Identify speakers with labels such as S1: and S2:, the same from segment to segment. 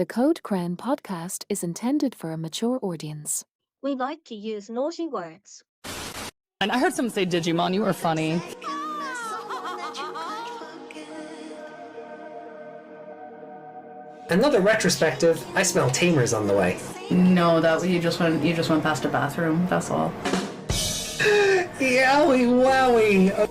S1: The Code Cran podcast is intended for a mature audience.
S2: We like to use naughty words.
S3: And I heard someone say Digimon, you were funny.
S4: Another retrospective, I smell Tamers on the way.
S5: No, that you just went past a bathroom, that's all.
S4: Yowie wowie!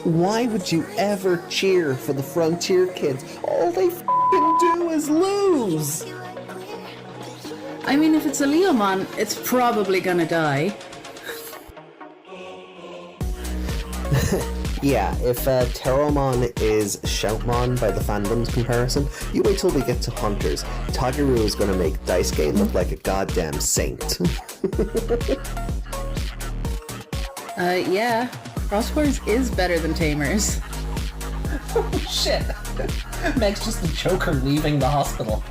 S6: Why would you ever cheer for the Frontier kids? All they f***ing do is lose!
S5: I mean, if it's a Leomon, it's probably gonna die.
S6: Yeah, if Terramon is Shoutmon by the fandom's comparison, you wait till we get to Hunters. Tageru is gonna make Daisuke look like a goddamn saint.
S5: Yeah. Crosswords is better than Tamers.
S4: Oh shit! Meg's just the Joker leaving the hospital.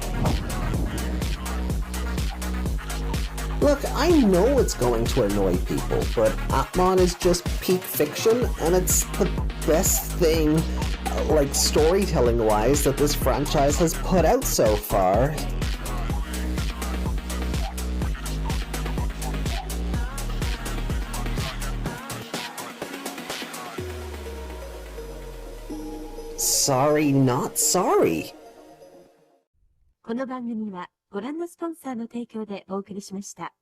S6: Look, I know it's going to annoy people, but Atmon is just peak fiction, and it's the best thing, like storytelling-wise, that this franchise has put out so far. Sorry, not sorry.
S2: この番組はご覧のスポンサーの提供でお送りしました。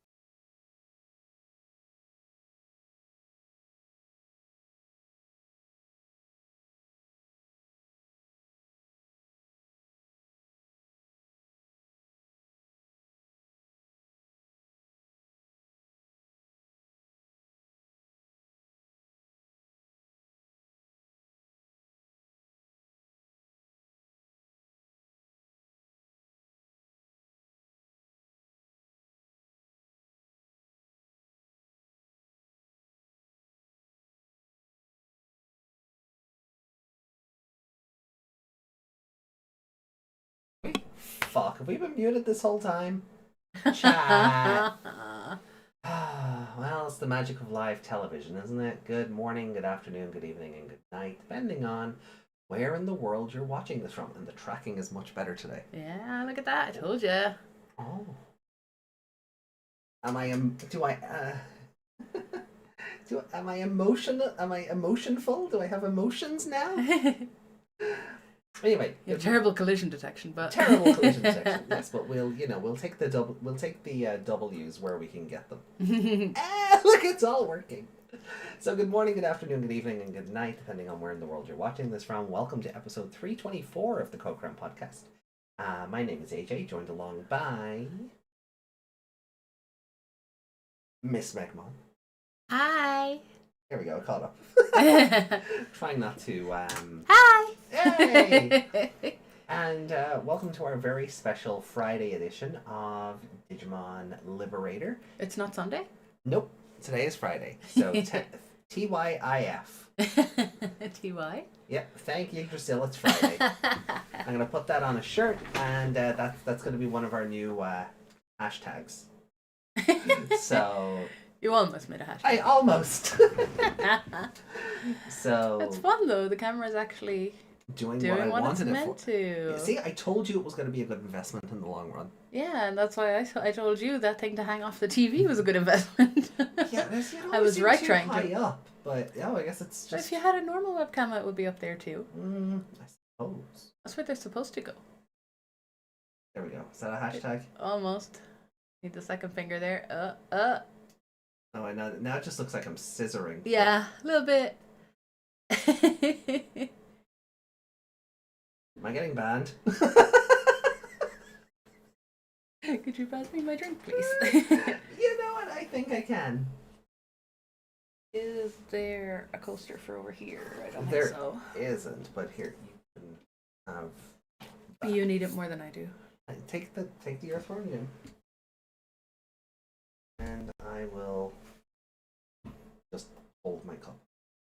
S4: Fuck, have we been muted this whole time? Chat! Well, it's the magic of live television, isn't it? Good morning, good afternoon, good evening, and good night, depending on where in the world you're watching this from. And the tracking is much better today.
S5: Yeah, look at that, I told ya.
S4: Oh. Am I emotionful? Do I have emotions now? Anyway,
S5: You have terrible collision detection, but
S4: terrible collision detection. Yes, but we'll take the W's where we can get them. Look, it's all working. So good morning, good afternoon, good evening, and good night, depending on where in the world you're watching this from. Welcome to episode 324 of the Code Cran podcast. My name is AJ, joined along by Miss Megmon.
S5: Hi.
S4: There we go, caught up. Trying not to
S5: Hi.
S4: Hey! And welcome to our very special Friday edition of Digimon Liberator.
S5: It's not Sunday?
S4: Nope, today is Friday. So TYIF.
S5: TY?
S4: Yep, thank you, Drusilla, it's Friday. I'm going to put that on a shirt, and that's going to be one of our new hashtags. So...
S5: You almost made a hashtag.
S4: I almost. So...
S5: It's fun though, the camera's actually...
S4: Doing
S5: what I
S4: wanted
S5: it's
S4: it
S5: meant
S4: for.
S5: to.
S4: See, I told you it was going to be a good investment in the long run.
S5: Yeah, and that's why I told you that thing to hang off the TV was a good investment.
S4: Yeah,
S5: I was right trying
S4: high
S5: to.
S4: up, but I guess it's
S5: But
S4: just.
S5: if you had a normal webcam, it would be up there too.
S4: I suppose.
S5: That's where they're supposed to go.
S4: There we go. Is that a hashtag?
S5: Almost. Need the second finger there.
S4: Oh, I know. Now it just looks like I'm scissoring.
S5: Yeah, a little bit.
S4: Am I getting banned?
S5: Could you pass me my drink, please?
S4: You know what? I think I can.
S5: Is there a coaster for over here? I don't
S4: There
S5: think so.
S4: isn't, but here you can have.
S5: You need it more than I do.
S4: Take the earthworm in, and I will just hold my cup.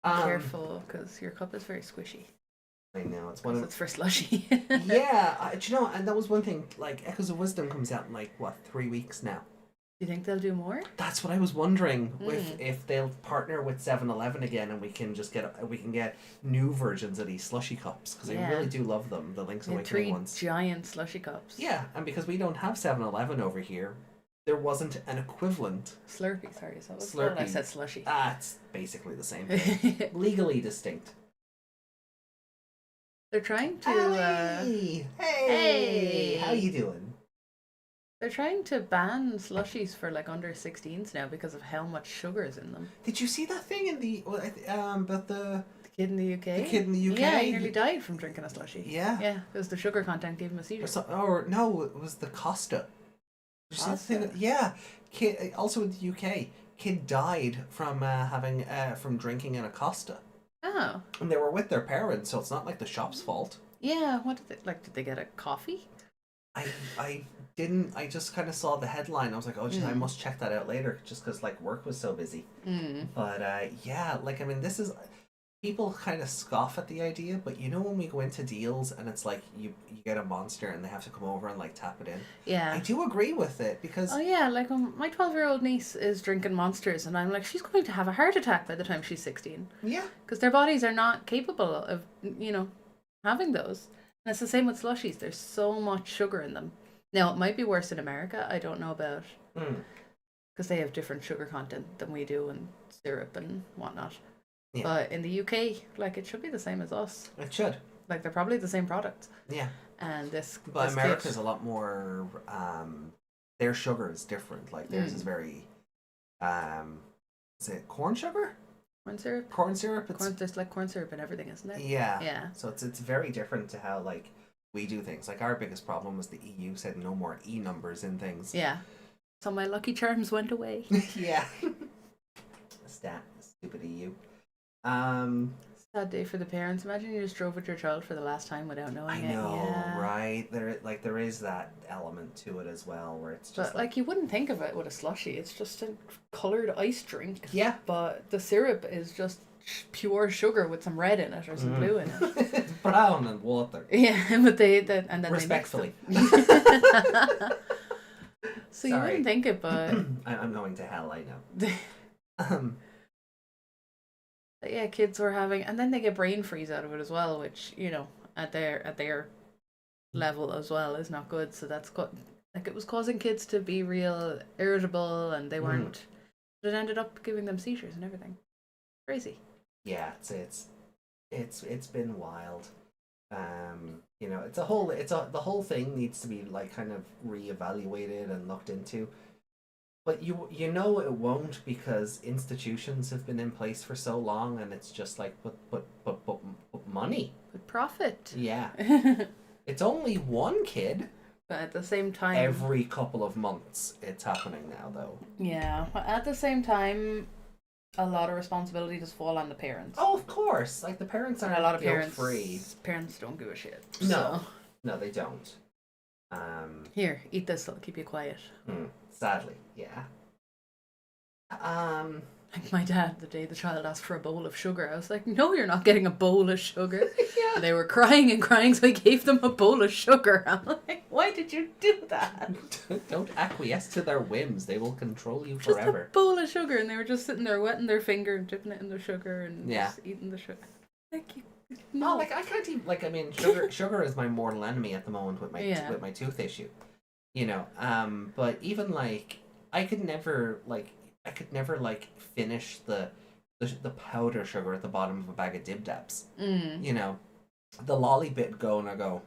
S5: Careful, because your cup is very squishy.
S4: I know it's one of
S5: It's for slushy.
S4: yeah. Do you know? And that was one thing. Like Echoes of Wisdom comes out in 3 weeks now.
S5: Do you think they'll do more?
S4: That's what I was wondering. If they'll partner with 7-Eleven again, and we can get new versions of these slushy cups, because I really do love them. The Link's Awakening
S5: 3
S4: ones.
S5: giant slushy cups.
S4: Yeah, and because we don't have 7-Eleven over here, there wasn't an equivalent.
S5: Slurpee, sorry. So what's
S4: Slurpee.
S5: called? I said slushy.
S4: It's basically the same thing. Legally distinct.
S5: They're trying to.
S4: Hey, how you doing?
S5: They're trying to ban slushies for like under 16s now because of how much sugar is in them.
S4: Did you see that thing in the about the
S5: Kid in the UK?
S4: the kid in the UK?
S5: Yeah, he nearly died from drinking a slushie.
S4: Yeah.
S5: Yeah, because the sugar content gave him a seizure.
S4: Or no, it was the Costa. Did you see the thing? Yeah, kid. Also in the UK, kid died from from drinking an Acosta.
S5: Oh.
S4: And they were with their parents, so it's not like the shop's fault.
S5: Yeah, what did they like? Did they get a coffee?
S4: I didn't. I just kind of saw the headline. I was like, oh, geez, I must check that out later, just because like work was so busy. But yeah, like I mean, this is people kind of scoff at the idea, but you know when we go into deals and it's like you get a Monster and they have to come over and like tap it in.
S5: Yeah.
S4: I do agree with it because
S5: Oh yeah, like my 12-year-old niece is drinking Monsters, and I'm like, she's going to have a heart attack by the time she's 16.
S4: yeah,
S5: Because their bodies are not capable of, having those. And it's the same with slushies. There's so much sugar in them. Now, it might be worse in America. I don't know about... Because they have different sugar content than we do, and syrup and whatnot.
S4: Yeah.
S5: But in the UK, like, it should be the same as us.
S4: it should.
S5: Like, they're probably the same products.
S4: Yeah,
S5: And
S4: but
S5: this
S4: America's
S5: kid-
S4: a lot more. Their sugar is different. Like theirs is very. Is it corn sugar?
S5: Corn syrup?
S4: Corn syrup.
S5: There's like corn syrup and everything, isn't there?
S4: Yeah.
S5: Yeah.
S4: So it's very different to how like we do things. Like our biggest problem was the EU said no more E numbers in things.
S5: Yeah. So my Lucky Charms went away.
S4: Yeah. Stupid EU.
S5: Sad day for the parents. Imagine you just drove with your child for the last time without knowing
S4: I
S5: it.
S4: know,
S5: Yeah.
S4: right? There is that element to it as well, where it's just
S5: But like you wouldn't think of it with a slushie. It's just a coloured ice drink.
S4: yeah.
S5: But the syrup is just pure sugar with some red in it or some blue in it.
S4: It's brown and water.
S5: Yeah, but and then
S4: Respectfully.
S5: They mix them. So you
S4: Sorry.
S5: wouldn't think it, but
S4: I'm going to hell. I know.
S5: but yeah, kids were having, and then they get brain freeze out of it as well, which at their level as well is not good. So that's like it was causing kids to be real irritable, and they weren't. It ended up giving them seizures and everything. Crazy.
S4: Yeah, it's been wild. The whole thing needs to be like kind of reevaluated and looked into. But you know it won't, because institutions have been in place for so long, and it's just like but money.
S5: But profit.
S4: Yeah. It's only one kid.
S5: But at the same time,
S4: Every couple of months it's happening now though.
S5: yeah. But at the same time, a lot of responsibility does fall on the parents.
S4: Oh, of course. Like the parents
S5: And
S4: are
S5: a lot of
S4: guilt-free.
S5: parents don't give a shit.
S4: No.
S5: So,
S4: No, they don't.
S5: here, eat this. It'll keep you quiet.
S4: Sadly, yeah.
S5: Like my dad, the day the child asked for a bowl of sugar, I was like, no, you're not getting a bowl of sugar.
S4: Yeah.
S5: And they were crying and crying, so I gave them a bowl of sugar. I'm like, why did you do that?
S4: Don't acquiesce to their whims. They will control you
S5: Just
S4: forever.
S5: a bowl of sugar, and they were just sitting there wetting their finger and dipping it in the sugar and
S4: Yeah.
S5: just eating the sugar. Like,
S4: No, like I can't even like. I mean, sugar is my mortal enemy at the moment with my tooth issue. But even like I could never finish the powder sugar at the bottom of a bag of Dib Dabs. The lolly bit go and I go.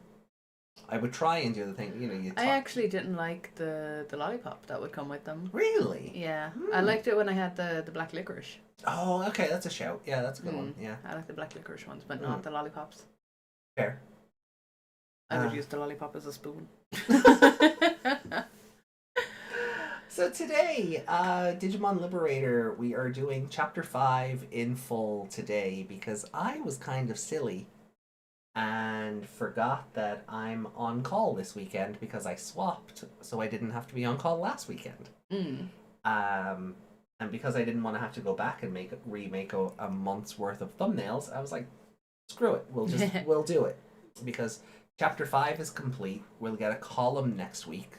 S4: I would try and do the thing.
S5: I actually didn't like the lollipop that would come with them.
S4: Really?
S5: Yeah, I liked it when I had the black licorice.
S4: Oh, okay, that's a shout. Yeah, that's a good one. Yeah,
S5: I like the black licorice ones, but not the lollipops.
S4: fair.
S5: I would use the lollipop as a spoon.
S4: So today, Digimon Liberator, we are doing Chapter 5 in full today because I was kind of silly and forgot that I'm on call this weekend because I swapped, so I didn't have to be on call last weekend. And because I didn't want to have to go back and remake a month's worth of thumbnails, I was like, screw it, we'll do it. Because Chapter 5 is complete, we'll get a column next week.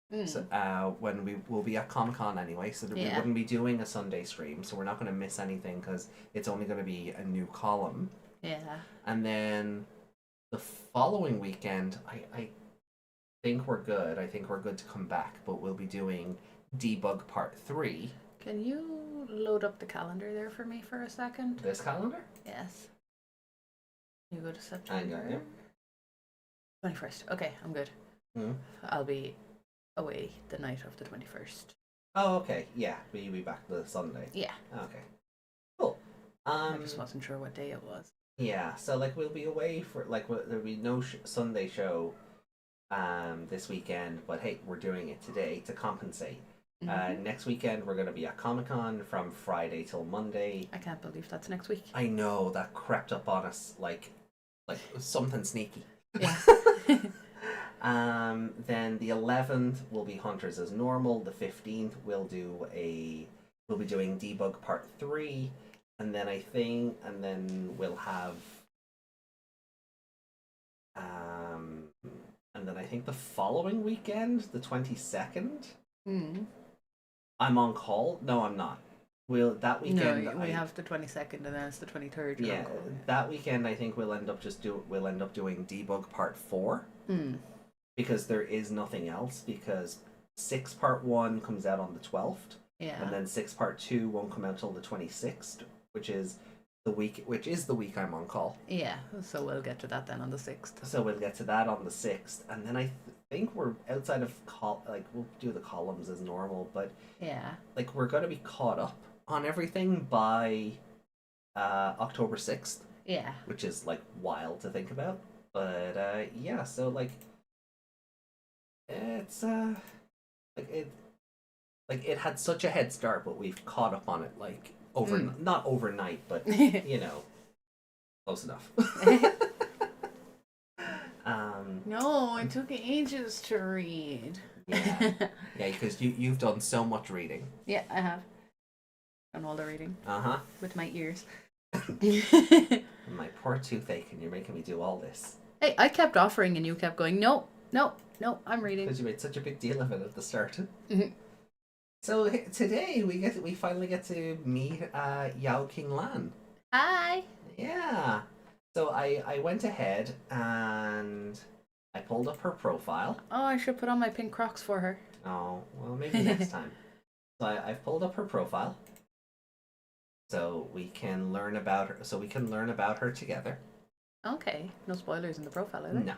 S4: So, when we will be at Comic-Con anyway, so that we
S5: Yeah.
S4: wouldn't be doing a Sunday stream, so we're not going to miss anything because it's only going to be a new column.
S5: Yeah.
S4: And then the following weekend, I think we're good. I think we're good to come back, but we'll be doing Debug Part 3.
S5: Can you load up the calendar there for me for a second?
S4: This calendar?
S5: Yes. You go to September.
S4: Yep.
S5: 21st. Okay, I'm good.
S4: Mm.
S5: I'll be away the night of the 21st.
S4: Oh, okay. Yeah, but you'll be back the Sunday.
S5: Yeah.
S4: Okay. Cool.
S5: I just wasn't sure what day it was.
S4: Yeah, so like we'll be away for like there'll be no Sunday show this weekend, but hey, we're doing it today to compensate. Next weekend we're going to be at Comic-Con from Friday till Monday.
S5: I can't believe that's next week.
S4: I know that crept up on us like something sneaky.
S5: Yeah.
S4: Then the 11th will be Hunters as normal. The 15th we'll be doing Debug Part 3, and then we'll have and then I think the following weekend, the 22nd, I'm on call. No, I'm not. That weekend.
S5: No, we have the 22nd and then it's the 23rd.
S4: Yeah, that weekend I think we'll end up doing Debug Part 4. Because there is nothing else, because 6 Part 1 comes out on the 12th.
S5: Yeah.
S4: And then 6 Part 2 won't come out till the 26th, which is the week I'm on call.
S5: Yeah, so we'll get to that then on the 6th.
S4: So we'll get to that on the 6th, and then I think we're outside of we'll do the columns as normal, but
S5: yeah,
S4: like we're going to be caught up on everything by October 6th.
S5: Yeah.
S4: Which is like wild to think about, but yeah, so like it's it had such a head start, but we've caught up on it like not overnight, but you know, close enough.
S5: No, it took ages to read.
S4: Yeah, because you've done so much reading.
S5: Yeah, I have done all the reading.
S4: With
S5: my ears.
S4: My poor toothache, and you're making me do all this.
S5: Hey, I kept offering and you kept going, no, I'm reading.
S4: Because you made such a big deal of it at the start. So today we finally get to meet Yao Qinglan.
S5: Hi.
S4: Yeah. So I went ahead and I pulled up her profile.
S5: Oh, I should put on my pink Crocs for her.
S4: Oh, well, maybe next time. So I've pulled up her profile. So we can learn about her. So we can learn about her together.
S5: Okay. No spoilers in the profile, are there?
S4: No.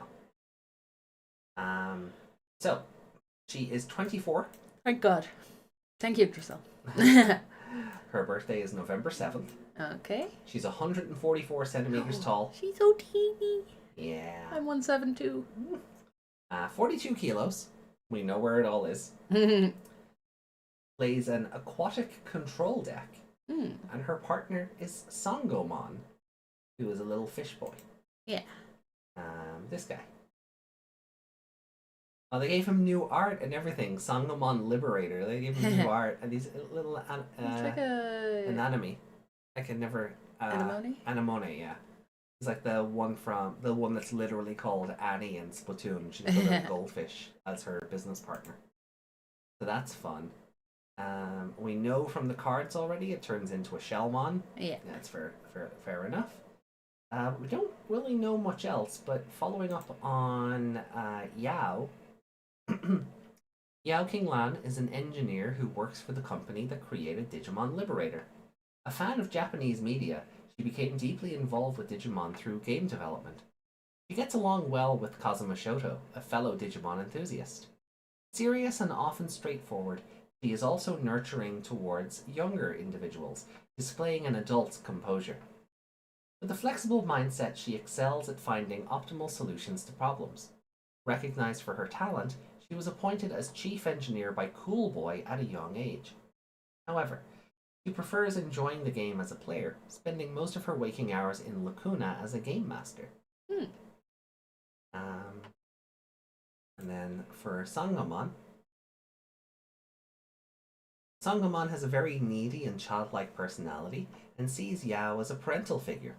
S4: So she is 24.
S5: Thank God. Thank you, Giselle.
S4: Her birthday is November 7th.
S5: Okay.
S4: She's 144 centimeters tall.
S5: She's so teeny.
S4: Yeah.
S5: I'm 172.
S4: 42 kilos. We know where it all is. Plays an aquatic control deck. And her partner is Sangomon, who is a little fish boy.
S5: Yeah.
S4: This guy. Oh, they gave him new art and everything. Digimon Liberator. They gave him new art and these little
S5: It's like a
S4: anatomy. I can never.
S5: anemone.
S4: Anemone, yeah. It's like the one that's literally called Annie in Splatoon. She's a little goldfish as her business partner. So that's fun. We know from the cards already it turns into a Shellmon.
S5: Yeah.
S4: That's fair enough. We don't really know much else, but following up on Yao, Yao Qinglan is an engineer who works for the company that created Digimon Liberator. A fan of Japanese media, she became deeply involved with Digimon through game development. She gets along well with Kazuma Shoto, a fellow Digimon enthusiast. Serious and often straightforward, she is also nurturing towards younger individuals, displaying an adult's composure. With a flexible mindset, she excels at finding optimal solutions to problems. Recognized for her talent, she was appointed as chief engineer by Cool Boy at a young age. However, she prefers enjoying the game as a player, spending most of her waking hours in Lacuna as a game master. And then for Sangomon, Sangomon has a very needy and childlike personality and sees Yao as a parental figure.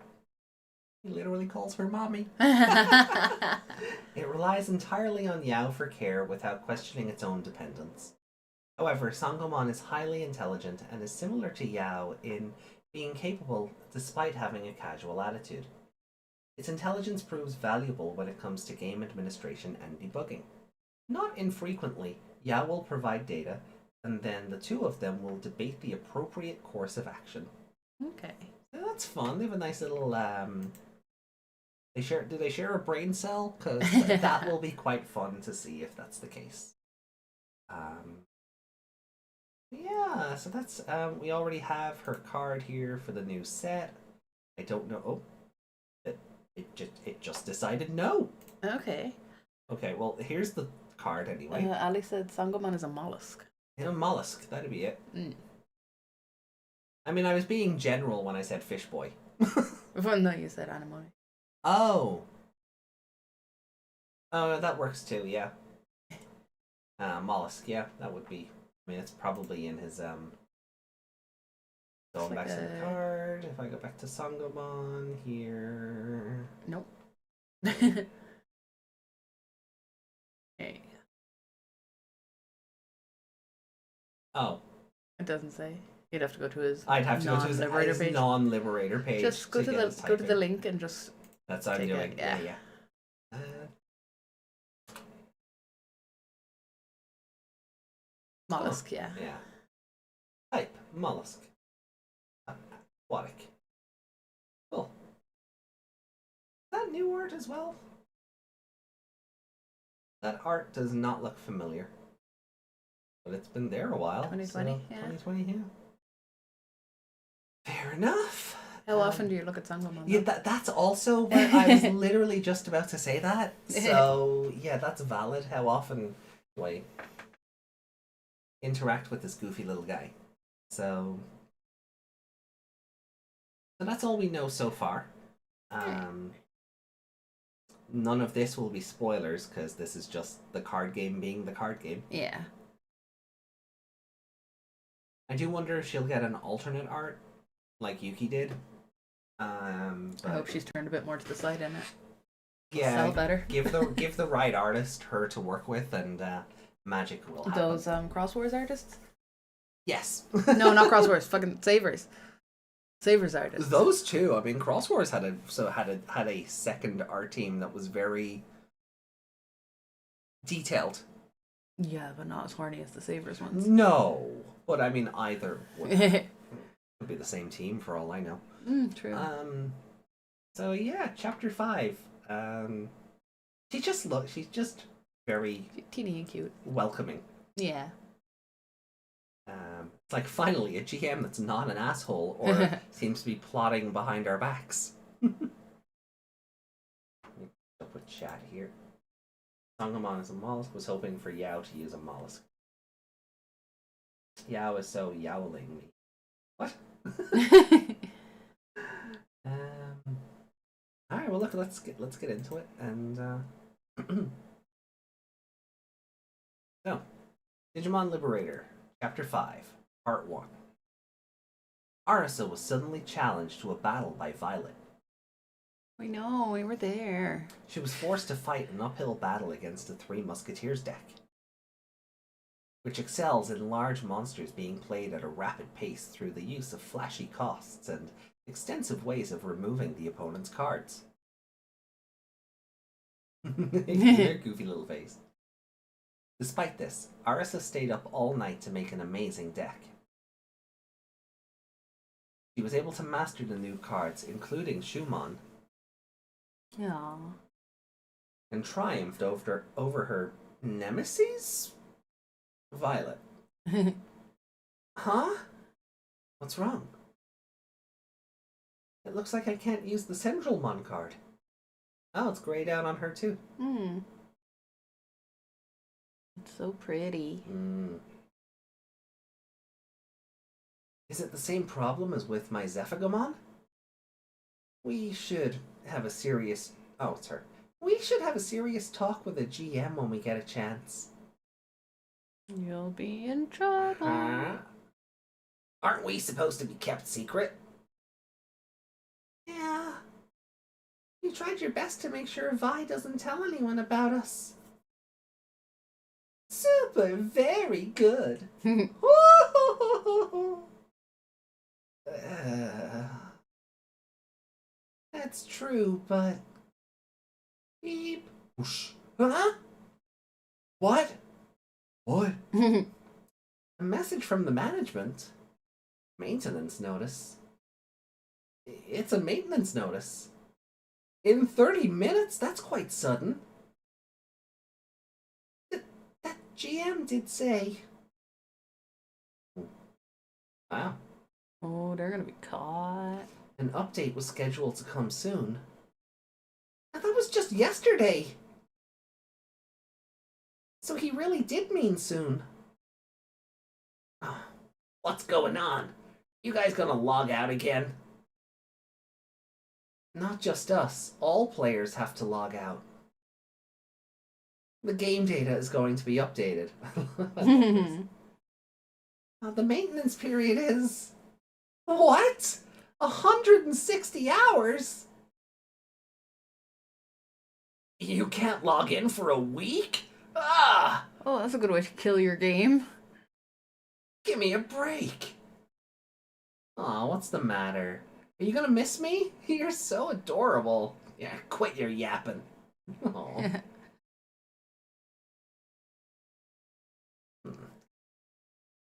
S4: He literally calls her mommy. It relies entirely on Yao for care without questioning its own dependence. However, Sangomon is highly intelligent and is similar to Yao in being capable despite having a casual attitude. Its intelligence proves valuable when it comes to game administration and debugging. Not infrequently, Yao will provide data, and then the two of them will debate the appropriate course of action.
S5: Okay.
S4: So that's fun. They have a nice little do they share a brain cell? Because that will be quite fun to see if that's the case. Yeah, so that's we already have her card here for the new set. I don't know. Oh, it just decided no.
S5: Okay.
S4: Okay, well here's the card anyway.
S5: Ali said Sangomon is a mollusk.
S4: Yeah, mollusk. That'd be it.
S5: Mm.
S4: I mean, I was being general when I said fish boy.
S5: Well, no, you said anemone.
S4: Oh. Oh, that works too. Yeah. Mollusk. Yeah, that would be. I mean, it's probably in his Going back to the card. If I go back to Sangomon here.
S5: Nope. Okay.
S4: Oh.
S5: It doesn't say. You'd have to go to his.
S4: I'd have to go to his
S5: page.
S4: non-liberator page.
S5: Just go to the link and just.
S4: That's what I'm doing.
S5: Yeah. Mollusk, yeah.
S4: Yeah. Type mollusk. Aquatic. Cool. Is that new art as well? That art does not look familiar. But it's been there a while.
S5: 2020,
S4: so
S5: yeah.
S4: 2020, yeah. Fair enough.
S5: How often do you look at Sangomon?
S4: Yeah, that's also where I was literally just about to say that. So, yeah, that's valid. How often do I interact with this goofy little guy? So that's all we know so far. None of this will be spoilers because this is just the card game being the card game.
S5: Yeah.
S4: I do wonder if she'll get an alternate art like Yuki did.
S5: I hope she's turned a bit more to the side in it.
S4: Yeah,
S5: sell better.
S4: give the right artist her to work with, and magic will happen.
S5: Those Cross Wars artists?
S4: Yes.
S5: No, not Cross Wars. Fucking Savers. Savers artists.
S4: Those two. I mean, Cross Wars had a second art team that was very detailed.
S5: Yeah, but not as horny as the Savers ones.
S4: No, but I mean either would be the same team for all I know.
S5: True.
S4: So yeah, chapter 5. She's just very
S5: teeny and cute.
S4: welcoming.
S5: Yeah.
S4: It's like finally a GM that's not an asshole or seems to be plotting behind our backs. I'll put chat here. Sangomon is a mollusk. Was hoping for Yao to use a mollusk. Yao is so yowling me. What? All right. Well, look. Let's get into it. And so, Digimon Liberator, Chapter 5, Part 1. Arse was suddenly challenged to a battle by Violet.
S5: We know, we were there.
S4: She was forced to fight an uphill battle against the Three Musketeers deck, which excels in large monsters being played at a rapid pace through the use of flashy costs and extensive ways of removing the opponent's cards. Their goofy little face. Despite this, Arisa stayed up all night to make an amazing deck. She was able to master the new cards, including Shumon,
S5: Aww.
S4: and triumphed over her nemesis? Violet. Huh? What's wrong? It looks like I can't use the Central Mon card. Oh, it's grayed out on her too.
S5: It's so pretty.
S4: Is it the same problem as with my Zephagomon? We should have a serious... Oh, it's her. We should have a serious talk with a GM when we get a chance.
S5: You'll be in trouble.
S4: Huh? Aren't we supposed to be kept secret? Yeah. You tried your best to make sure Vi doesn't tell anyone about us. Super, very good. That's true, but... Beep. Whoosh. Huh? What? What? A message from the management. Maintenance notice. It's a maintenance notice. In 30 minutes? That's quite sudden. That GM did say. Wow.
S5: Oh, they're gonna be caught.
S4: An update was scheduled to come soon. And that was just yesterday. So he really did mean soon. What's going on? You guys gonna log out again? Not just us. All players have to log out. The game data is going to be updated. The maintenance period is... What? 160 hours? You can't log in for a week? Ah!
S5: Oh, that's a good way to kill your game.
S4: Give me a break. Aw, what's the matter? Are you gonna miss me? You're so adorable. Yeah, quit your yapping. Aw.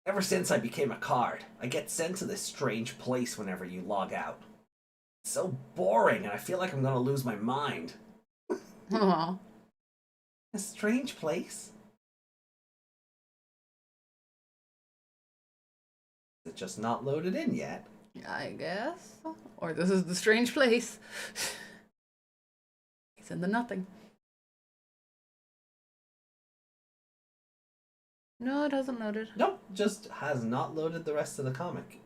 S4: Ever since I became a card, I get sent to this strange place whenever you log out. It's so boring, and I feel like I'm gonna lose my mind.
S5: Aw.
S4: A strange place? It's just not loaded in yet.
S5: I guess. Or this is the strange place. He's in the nothing. No, it hasn't loaded.
S4: Nope, just has not loaded the rest of the comic.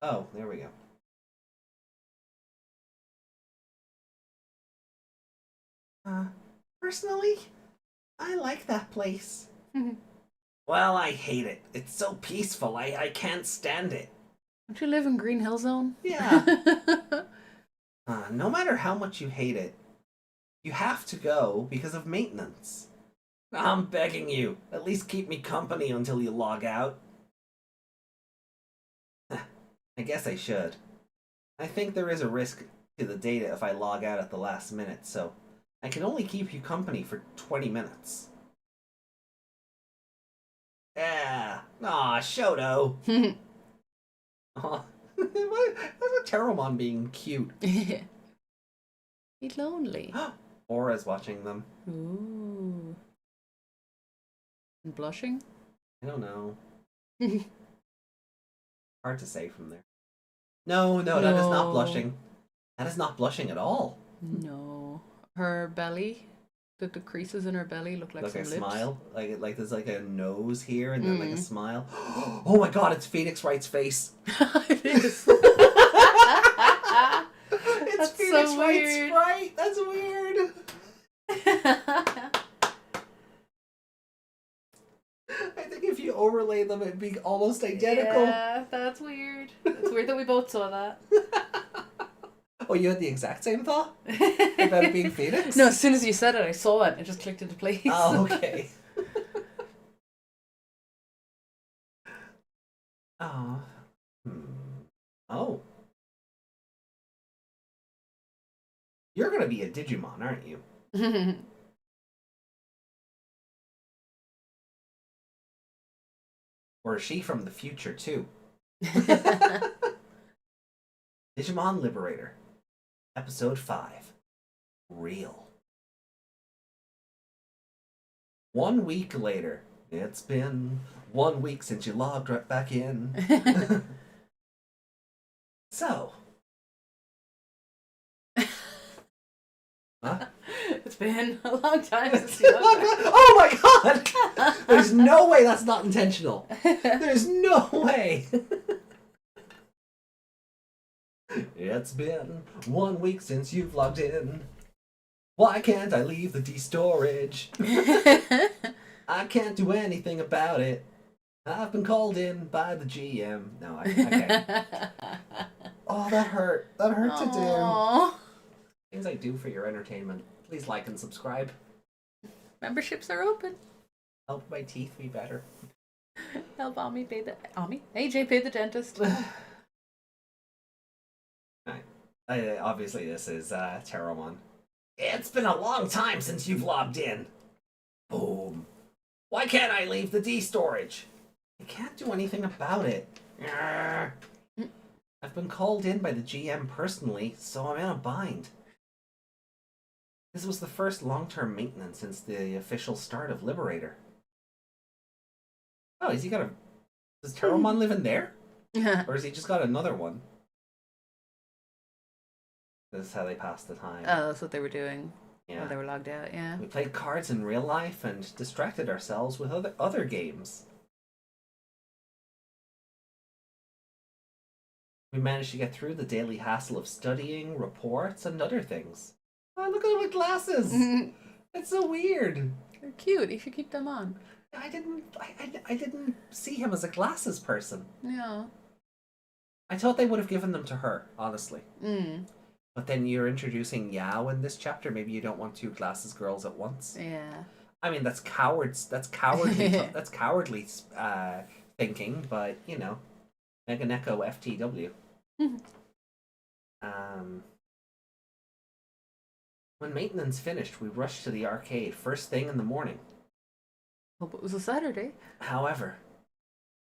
S4: Oh, there we go. Personally, I like that place. Well, I hate it. It's so peaceful, I can't stand it.
S5: Don't you live in Green Hill Zone?
S4: Yeah. No matter how much you hate it, you have to go because of maintenance. I'm begging you, at least keep me company until you log out. I guess I should. I think there is a risk to the data if I log out at the last minute, so I can only keep you company for 20 minutes. Yeah. Aw, Shoto. Aw. What's a Terramon being cute?
S5: He's lonely.
S4: Aura's watching them.
S5: Ooh. And blushing?
S4: I don't know. Hard to say from there. No, that is not blushing. That is not blushing at all.
S5: No. Her belly, the creases in her belly look like some
S4: a
S5: lips.
S4: Smile? Like there's like a nose here and then like a smile. Oh my god, it's Phoenix Wright's face.
S5: It is.
S4: It's
S5: That's
S4: Phoenix
S5: so
S4: Wright's
S5: weird.
S4: Sprite. That's weird. I think if you overlay them, it'd be almost identical.
S5: Yeah, that's weird. It's weird that we both saw that.
S4: Oh, you had the exact same thought about it being Phoenix?
S5: No, as soon as you said it, I saw it. It just clicked into place.
S4: Oh, okay. Oh. Oh. You're gonna be a Digimon, aren't you? Or is she from the future, too? Digimon Liberator. Episode 5. Real. 1 week later. It's been 1 week since you logged right back in. So. Huh?
S5: It's been a long time since you looked at it.
S4: Oh my god! There's no way that's not intentional. There's no way. It's been 1 week since you've logged in. Why can't I leave the D-storage? I can't do anything about it. I've been called in by the GM. No, I can't. Oh, that hurt. That hurt to do. Things I do for your entertainment. Please like and subscribe.
S5: Memberships are open.
S4: Help my teeth be better.
S5: Help Ami pay the AJ pay the dentist.
S4: Obviously, this is Terramon. It's been a long time since you've logged in. Boom. Why can't I leave the D storage? I can't do anything about it. Arrgh. I've been called in by the GM personally, so I'm in a bind. This was the first long-term maintenance since the official start of Liberator. Oh, has he got a... Does Terramon live in there? Or has he just got another one? This is how they pass the time.
S5: Oh, that's what they were doing.
S4: Yeah.
S5: While they were logged out, yeah.
S4: We played cards in real life and distracted ourselves with other games. We managed to get through the daily hassle of studying, reports, and other things. Oh, look at my glasses! It's so weird.
S5: They're cute. You should keep them on.
S4: I didn't see him as a glasses person.
S5: Yeah.
S4: I thought they would have given them to her, honestly.
S5: Mm.
S4: But then you're introducing Yao in this chapter. Maybe you don't want two glasses girls at once.
S5: Yeah.
S4: I mean, that's cowards. That's cowardly. That's cowardly thinking. But you know, Mega Neko FTW. When maintenance finished, we rushed to the arcade first thing in the morning.
S5: Hope it was a Saturday.
S4: However,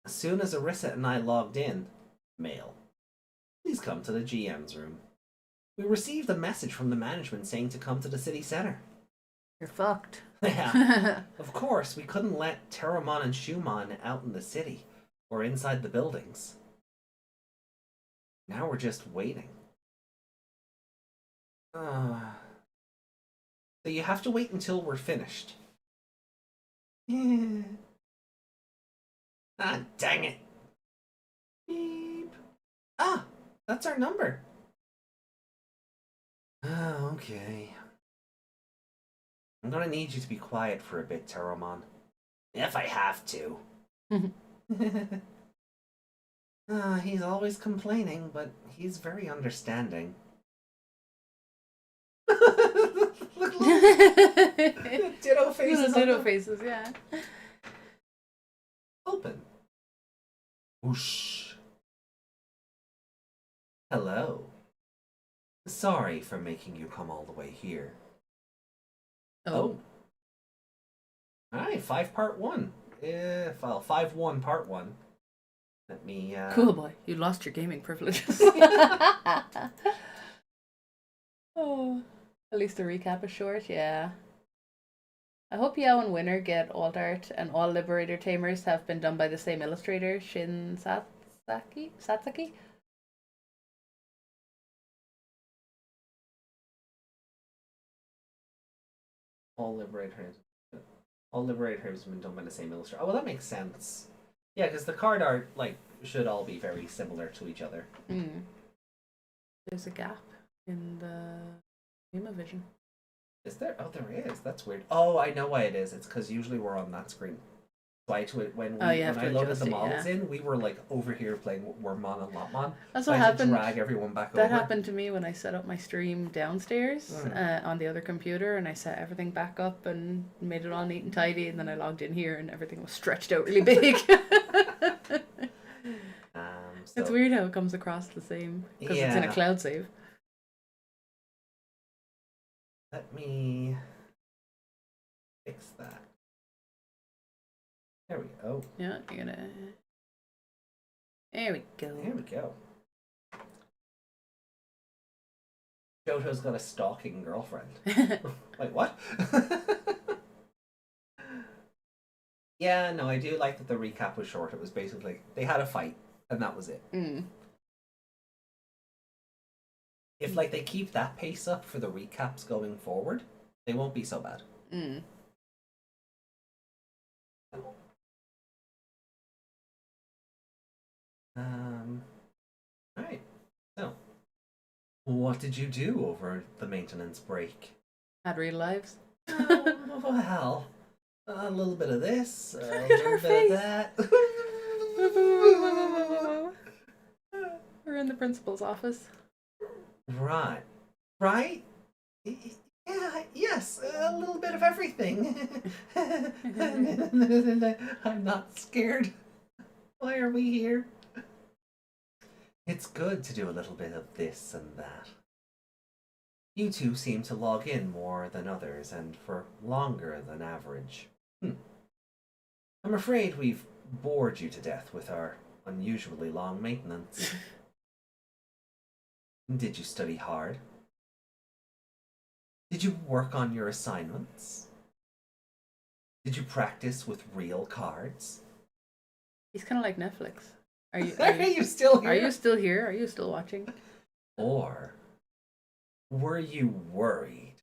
S4: as soon as Arissa and I logged in, mail. Please come to the GM's room. We received a message from the management saying to come to the city center.
S5: You're fucked.
S4: Yeah. Of course, we couldn't let Terramon and Shumon out in the city or inside the buildings. Now we're just waiting. So you have to wait until we're finished. Ah, dang it. Beep. Ah, that's our number. Okay. I'm gonna need you to be quiet for a bit, Terramon. If I have to. He's always complaining, but he's very understanding. look. Ditto faces.
S5: Ditto faces, yeah.
S4: Open. Whoosh. Hello. Sorry for making you come all the way here. Oh. Alright, 5 part 1. Well, 5-1 part 1. Let me,
S5: Cool boy, you lost your gaming privileges. Oh, at least the recap is short, yeah. I hope Yao and Winner get alt art, and all Liberator tamers have been done by the same illustrator, Shin Satsaki?
S4: All Liberators have been done by the same illustrator. Oh, well, that makes sense. Yeah, because the card art, like, should all be very similar to each other.
S5: Mm. There's a gap in the Vision.
S4: Is there? Oh, there is. That's weird. Oh, I know why it is. It's because usually we're on that screen. So when I loaded the models in, we were like over here playing Wormmon and Lopmon.
S5: That's
S4: so
S5: what
S4: I had
S5: happened.
S4: To drag everyone back
S5: that
S4: over.
S5: happened to me when I set up my stream downstairs on the other computer, and I set everything back up and made it all neat and tidy, and then I logged in here and everything was stretched out really big. It's weird how it comes across the same because it's in a cloud save.
S4: Let me fix that. There we go.
S5: Yeah, you're gonna. There we go.
S4: There we go. Jojo's got a stalking girlfriend. Wait, what? Yeah, no, I do like that the recap was short. It was basically they had a fight and that was it.
S5: Mm.
S4: If like they keep that pace up for the recaps going forward, they won't be so bad.
S5: Mm.
S4: Alright. So, what did you do over the maintenance break?
S5: Had real lives.
S4: Well, a little bit of this, a
S5: Look at
S4: little
S5: her
S4: bit
S5: face.
S4: of that.
S5: We're in the principal's office.
S4: Right. Right? Yeah, yes, a little bit of everything. I'm not scared. Why are we here? It's good to do a little bit of this and that. You two seem to log in more than others and for longer than average. I'm afraid we've bored you to death with our unusually long maintenance. Did you study hard? Did you work on your assignments? Did you practice with real cards?
S5: He's kind of like Netflix. Are you?
S4: Are you still here?
S5: Are you still here? Are you still watching?
S4: Or were you worried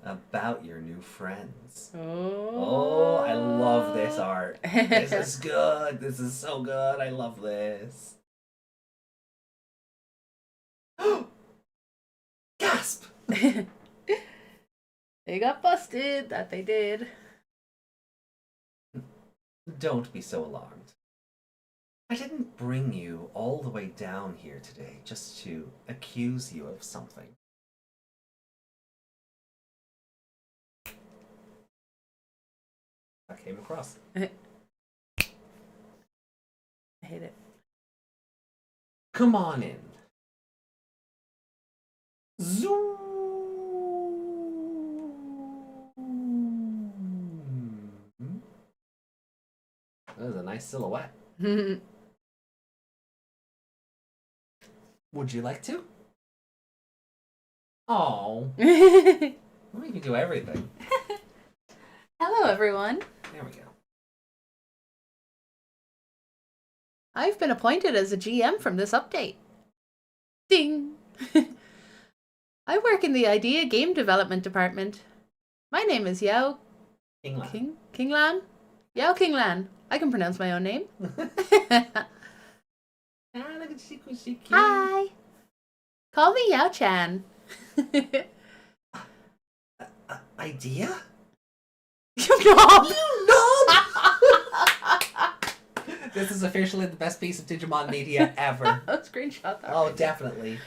S4: about your new friends? Oh, I love this art. This is good. This is so good. I love this. Gasp!
S5: They got busted. That they did.
S4: Don't be so alarmed. I didn't bring you all the way down here today just to accuse you of something. I came across.
S5: I hate it.
S4: Come on in. Zoom. That was a nice silhouette. Would you like to? Oh, we can do everything.
S5: Hello, everyone.
S4: There we go.
S5: I've been appointed as a GM from this update. Ding! I work in the Idea Game Development Department. My name is Yao Qinglan? Yao Qinglan. I can pronounce my own name. Hi! Call me Yao-chan.
S4: Idea?
S5: You knob!
S4: You knob! This is officially the best piece of Digimon media ever.
S5: Screenshot that.
S4: Oh, definitely.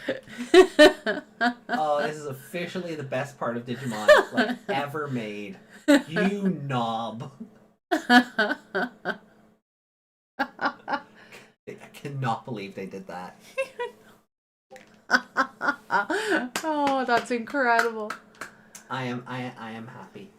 S4: Oh, this is officially the best part of Digimon like ever made. You knob. I cannot believe they did that.
S5: Oh, that's incredible.
S4: I am happy.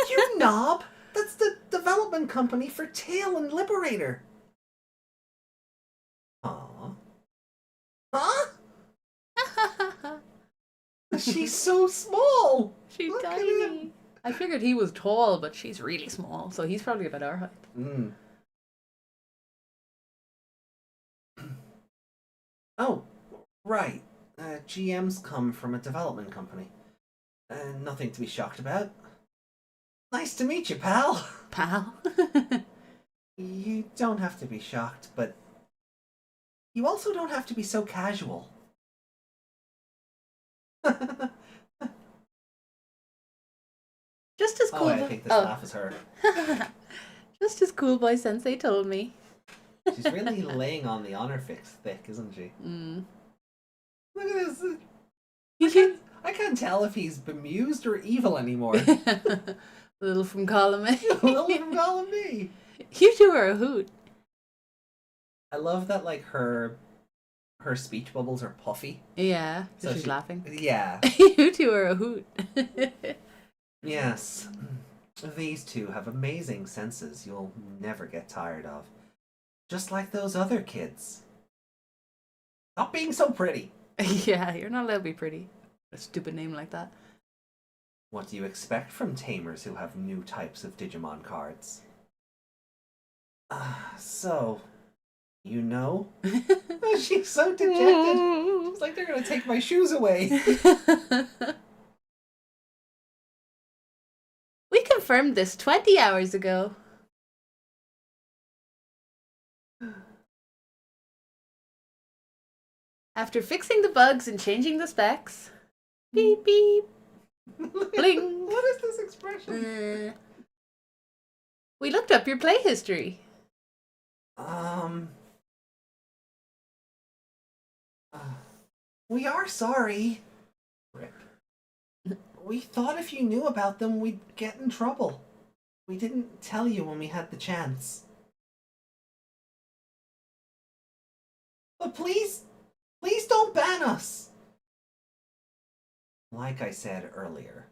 S4: You knob! That's the development company for Tail and Liberator. Aww. Huh? She's so small!
S5: She's
S4: Look at
S5: tiny.
S4: him.
S5: I figured he was tall, but she's really small, so he's probably about our height.
S4: Mm. Oh, right. GMs come from a development company. Nothing to be shocked about. Nice to meet you, pal.
S5: Pal?
S4: You don't have to be shocked, but you also don't have to be so casual.
S5: Just as cool.
S4: Oh, I think this laugh is her.
S5: Just as Cool Boy Sensei told me.
S4: She's really laying on the honor fix thick, isn't she?
S5: Mm.
S4: Look at this. I can't tell if he's bemused or evil anymore.
S5: Little from column A.
S4: Little from column B.
S5: You two are a hoot.
S4: I love that, like, her speech bubbles are puffy.
S5: Yeah, so she's
S4: she-
S5: laughing.
S4: Yeah.
S5: You two are a hoot.
S4: Yes. These two have amazing senses you'll never get tired of. Just like those other kids. Stop being so pretty.
S5: Yeah, you're not allowed to be pretty. A stupid name like that.
S4: What do you expect from tamers who have new types of Digimon cards? So, you know? She's so dejected. She's like, they're gonna take my shoes away.
S5: We confirmed this 20 hours ago. After fixing the bugs and changing the specs, beep beep, Bling.
S4: What is this expression?
S5: We looked up your play history.
S4: We are sorry. Rip. We thought if you knew about them, we'd get in trouble. We didn't tell you when we had the chance. But please don't ban us! Like I said earlier.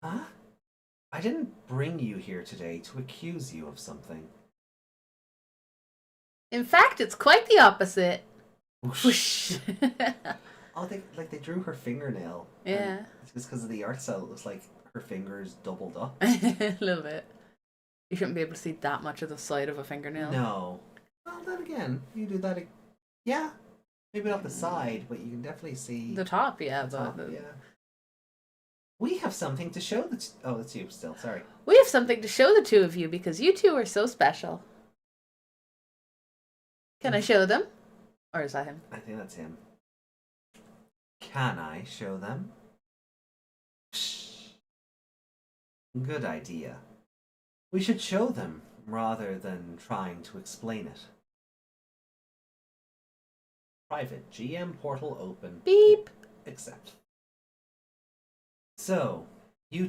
S4: Huh? I didn't bring you here today to accuse you of something.
S5: In fact, it's quite the opposite.
S4: Whoosh. Oh, they drew her fingernail.
S5: Yeah.
S4: It's just because of the art style. It looks like her fingers doubled up.
S5: A little bit. You shouldn't be able to see that much of the side of a fingernail.
S4: No. Well, then again, you do that. Yeah, maybe not the side, but you can definitely see
S5: The top, yeah.
S4: the top,
S5: but
S4: yeah. We have something to show. Oh, that's you still. Sorry.
S5: We have something to show the two of you because you two are so special. Can I show them? Or is that him?
S4: I think that's him. Can I show them? Psh. Good idea. We should show them rather than trying to explain it. Private GM portal open.
S5: Beep.
S4: Accept. So you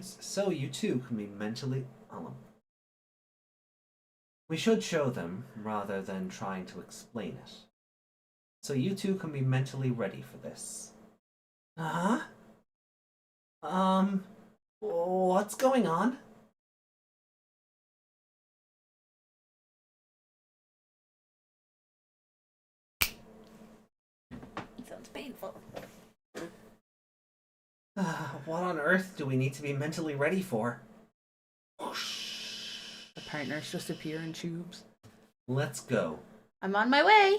S4: two can be mentally. We should show them rather than trying to explain it. So you two can be mentally ready for this. Huh? What's going on?
S5: Sounds painful.
S4: What on earth do we need to be mentally ready for?
S5: The partners just appear in tubes.
S4: Let's go.
S5: I'm on my way.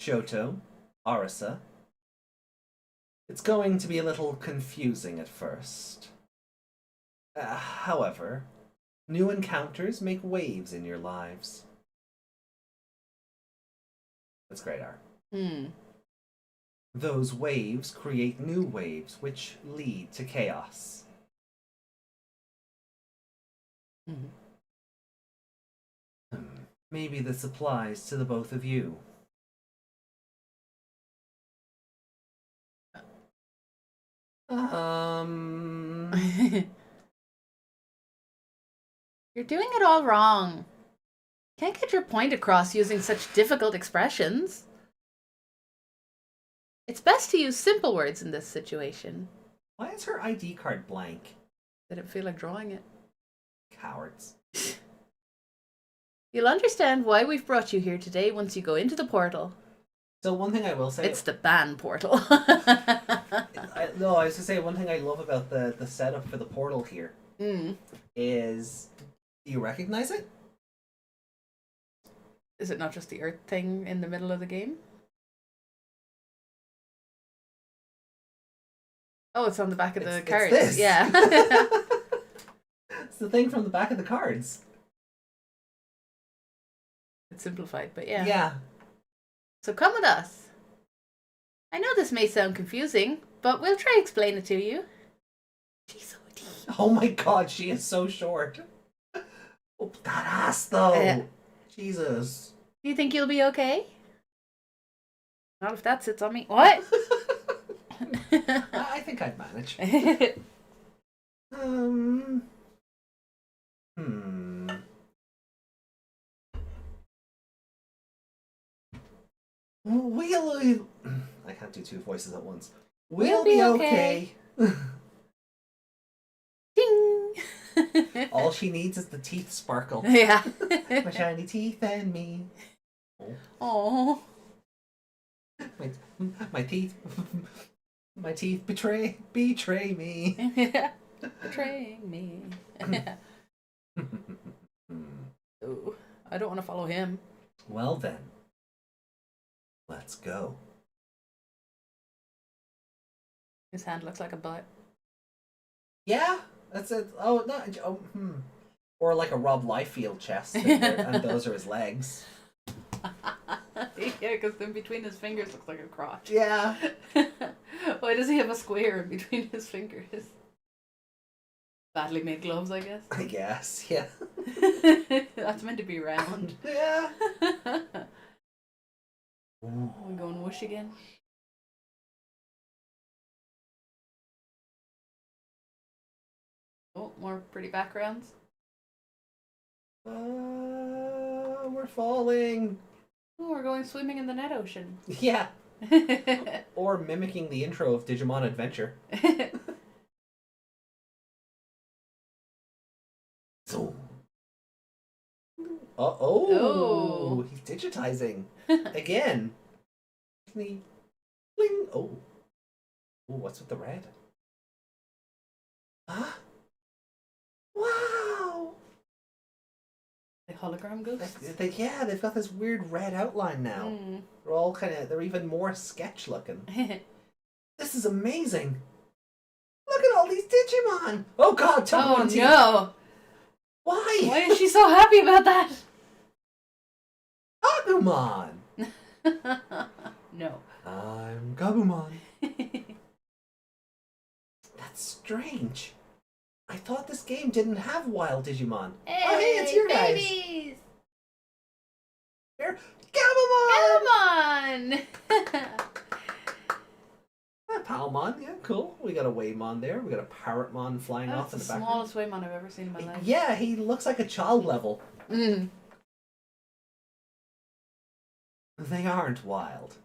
S4: Shoto, Arisa. It's going to be a little confusing at first. However, new encounters make waves in your lives. That's great art. Those waves create new waves, which lead to chaos. Maybe this applies to the both of you.
S5: You're doing it all wrong. Can't get your point across using such difficult expressions. It's best to use simple words in this situation.
S4: Why is her ID card blank?
S5: Didn't feel like drawing it.
S4: Cowards.
S5: You'll understand why we've brought you here today once you go into the portal.
S4: So one thing I will say...
S5: It's the ban portal.
S4: I was going to say, one thing I love about the setup for the portal here is... Do you recognize it?
S5: Is it not just the earth thing in the middle of the game? Oh, it's on the back of the cards.
S4: It's this.
S5: Yeah.
S4: It's the thing from the back of the cards.
S5: It's simplified, but yeah.
S4: Yeah.
S5: So come with us. I know this may sound confusing, but we'll try to explain it to you. She's so deep.
S4: Oh my god, she is so short. Oh, that ass though. Jesus.
S5: Do you think you'll be okay? Not if that sits on me. What?
S4: I think I'd manage. We'll... I can't do two voices at once. We'll be okay.
S5: Ding!
S4: All she needs is the teeth sparkle.
S5: Yeah.
S4: My shiny teeth and me.
S5: Oh.
S4: My teeth... My teeth betray me.
S5: Betraying me. Ooh, I don't want to follow him.
S4: Well then, let's go.
S5: His hand looks like a butt.
S4: Yeah, that's it. Oh, no. Or like a Rob Liefeld chest, and those are his legs.
S5: Yeah, because in between his fingers looks like a crotch.
S4: Yeah.
S5: Why does he have a square in between his fingers? Badly made gloves, I guess.
S4: I guess. Yeah.
S5: That's meant to be round.
S4: Yeah.
S5: We going whoosh again? Oh, more pretty backgrounds.
S4: We're falling.
S5: Oh, we're going swimming in the net ocean.
S4: Yeah. Or mimicking the intro of Digimon Adventure. So. Oh, he's digitizing again. Bling. Oh, what's with the red? Huh? Wow.
S5: The hologram ghosts.
S4: They've got this weird red outline now. They're all they're even more sketch looking. This is amazing. Look at all these Digimon. Oh God,
S5: Oh no.
S4: Why?
S5: Why is she so happy about that?
S4: Agumon.
S5: No.
S4: I'm Gabumon. That's strange. I thought this game didn't have wild Digimon. Hey, it's your
S5: babies.
S4: Here, Gabumon.
S5: Gabumon.
S4: Palmon, yeah, cool. We got a Waymon there. We got a Parrotmon flying
S5: That's
S4: off in
S5: the
S4: the background.
S5: smallest Waymon I've ever seen in my life.
S4: Yeah, he looks like a child level. They aren't wild.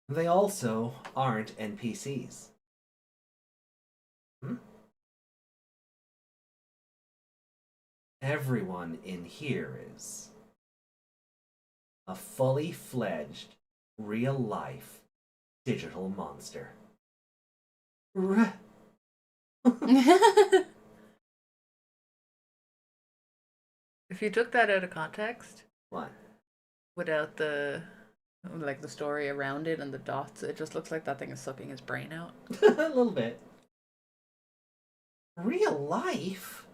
S4: They also aren't NPCs. Everyone in here is a fully fledged, real-life digital monster.
S5: If you took that out of context,
S4: What?
S5: without the story around it and the dots, it just looks like that thing is sucking his brain out.
S4: A little bit. Real life?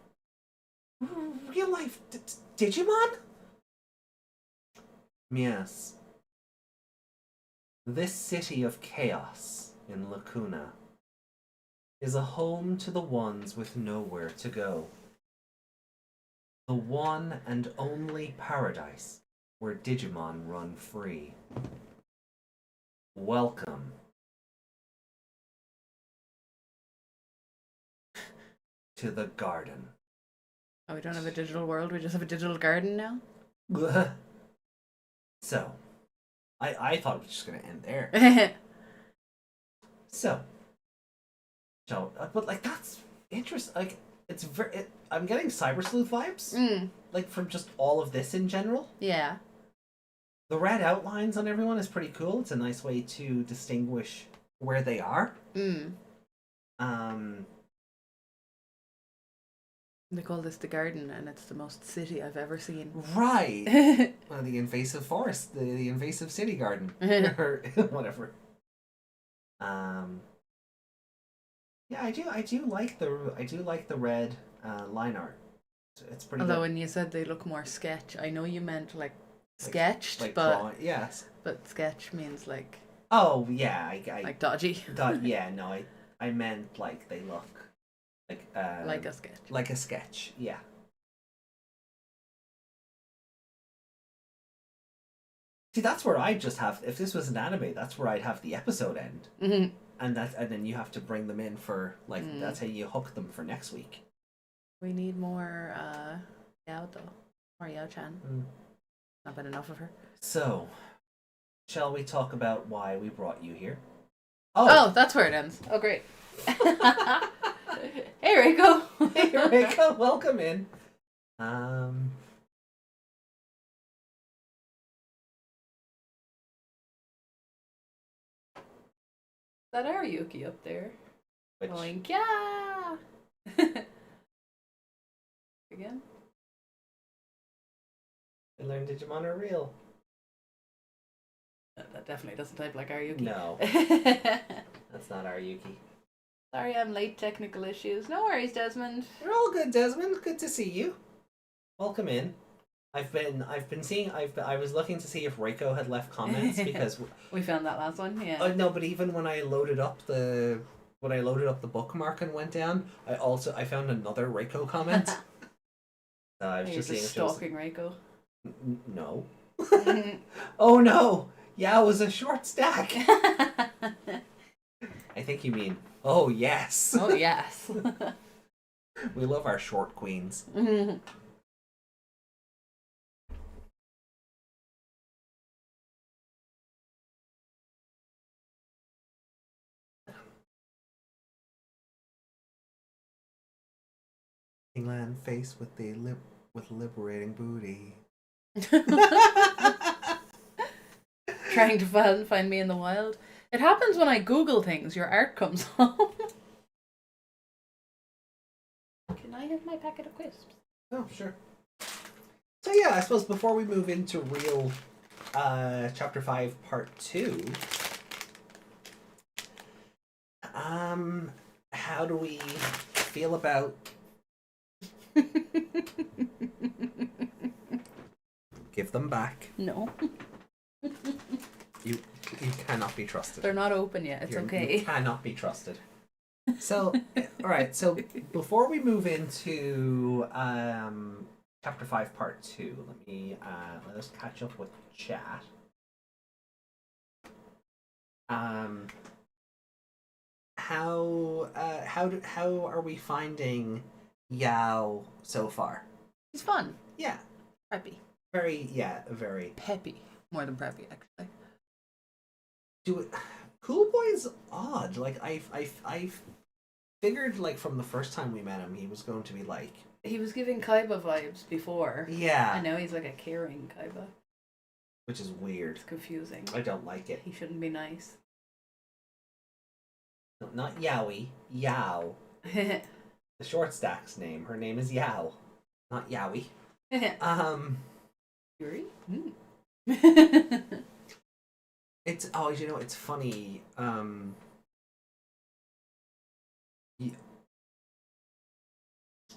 S4: Real life Digimon? Yes. This city of chaos in Lacuna is a home to the ones with nowhere to go. The one and only paradise where Digimon run free. Welcome to the garden.
S5: Oh, we don't have a digital world, we just have a digital garden now?
S4: So, I thought it was just going to end there. So, but that's interesting. It's I'm getting Cyber Sleuth vibes. From just all of this in general.
S5: Yeah.
S4: The red outlines on everyone is pretty cool. It's a nice way to distinguish where they are.
S5: They call this the garden, and it's the most city I've ever seen.
S4: Right. The invasive forest, the invasive city garden, or whatever. Yeah, I do like the red line art. It's pretty.
S5: Although
S4: good.
S5: when you said they look more sketch, I know you meant sketched,
S4: like
S5: but
S4: drawing, yes.
S5: But sketch means like.
S4: Oh yeah,
S5: like dodgy.
S4: Yeah, no, I meant they look like
S5: a sketch.
S4: Like a sketch, yeah. See, that's where I'd just have, if this was an anime, that's where I'd have the episode end. And then you have to bring them in for that's how you hook them for next week.
S5: We need more Yao though. More Yao-chan. Not been enough of her.
S4: So, shall we talk about why we brought you here?
S5: Oh, that's where it ends. Oh, great. Hey, Reiko.
S4: Hey, Reiko. Welcome in.
S5: That Ariyuki up there.
S4: Which...
S5: Going, yeah. Again?
S4: I learned Digimon are real.
S5: That definitely doesn't type like Ariyuki.
S4: No. That's not Ariyuki.
S5: Sorry, I'm late. Technical issues. No worries, Desmond.
S4: You're all good, Desmond. Good to see you. Welcome in. I've been seeing. I was looking to see if Reiko had left comments because
S5: We found that last one, yeah.
S4: no, but even when I loaded up the bookmark and went down, I found another Reiko comment. I was
S5: You're
S4: just seeing
S5: just
S4: if it was,
S5: stalking Reiko.
S4: no. Oh no! Yeah, it was a short stack. I think you mean, oh yes.
S5: Oh, yes.
S4: We love our short queens. England face with the liberating booty.
S5: Trying to find me in the wild. It happens when I Google things, your art comes up. Can I have my packet of crisps?
S4: Oh, sure. So yeah, I suppose before we move into real chapter 5 part 2, how do we feel about give them back?
S5: No.
S4: You cannot be trusted.
S5: They're not open yet. It's okay.
S4: You cannot be trusted. So, all right. So before we move into chapter 5, part 2, let us catch up with chat. How are we finding Yao so far?
S5: It's fun.
S4: Yeah,
S5: Preppy.
S4: very.
S5: Peppy. More than preppy, actually.
S4: Cool Boy is odd. Like I figured like from the first time we met him, he was going to be like.
S5: He was giving Kaiba vibes before.
S4: Yeah.
S5: And now he's like a caring Kaiba.
S4: Which is weird.
S5: It's confusing.
S4: I don't like it.
S5: He shouldn't be nice.
S4: No, not Yowie. Yao. The short stack's name. Her name is Yao. Not Yowie.
S5: Yuri?
S4: It's it's funny.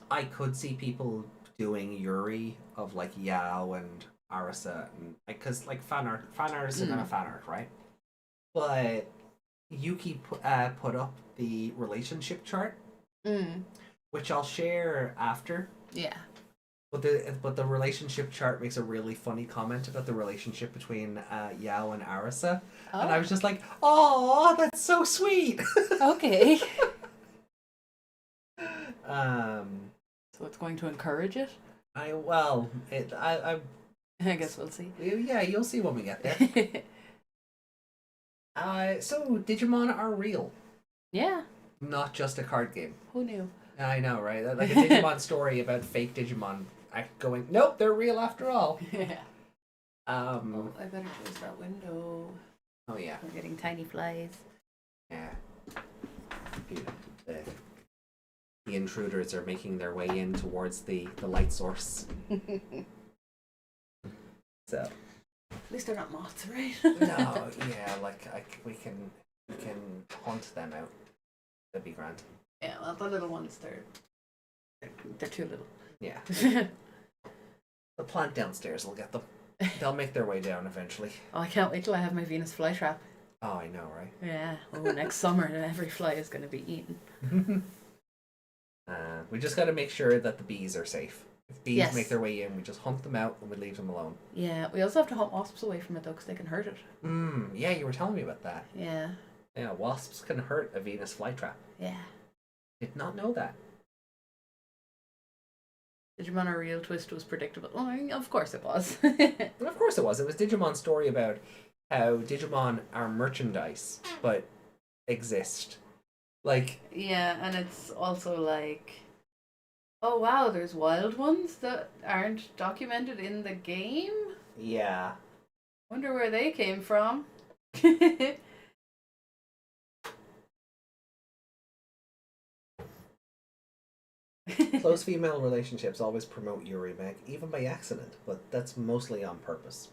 S4: I could see people doing Yuri of like Yao and arse, and because like fan art is kind of fan art, right? But Yuki put up the relationship chart, which I'll share after.
S5: Yeah.
S4: But the relationship chart makes a really funny comment about the relationship between Yao and arse, and I was just like, "Oh, that's so sweet."
S5: Okay.
S4: So
S5: it's going to encourage it?
S4: I
S5: guess we'll see.
S4: Yeah, you'll see when we get there. So Digimon are real.
S5: Yeah.
S4: Not just a card game.
S5: Who knew?
S4: I know, right? Like a Digimon story about fake Digimon going, nope, they're real after all.
S5: Yeah.
S4: I
S5: better close that window.
S4: Oh yeah.
S5: We're getting tiny flies.
S4: Yeah. The intruders are making their way in towards the light source. So.
S5: At least they're not moths, right?
S4: No, yeah, we can hunt them out. That'd be grand.
S5: Yeah, well, the little ones, they're too little.
S4: Yeah. The plant downstairs will get them. They'll make their way down eventually.
S5: Oh, I can't wait till I have my Venus flytrap.
S4: Oh, I know, right?
S5: Yeah. Oh, next summer, every fly is going to be eaten.
S4: We just got to make sure that the bees are safe. If bees make their way in, we just hunt them out and we leave them alone.
S5: Yeah, we also have to hunt wasps away from it though, because they can hurt it.
S4: Yeah, you were telling me about that.
S5: Yeah.
S4: Yeah, wasps can hurt a Venus flytrap.
S5: Yeah.
S4: Did not know that.
S5: Digimon A Real Twist was predictable. Well, I mean, of course it was.
S4: Of course it was. It was Digimon's story about how Digimon are merchandise, but exist. Like...
S5: Yeah, and it's also like... Oh wow, there's wild ones that aren't documented in the game?
S4: Yeah.
S5: Wonder where they came from.
S4: Close female relationships always promote Yuri Meg, even by accident, but that's mostly on purpose.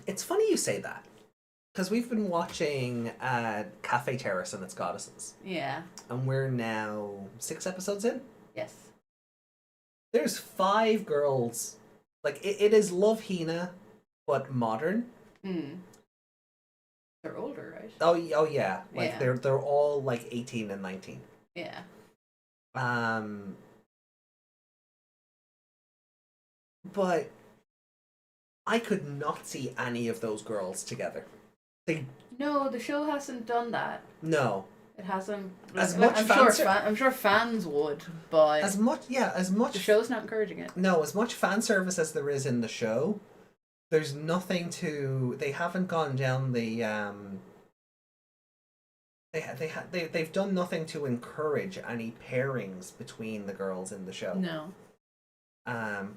S4: It's funny you say that, because we've been watching Cafe Terrace and its Goddesses.
S5: Yeah.
S4: And we're now 6 episodes in?
S5: Yes.
S4: There's 5 girls. Like, it is Love Hina, but modern.
S5: They're older, right?
S4: Oh yeah. Like,
S5: Yeah.
S4: they're all, like, 18 and 19.
S5: Yeah.
S4: But I could not see any of those girls together.
S5: No, the show hasn't done that.
S4: No.
S5: It hasn't.
S4: As much
S5: I'm sure fans would, but
S4: as much
S5: the show's not encouraging it.
S4: No, as much fan service as there is in the show, there's nothing to. They haven't gone down the. They've done nothing to encourage any pairings between the girls in the show.
S5: No.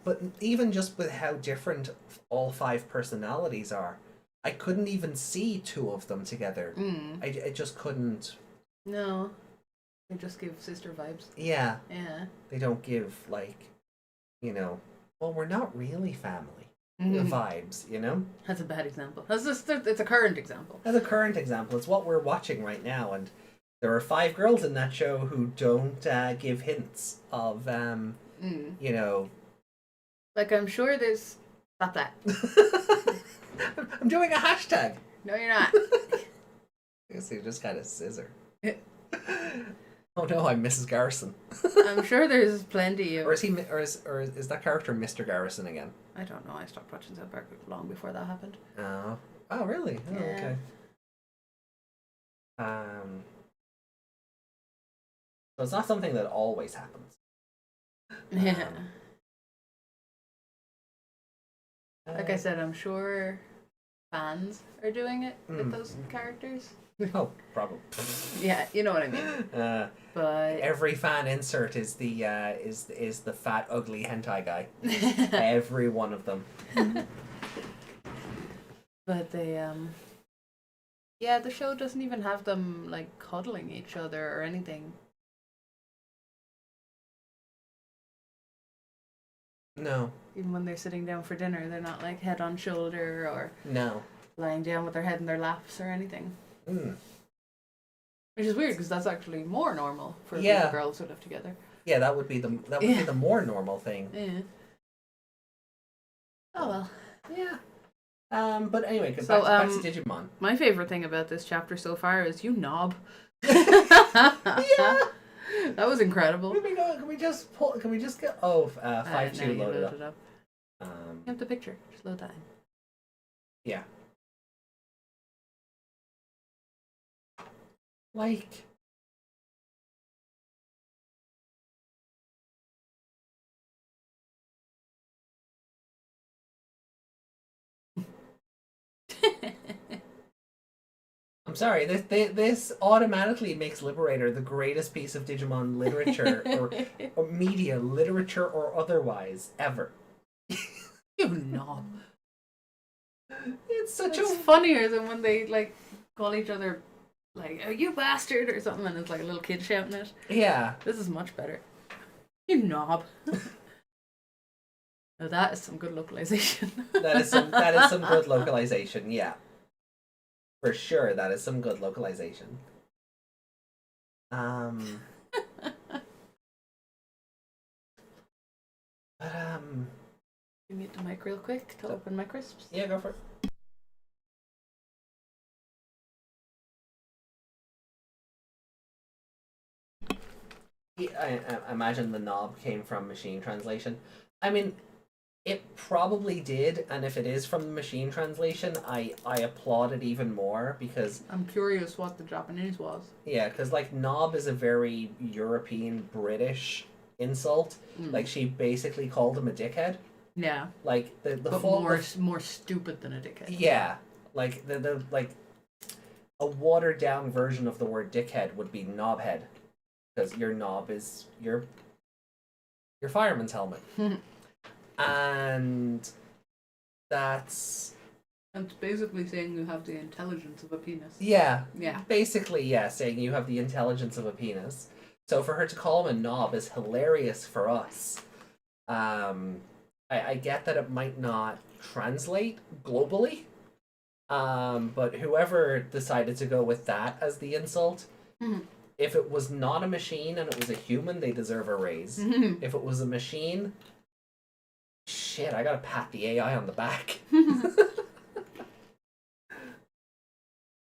S4: But even just with how different all 5 personalities are, I couldn't even see 2 of them together. I just couldn't.
S5: No. They just give sister vibes.
S4: Yeah.
S5: Yeah.
S4: They don't give, like, well, we're not really family vibes,
S5: That's a bad example. It's a current example.
S4: As a current example, it's what we're watching right now, and there are 5 girls in that show who don't give hints of,
S5: Like, I'm sure there's. Stop that.
S4: I'm doing a hashtag.
S5: No, you're not.
S4: I guess he just got a scissor. Oh no, I'm Mrs. Garrison.
S5: I'm sure there's plenty of.
S4: Or is that character Mr. Garrison again?
S5: I don't know. I stopped watching South Park long before that happened.
S4: Oh really? Oh,
S5: Yeah.
S4: okay. So it's not something that always happens.
S5: Yeah. Like I said, I'm sure fans are doing it with those characters.
S4: Oh, probably.
S5: Yeah, you know what I mean. But
S4: Every fan insert is the is the fat ugly hentai guy. Every one of them.
S5: but they yeah, the show doesn't even have them like cuddling each other or anything.
S4: No.
S5: Even when they're sitting down for dinner, they're not like head on shoulder or
S4: No.
S5: lying down with their head in their laps or anything.
S4: Mm.
S5: Which is weird because that's actually more normal for
S4: Yeah.
S5: girls who live together.
S4: Yeah, that would be the more normal thing.
S5: Yeah. Oh well.
S4: Yeah. But anyway, back to Digimon.
S5: My favorite thing about this chapter so far is you knob.
S4: Yeah.
S5: That was incredible.
S4: Can we just get 5-2
S5: now you
S4: loaded up?
S5: You have the picture. Just load that in.
S4: Yeah. Like. I'm sorry, this automatically makes Liberator the greatest piece of Digimon literature or media, literature or otherwise, ever.
S5: You knob.
S4: It's
S5: It's funnier than when they like call each other like, "Oh, you bastard" or something, and it's like a little kid shouting it.
S4: Yeah.
S5: This is much better. You knob. Now that is some good localization.
S4: That is some good localization, yeah. For sure, that is some good localization. But
S5: mute the mic real quick to open my crisps.
S4: yeah, go for it. I imagine the knob came from machine translation. I mean, it probably did, and if it is from the machine translation, I applaud it even more because
S5: I'm curious what the Japanese was.
S4: yeah, because like knob is a very European British insult. Like she basically called him a dickhead.
S5: Yeah,
S4: Like the
S5: but
S4: full
S5: more stupid than a dickhead.
S4: yeah, like the like a watered down version of the word dickhead would be knobhead, because your knob is your fireman's helmet. And that's
S5: It's basically saying you have the intelligence of a penis.
S4: yeah,
S5: Yeah.
S4: basically yeah, saying you have the intelligence of a penis. So for her to call him a knob is hilarious for us. I get that it might not translate globally, but whoever decided to go with that as the insult, if it was not a machine and it was a human, they deserve a raise. If it was a machine, shit, I gotta pat the AI on the back.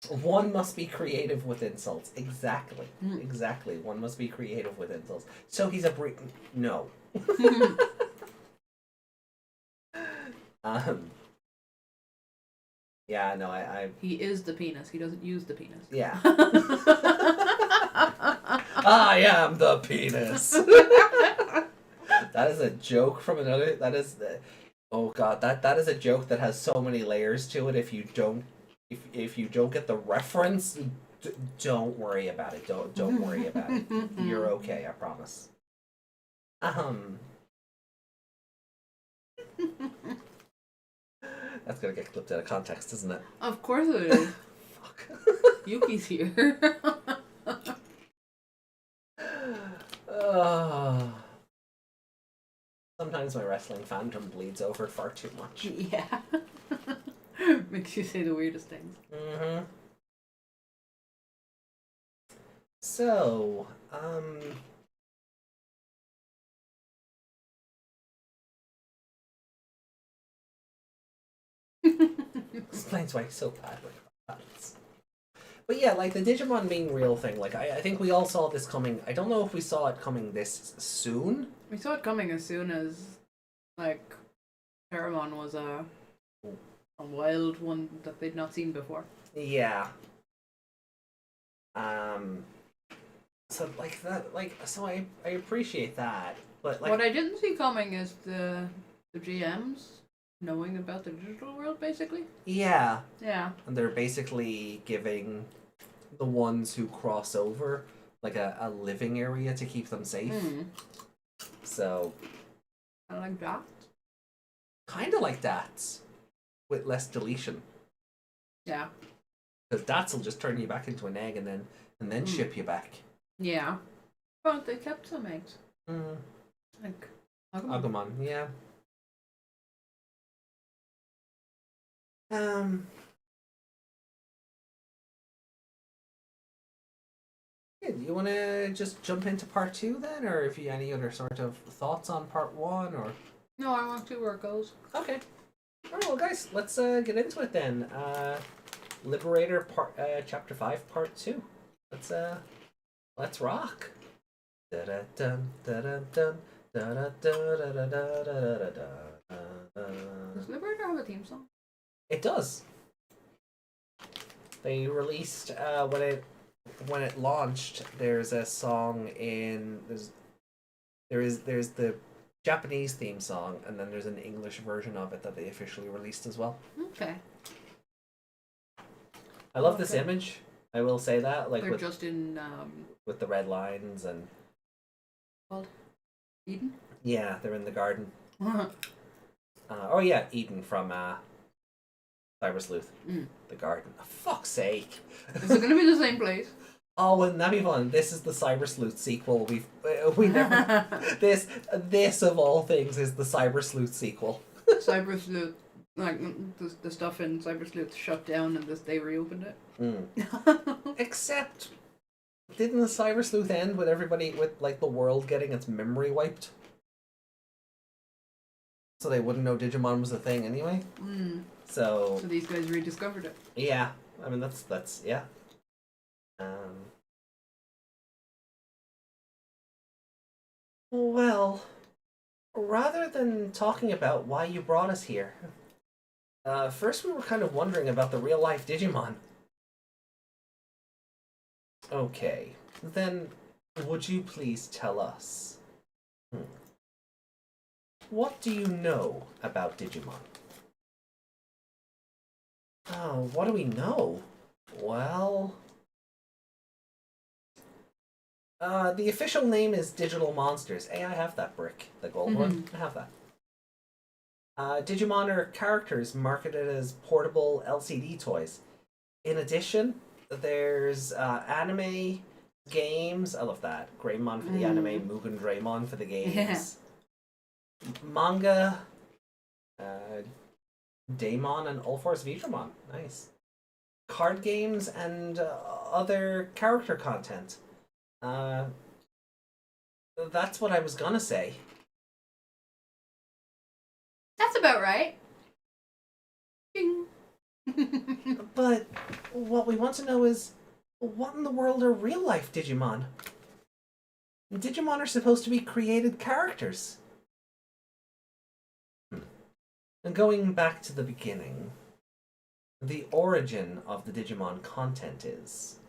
S4: One must be creative with insults. Exactly. Exactly. One must be creative with insults. So he's a no. Yeah, no, I
S5: He is the penis. He doesn't use the penis.
S4: yeah. I am the penis. That is a joke from another. That is the. Oh god, that is a joke that has so many layers to it. If you don't get the reference, don't worry about it. Don't worry about it. You're okay. I promise. That's gonna get clipped out of context, isn't it?
S5: Of course it is.
S4: Fuck.
S5: Yuki's here.
S4: Sometimes my wrestling fandom bleeds over far too much.
S5: Yeah. Makes you say the weirdest things.
S4: Mm-hmm. So, explains why he's so bad with fights. But yeah, like the Digimon being real thing, like I think we all saw this coming. I don't know if we saw it coming this soon.
S5: We saw it coming as soon as, like, Paramon was a wild one that they'd not seen before.
S4: Yeah. So like that, like so I appreciate that, but like
S5: What I didn't see coming is the GMs knowing about the digital world, basically.
S4: yeah,
S5: Yeah.
S4: and they're basically giving the ones who cross over like a living area to keep them safe. So
S5: I like that.
S4: kind of like that, with less deletion,
S5: Yeah.
S4: because that's will just turn you back into an egg and then ship you back.
S5: Yeah. But they kept some eggs. Like
S4: Agumon, yeah. Yeah, do you want to just jump into part 2 then, or if you any other sort of thoughts on part 1, or?
S5: No, I want to where it goes.
S4: Okay. All right, well, guys, let's get into it then. Liberator chapter 5, part 2. Let's rock. Da-da-dun, da-da-dun, da-da-da-da-da-da-da-da-da.
S5: Does Liberator have a theme song?
S4: It does. They released when it launched. There's a song there's the Japanese theme song, and then there's an English version of it that they officially released as well.
S5: Okay.
S4: I love this image. I will say that, like
S5: They're
S4: with
S5: just in
S4: with the red lines and
S5: called Eden.
S4: yeah, they're in the garden. Oh yeah, Eden from Cyber Sleuth. The garden. For fuck's sake!
S5: Is it going to be the same place?
S4: Oh, wouldn't that be fun? This is the Cyber Sleuth sequel. We never this of all things is the Cyber Sleuth sequel.
S5: Cyber Sleuth, like the stuff in Cyber Sleuth shut down and they reopened it.
S4: Except, didn't the Cyber Sleuth end with everybody with like the world getting its memory wiped? So they wouldn't know Digimon was a thing anyway. So
S5: these guys rediscovered it.
S4: yeah, I mean that's yeah. Well, rather than talking about why you brought us here, first we were kind of wondering about the real life Digimon. Okay, then would you please tell us what do you know about Digimon? Oh, what do we know? Well, the official name is Digital Monsters. Hey, I have that brick, the gold one. I have that. Digimon are characters marketed as portable LCD toys. In addition, there's anime, games. I love that. Greymon for the anime, Mugen Greymon for the games. Manga, Daemon and All Force Vitramon. Nice. Card games and other character content. That's what I was gonna say.
S5: That's about right. Ding.
S4: But what we want to know is, what in the world are real-life Digimon? Digimon are supposed to be created characters. And going back to the beginning, the origin of the Digimon content is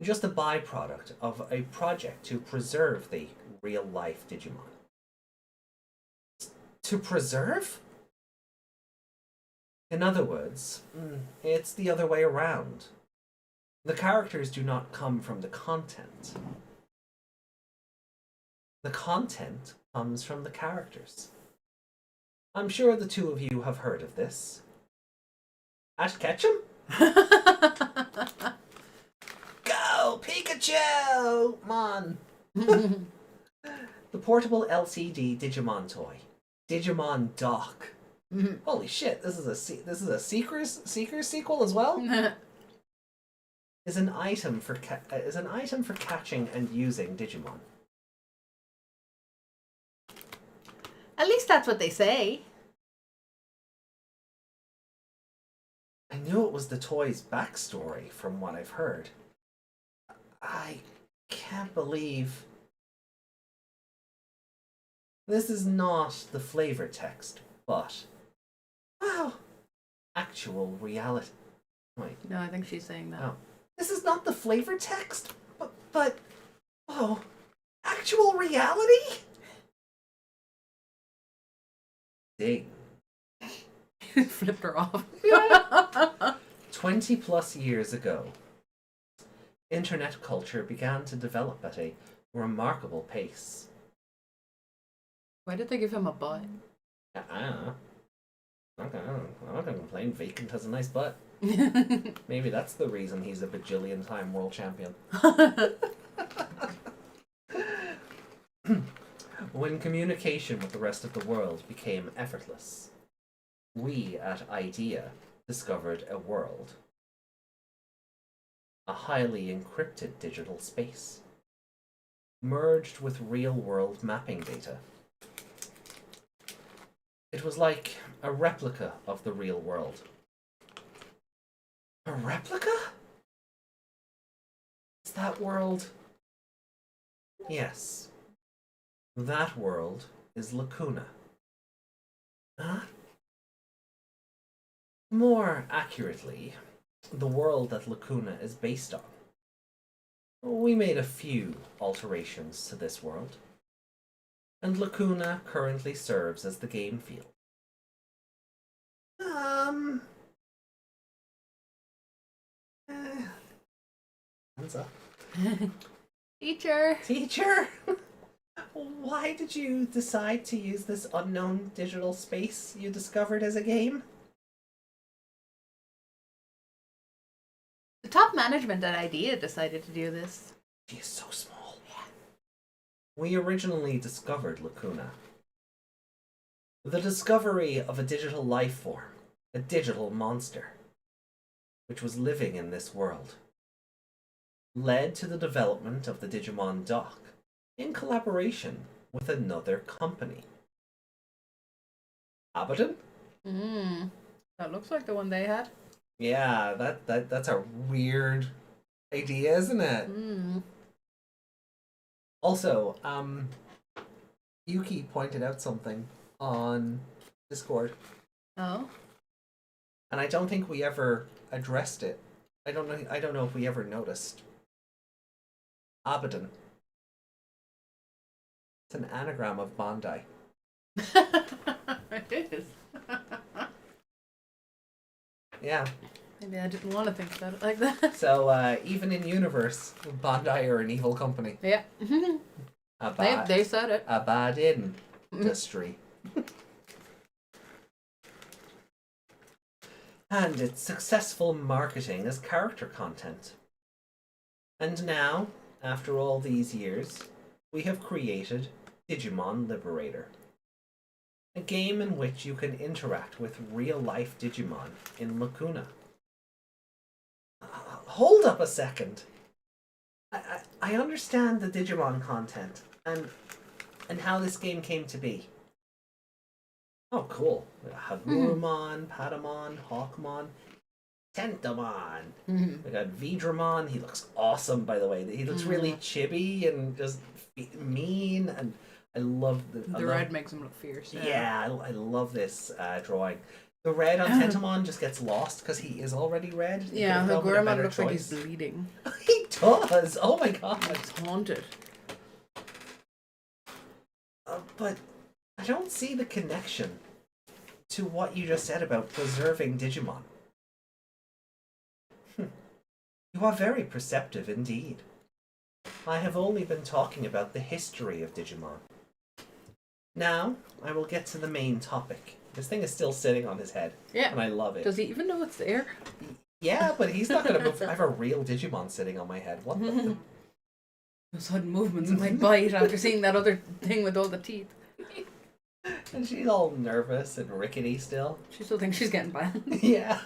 S4: just a byproduct of a project to preserve the real-life Digimon. To preserve? In other words, it's the other way around. The characters do not come from the content. The content comes from the characters. I'm sure the two of you have heard of this. Ash Ketchum? Go, Pikachu! Mon! The portable LCD Digimon toy. Digimon Dock. Holy shit, this is a Seekers sequel as well? is an item for catching and using Digimon.
S5: At least that's what they say.
S4: I knew it was the toy's backstory from what I've heard. I can't believe this is not the flavor text, but wow, actual reality. Wait.
S5: No, I think she's saying that.
S4: Oh. This is not the flavor text, but oh, actual reality? Ding.
S5: Flipped her off.
S4: 20 plus years ago, internet culture began to develop at a remarkable pace.
S5: Why did they give him a butt?
S4: I don't know. I'm not gonna complain. Vacant has a nice butt. Maybe that's the reason he's a bajillion-time world champion. When communication with the rest of the world became effortless, we at IDEA discovered a world. A highly encrypted digital space, merged with real-world mapping data. It was like a replica of the real world. A replica? Is that world? Yes. That world is Lacuna. Huh? More accurately, the world that Lacuna is based on. We made a few alterations to this world, and Lacuna currently serves as the game field. Hands up.
S5: Teacher!
S4: Teacher! Why did you decide to use this unknown digital space you discovered as a game?
S5: The top management at IDEA decided to do this.
S4: She is so small. Yeah. We originally discovered Lacuna. The discovery of a digital life form, a digital monster, which was living in this world, led to the development of the Digimon Dock in collaboration with another company. Abaddon?
S5: That looks like the one they had.
S4: Yeah, that's a weird idea, isn't it? Also, Yuki pointed out something on Discord.
S5: Oh?
S4: And I don't think we ever addressed it. I don't know if we ever noticed. Abaddon. It's an anagram of Bandai.
S5: It is.
S4: Yeah.
S5: Maybe I didn't want to think about it like that.
S4: So even in universe, Bandai are an evil company.
S5: Yeah. They said it.
S4: A bad industry. And its successful marketing as character content. And now, after all these years, we have created Digimon Liberator. A game in which you can interact with real-life Digimon in Lacuna. Hold up a second. I understand the Digimon content and how this game came to be. Oh, cool. Hagurumon, Patamon, Hawkmon, Tentomon. We got Vidramon. He looks awesome, by the way. He looks really chibi and just mean, and I love
S5: The red makes him look fierce.
S4: Yeah, I love this drawing. The red on Tentomon just gets lost because he is already red.
S5: Yeah, Hagurumon looks like he's bleeding.
S4: He does. Oh my god.
S5: He's haunted.
S4: But I don't see the connection to what you just said about preserving Digimon. You are very perceptive indeed. I have only been talking about the history of Digimon. Now, I will get to the main topic. This thing is still sitting on his head. Yeah. And I love it.
S5: Does he even know it's there?
S4: Yeah, but he's not going to move. I have a real Digimon sitting on my head. What the...
S5: Sudden movements in my bite after seeing that other thing with all the teeth.
S4: And she's all nervous and rickety still.
S5: She still thinks she's getting banned.
S4: Yeah.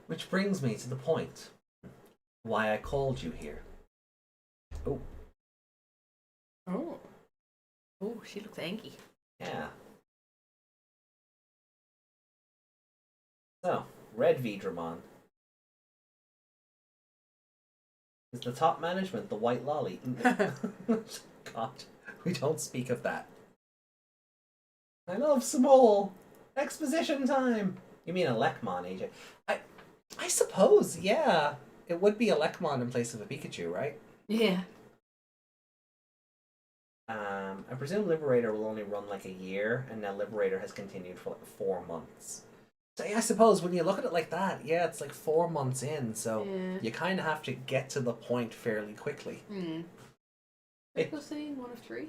S4: Which brings me to the point. Why I called you here. Oh.
S5: Oh. Oh, she looks angry.
S4: Yeah. So, Red Vidramon is the top management, the white lolly. God, we don't speak of that. I love small exposition time. You mean a Lekmon, AJ? I suppose, yeah. It would be a Lekmon in place of a Pikachu, right?
S5: Yeah.
S4: I presume Liberator will only run like a year, and now Liberator has continued for like 4 months. So yeah, I suppose when you look at it like that, yeah, it's like 4 months in, so you kind of have to get to the point fairly quickly.
S5: It was saying 1 of 3.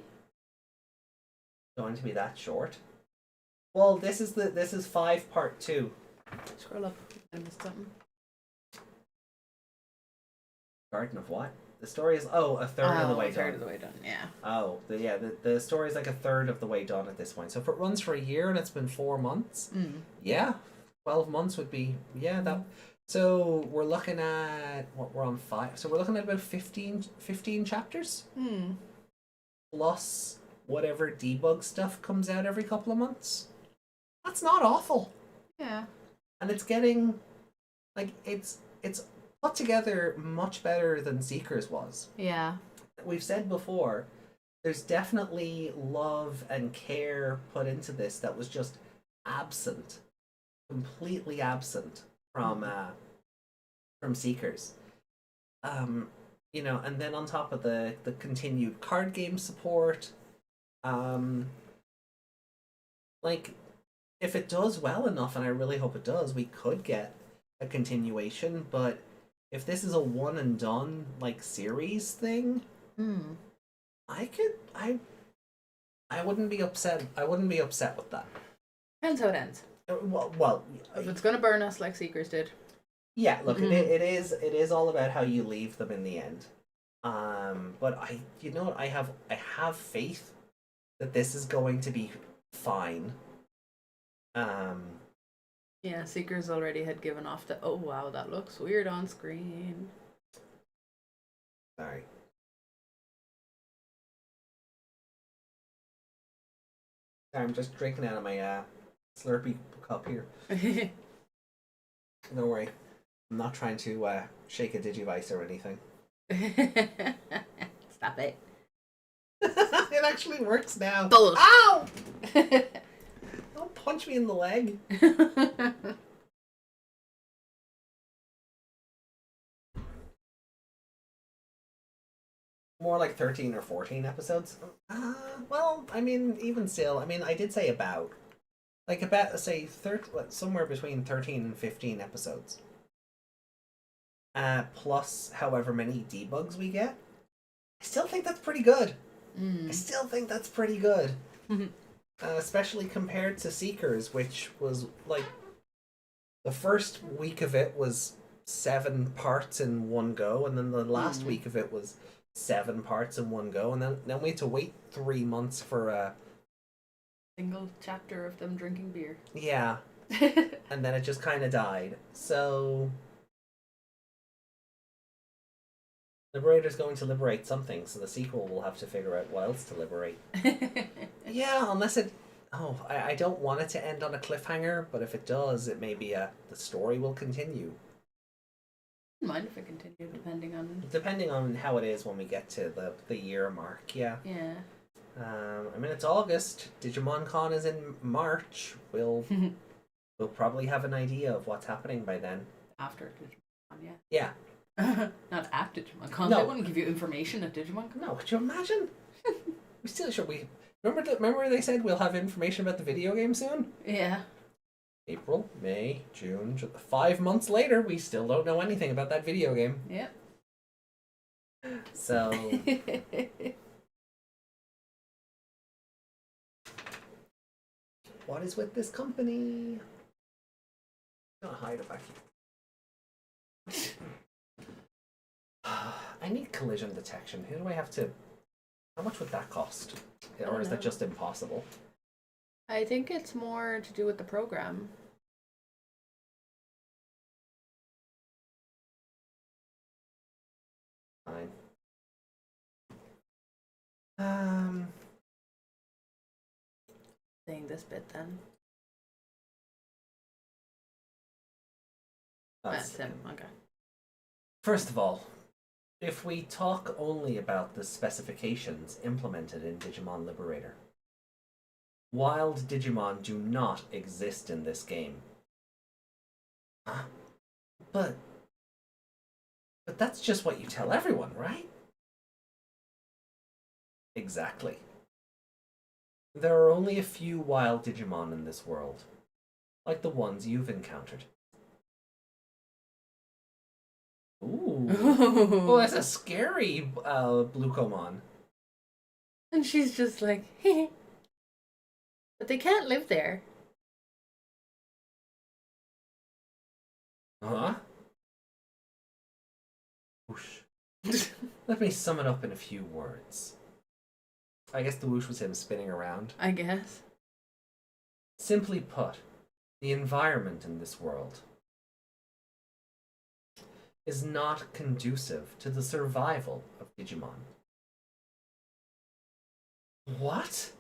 S4: Going to be that short? Well, this is 5 part 2.
S5: Scroll up. I missed something.
S4: Garden of what? The story is a third of the way done.
S5: A third of the way done. Yeah.
S4: Oh, the story is like a third of the way done at this point. So if it runs for a year and it's been 4 months, yeah, 12 months would be that. So we're looking at we're on 5. So we're looking at about 15 chapters. Plus whatever debug stuff comes out every couple of months. That's not awful.
S5: Yeah.
S4: And it's getting like it's put together much better than Seekers was.
S5: Yeah.
S4: We've said before, there's definitely love and care put into this that was just absent, completely absent from Seekers. You know, and then on top of the continued card game support, like if it does well enough, and I really hope it does, we could get a continuation, but if this is a one and done like series thing, I wouldn't be upset. I wouldn't be upset with that.
S5: Depends how it ends.
S4: Well,
S5: if it's gonna burn us like Seekers did.
S4: Yeah, look, it is all about how you leave them in the end. But you know what, I have faith that this is going to be fine.
S5: Yeah, Seekers already had given off the, oh wow, that looks weird on screen.
S4: Sorry. I'm just drinking out of my Slurpee cup here. Don't worry. I'm not trying to shake a Digivice or anything.
S5: Stop it.
S4: It actually works now.
S5: Bullshit.
S4: Ow! Don't punch me in the leg. More like 13 or 14 episodes. Well, I mean, even still, I mean, I did say about. Like, say, somewhere between 13 and 15 episodes. Plus however many debugs we get. I still think that's pretty good. I still think that's pretty good. Especially compared to Seekers, which was, like, the first week of it was 7 parts in one go, and then the last week of it was 7 parts in one go, and then we had to wait 3 months for a
S5: single chapter of them drinking beer.
S4: Yeah. And then it just kind of died. So Liberator's going to liberate something, so the sequel will have to figure out what else to liberate. Yeah, unless it... Oh, I don't want it to end on a cliffhanger, but if it does, it may be the story will continue.
S5: Mind if it continued,
S4: Depending on how it is when we get to the year mark, yeah.
S5: Yeah.
S4: I mean, it's August. Digimon Con is in March. We'll probably have an idea of what's happening by then.
S5: After Digimon, yeah.
S4: Yeah.
S5: Not at Digimon Con.
S4: No.
S5: They wouldn't give you information at Digimon Con.
S4: No, could you imagine? We still should. Remember they said we'll have information about the video game soon?
S5: Yeah.
S4: April, May, June, 5 months later, we still don't know anything about that video game.
S5: Yep.
S4: So... What is with this company? I'm gonna hide it back here. I need collision detection. Who do I have to... How much would that cost? Or is that just impossible?
S5: I think it's more to do with the program.
S4: Fine.
S5: Saying this bit then.
S4: That's
S5: him. Okay.
S4: First of all, if we talk only about the specifications implemented in Digimon Liberator, wild Digimon do not exist in this game. But that's just what you tell everyone, right? Exactly. There are only a few wild Digimon in this world, like the ones you've encountered. Ooh. Oh, that's a scary Blucomon.
S5: And she's just like, heh. But they can't live there.
S4: Huh? Whoosh. Let me sum it up in a few words. I guess the whoosh was him spinning around.
S5: I guess.
S4: Simply put, the environment in this world is not conducive to the survival of Digimon. What?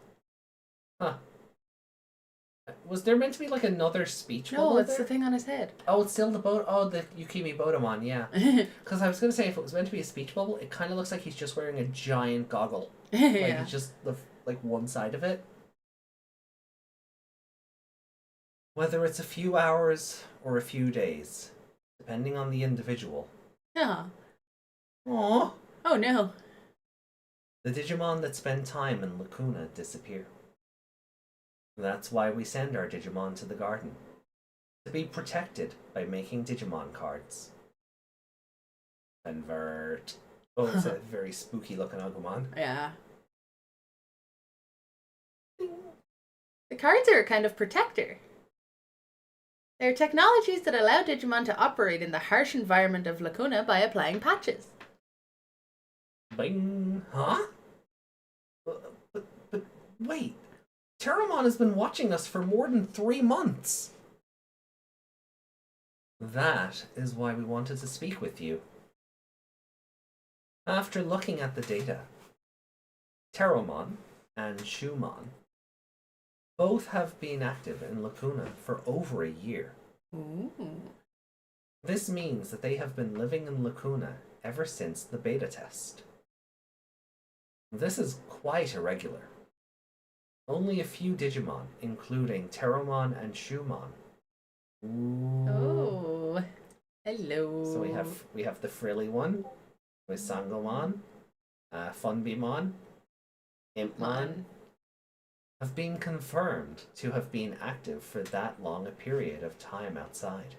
S4: Huh. Was there meant to be like another speech bubble
S5: No, it's
S4: there?
S5: the thing on his head.
S4: Oh, it's still the boat. Oh, the Yukimi Botamon, yeah. Because I was gonna say if it was meant to be a speech bubble, it kind of looks like he's just wearing a giant goggle. Like
S5: Yeah.
S4: it's just like one side of it. Whether it's a few hours or a few days, depending on the individual.
S5: Yeah.
S4: Aww.
S5: Oh no.
S4: The Digimon that spend time in Lacuna disappear. That's why we send our Digimon to the garden. To be protected by making Digimon cards. Convert. Oh, it's a very spooky looking Agumon.
S5: Yeah. The cards are a kind of protector. They're technologies that allow Digimon to operate in the harsh environment of Lacuna by applying patches.
S4: Bing. Huh? But wait. Terramon has been watching us for more than 3 months. That is why we wanted to speak with you. After looking at the data, Terramon and Shumon both have been active in Lacuna for over a year.
S5: Ooh.
S4: This means that they have been living in Lacuna ever since the beta test. This is quite irregular. Only a few Digimon, including Terramon and Shumon. Ooh.
S5: Oh, hello.
S4: So we have the frilly one with Sangomon, Funbimon, Impmon, have been confirmed to have been active for that long a period of time outside.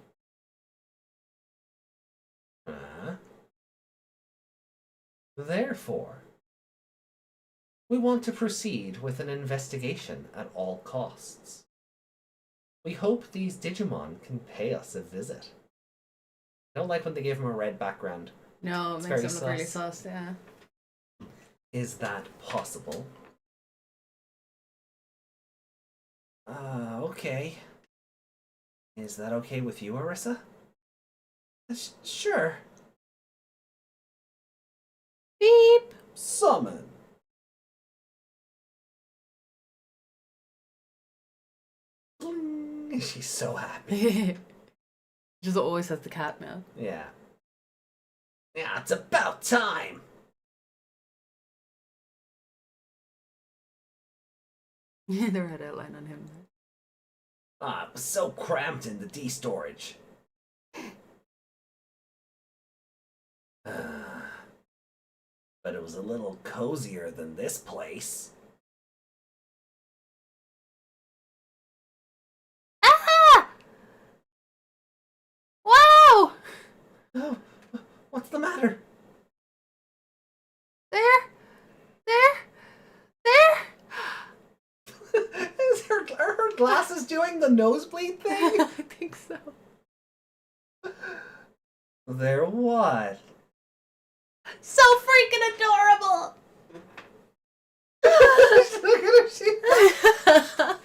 S4: Therefore, we want to proceed with an investigation at all costs. We hope these Digimon can pay us a visit. I don't like when they give him a red background.
S5: No, it
S4: It's
S5: makes
S4: very
S5: him look really
S4: sus.
S5: sus, yeah.
S4: Is that possible? Okay. Is that okay with you, Arissa? Sure.
S5: Beep.
S4: Summon. Bling. She's so happy.
S5: Just always has the cat now.
S4: Yeah. Yeah, it's about time.
S5: The red outline on him.
S4: Ah, it was so cramped in the D storage. But it was a little cozier than this place.
S5: Ah! Wow!
S4: Oh, what's the matter?
S5: There!
S4: Is are her glasses doing the nosebleed thing?
S5: I think so.
S4: They're what?
S5: So freaking adorable!
S4: Look at her.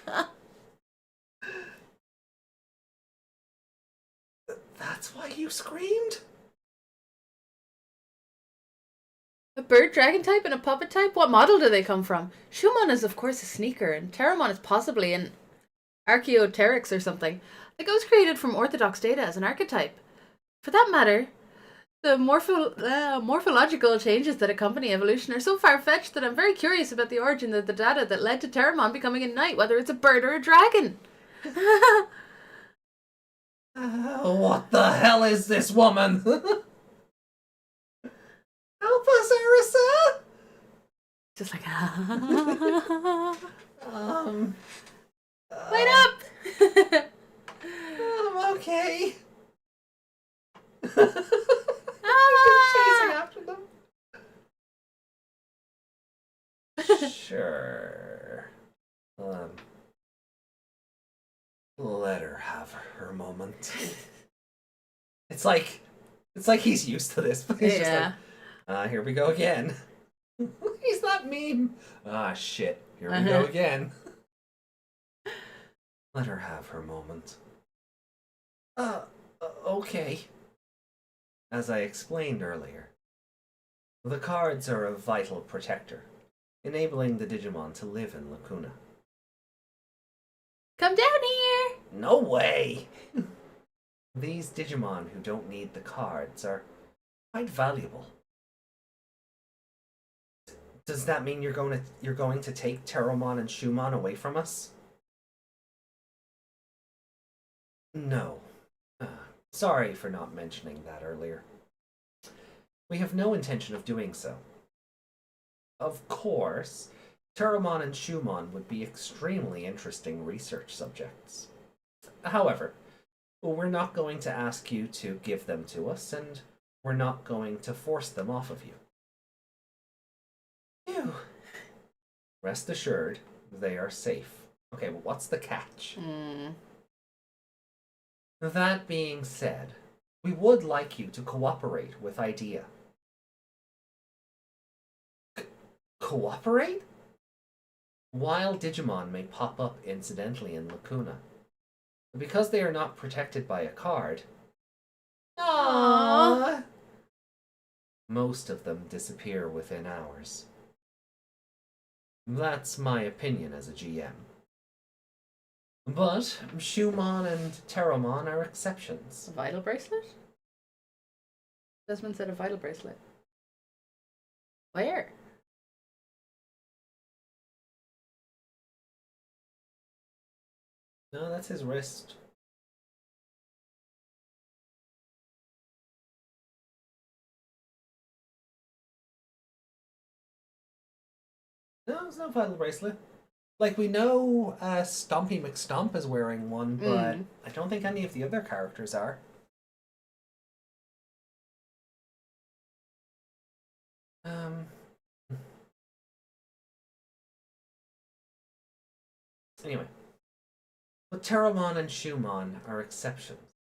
S4: That's why you screamed?
S5: A bird dragon type and a puppet type? What model do they come from? Shumon is of course a sneaker, and Terramon is possibly an Archaeopteryx or something. The ghost created from orthodox data as an archetype. For that matter, the morphological changes that accompany evolution are so far-fetched that I'm very curious about the origin of the data that led to Terramon becoming a knight, whether it's a bird or a dragon.
S4: What the hell is this woman? Help us, Arisa!
S5: Just like, wait up!
S4: I'm okay.
S5: Ah!
S4: Chasing after them. Sure. Let her have her moment. It's like he's used to this, but he's just like, here we go again. He's that meme. Ah, shit. Here we go again. Let her have her moment. Okay. As I explained earlier, the cards are a vital protector, enabling the Digimon to live in Lacuna.
S5: Come down here!
S4: No way! These Digimon who don't need the cards are quite valuable. Does that mean you're going to take Terramon and Shumon away from us? No. Sorry for not mentioning that earlier. We have no intention of doing so. Of course, Terramon and Shumon would be extremely interesting research subjects. However, we're not going to ask you to give them to us, and we're not going to force them off of you. Phew. Rest assured, they are safe. Okay, but what's the catch? That being said, we would like you to cooperate with IDEA. Cooperate? Wild Digimon may pop up incidentally in Lacuna. Because they are not protected by a card,
S5: Aww.
S4: Most of them disappear within hours. That's my opinion as a GM. But Shumon and Terramon are exceptions.
S5: A vital bracelet? Desmond said a vital bracelet. Where?
S4: No, that's his wrist. No, it's no vital bracelet. Like, we know Stompy McStomp is wearing one, but I don't think any of the other characters are. Anyway. But Terramon and Shumon are exceptions.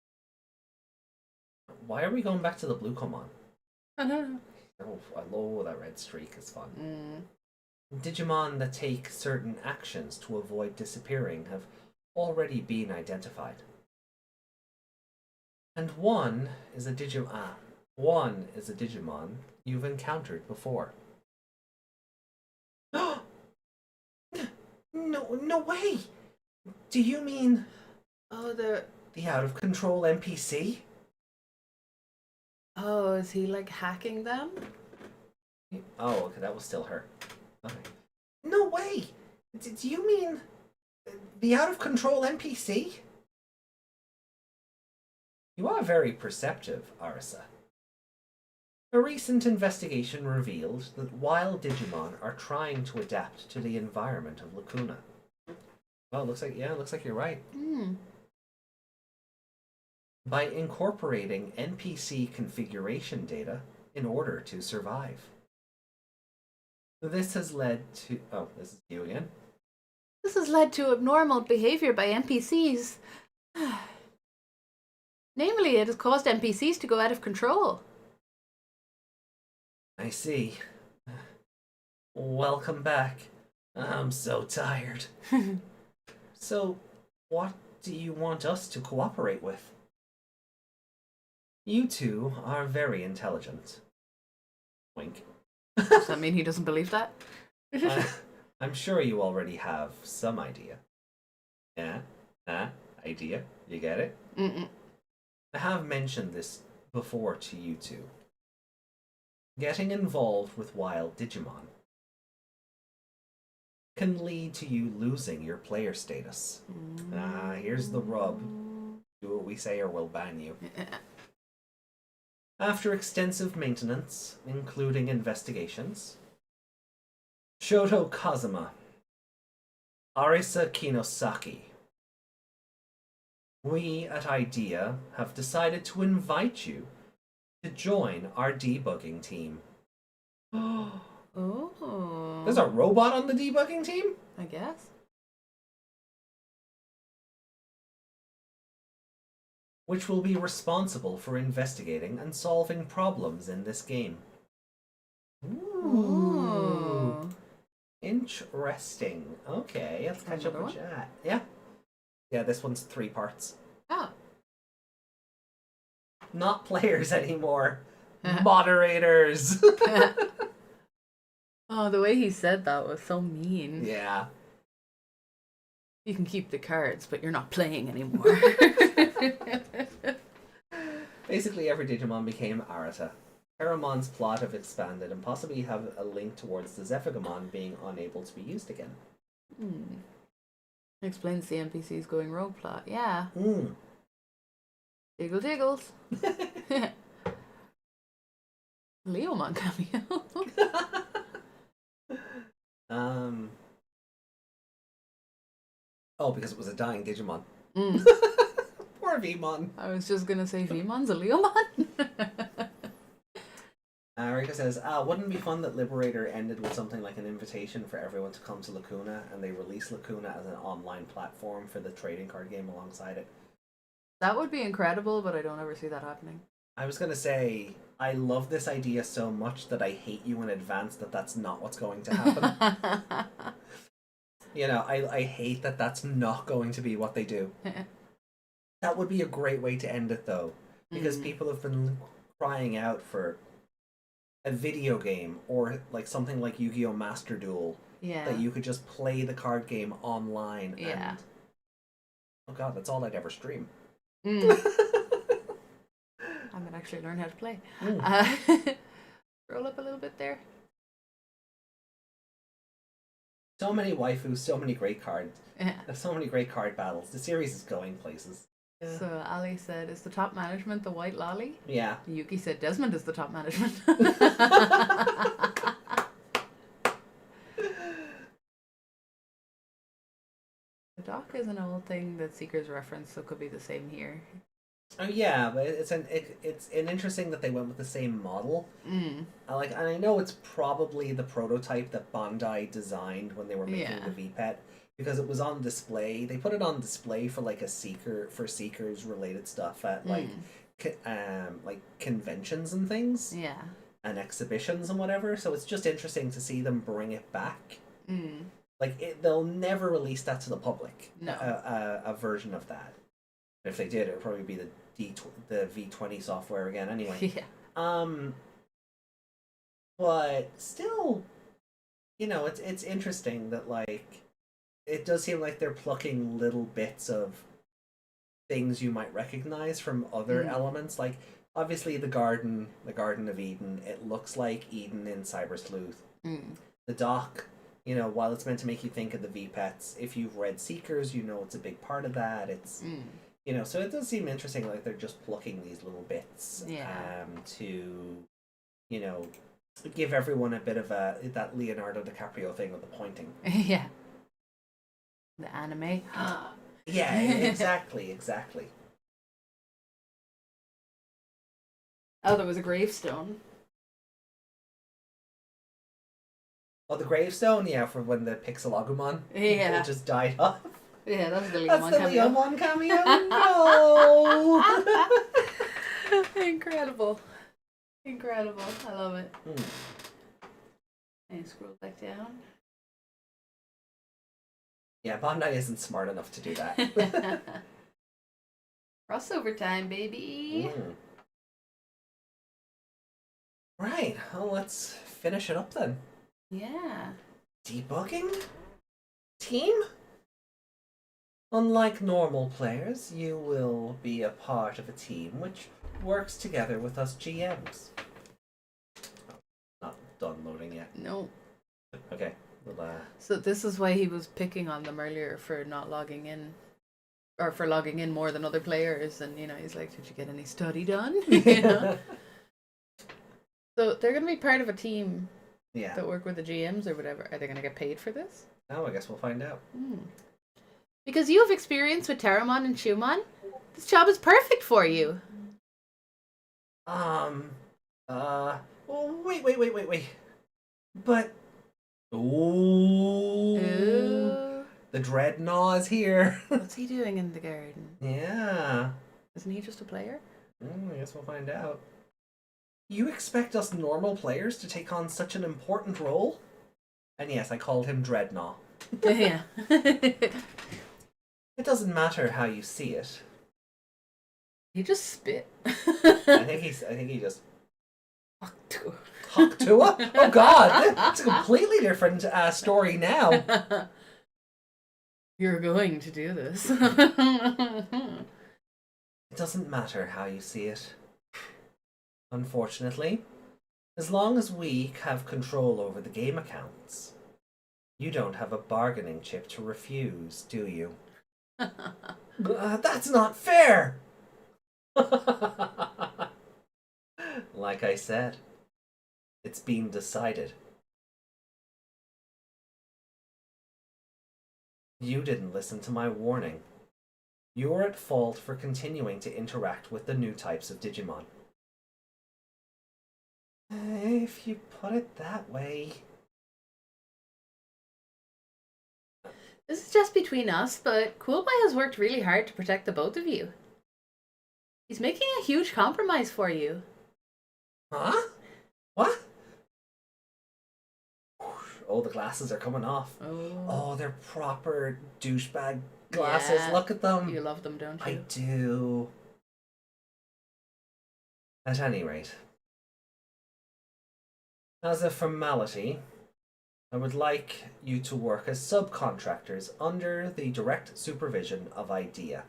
S4: Why are we going back to the blue Komon?
S5: I don't know.
S4: Oh, that red streak is fun. Digimon that take certain actions to avoid disappearing have already been identified. And one is a One is a Digimon you've encountered before. No, no way! Do you mean
S5: Oh,
S4: the out of control NPC?
S5: Oh, is he like hacking them?
S4: Oh, okay, that was still her. Okay. No way! Do you mean the out of control NPC? You are very perceptive, Arse. A recent investigation revealed that wild Digimon are trying to adapt to the environment of Lacuna. Oh, looks like you're right. By incorporating NPC configuration data in order to survive. This has led to... Oh, this is you again.
S5: This has led to abnormal behavior by NPCs. Namely, it has caused NPCs to go out of control.
S4: I see. Welcome back. I'm so tired. So, what do you want us to cooperate with? You two are very intelligent. Wink.
S5: Does that mean he doesn't believe that?
S4: I'm sure you already have some idea. Yeah? Idea? You get it?
S5: Mm-mm.
S4: I have mentioned this before to you two. Getting involved with wild Digimon can lead to you losing your player status. Here's the rub. Do what we say or we'll ban you. After extensive maintenance, including investigations, Shoto Kazuma, Arisa Kinosaki, we at IDEA have decided to invite you to join our debugging team.
S5: Oh.
S4: There's a robot on the debugging team?
S5: I guess.
S4: Which will be responsible for investigating and solving problems in this game. Ooh. Interesting. Okay, let's catch up with chat. Yeah. Yeah, this one's 3 parts.
S5: Oh.
S4: Not players anymore. Moderators.
S5: Oh, the way he said that was so mean.
S4: Yeah.
S5: You can keep the cards, but you're not playing anymore.
S4: Basically, every Digimon became Arata. Paramon's plot have expanded and possibly have a link towards the Zephygamon being unable to be used again.
S5: Explains the NPC's going rogue plot. Yeah. Diggle diggles. Leomon cameo.
S4: Oh, because it was a dying Digimon. Poor Vmon.
S5: I was just gonna say Vmon's a Leomon.
S4: Rika says, wouldn't it be fun that Liberator ended with something like an invitation for everyone to come to Lacuna, and they release Lacuna as an online platform for the trading card game alongside it?
S5: That would be incredible, but I don't ever see that happening.
S4: I was going to say, I love this idea so much that I hate you in advance that that's not what's going to happen. You know, I hate that that's not going to be what they do. That would be a great way to end it, though, because people have been crying out for a video game or like something like Yu-Gi-Oh! Master Duel that you could just play the card game online. And, oh god, that's all I'd ever stream.
S5: I'm gonna actually learn how to play. Roll up a little bit there.
S4: So many waifus, so many great cards. So many great card battles. The series is going places. Yeah.
S5: So Ali said, is the top management the white lolly?
S4: Yeah.
S5: Yuki said Desmond is the top management. The dock is an old thing that Seekers reference, so it could be the same here.
S4: Oh yeah, but it's an interesting that they went with the same model. And I know it's probably the prototype that Bandai designed when they were making the VPET, because it was on display. They put it on display for like Seekers related stuff at like conventions and things.
S5: Yeah.
S4: And exhibitions and whatever. So it's just interesting to see them bring it back. Like they'll never release that to the public.
S5: No.
S4: A version of that. If they did, it would probably be the V20 software again anyway.
S5: Yeah.
S4: But still, it's interesting that like it does seem like they're plucking little bits of things you might recognize from other elements. Like obviously the Garden of Eden. It looks like Eden in Cyber Sleuth. The dock, while it's meant to make you think of the V-Pets, if you've read Seekers, it's a big part of that. It's so it does seem interesting. Like they're just plucking these little bits to give everyone a bit of that Leonardo DiCaprio thing with the pointing.
S5: Yeah. The anime.
S4: Yeah, exactly.
S5: Oh, there was a gravestone.
S4: Oh, the gravestone, for when the Pixelagumon just died off.
S5: Yeah, that's the Leomon
S4: That's the
S5: cameo.
S4: Leomon cameo. No.
S5: Incredible. I love it. And scroll back down.
S4: Yeah, Bandai isn't smart enough to do that.
S5: Crossover time, baby.
S4: Right, well, let's finish it up then.
S5: Yeah.
S4: Debugging? Team? Unlike normal players, you will be a part of a team which works together with us GMs. Not done loading yet.
S5: No.
S4: Okay. Well,
S5: So this is why he was picking on them earlier for not logging in. Or for logging in more than other players. And, he's like, did you get any study done? So they're going to be part of a team that work with the GMs or whatever. Are they going to get paid for this?
S4: No, I guess we'll find out.
S5: Because you have experience with Terramon and Shumon, this job is perfect for you.
S4: Oh, wait. But, ooh. The Dreadnought is here.
S5: What's he doing in the garden?
S4: Yeah.
S5: Isn't he just a player?
S4: I guess we'll find out. You expect us normal players to take on such an important role? And yes, I called him Dreadnought.
S5: Yeah.
S4: It doesn't matter how you see it.
S5: He just spit.
S4: I think he just Haktua? Oh god, it's a completely different story now.
S5: You're going to do this.
S4: It doesn't matter how you see it. Unfortunately, as long as we have control over the game accounts, you don't have a bargaining chip to refuse, do you? That's not fair! Like I said, it's been decided. You didn't listen to my warning. You're at fault for continuing to interact with the new types of Digimon. If you put it that way.
S5: This is just between us, but Coolboy has worked really hard to protect the both of you. He's making a huge compromise for you.
S4: Huh? What? Oh, the glasses are coming off. Oh, they're proper douchebag glasses.
S5: Yeah.
S4: Look at them.
S5: You love them, don't you?
S4: I do. At any rate, as a formality, I would like you to work as subcontractors under the direct supervision of IDEA.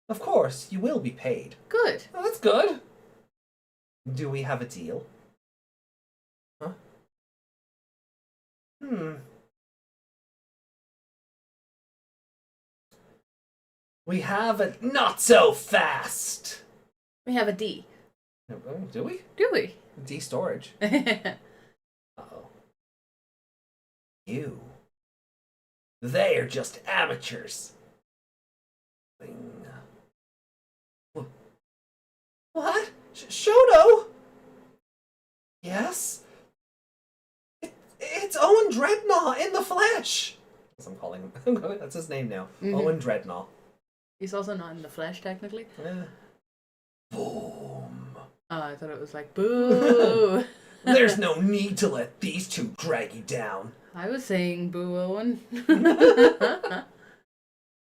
S4: Of course, you will be paid.
S5: Good.
S4: Oh, that's good. Do we have a deal? Huh? We have a... Not so fast!
S5: We have a D.
S4: Oh, do we?
S5: Do we?
S4: D storage. Uh-oh. You. They are just amateurs. What? Shoto? Yes? It's Owen Dreadnought in the flesh! That's what I'm calling him. That's his name now. Owen Dreadnought.
S5: He's also not in the flesh, technically.
S4: Yeah. Boom.
S5: Oh, I thought it was like, boo!
S4: There's no need to let these two drag you down.
S5: I was saying boo, Owen.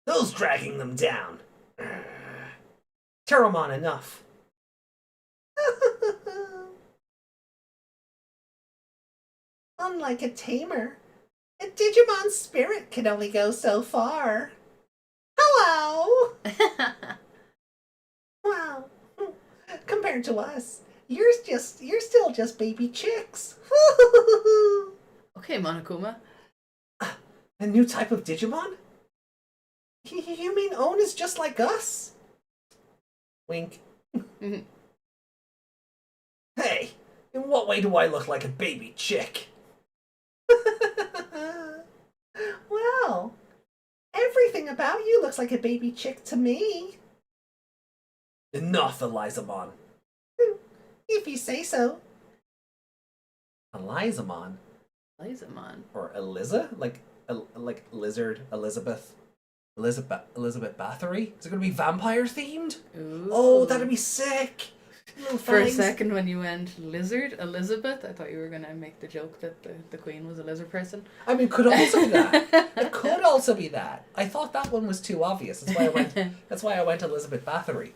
S4: Those dragging them down. Terramon, enough. Unlike a tamer, a Digimon's spirit can only go so far. Hello! Wow. Compared to us, you're still just baby chicks.
S5: Okay, Monokuma.
S4: A new type of Digimon? You mean Own is just like us? Wink. Hey, in what way do I look like a baby chick? Well, everything about you looks like a baby chick to me. Enough, Elizamon. If you say so. Elizamon?
S5: Elizamon.
S4: Or Eliza? Like lizard, Elizabeth Bathory? Is it going to be vampire themed?
S5: Ooh.
S4: Oh, that'd be sick. Little
S5: For a
S4: fangs.
S5: second, when you went lizard Elizabeth, I thought you were gonna make the joke that the queen was a lizard person.
S4: I mean, could also be that. It could also be that. I thought that one was too obvious. That's why I went. That's why I went Elizabeth Bathory.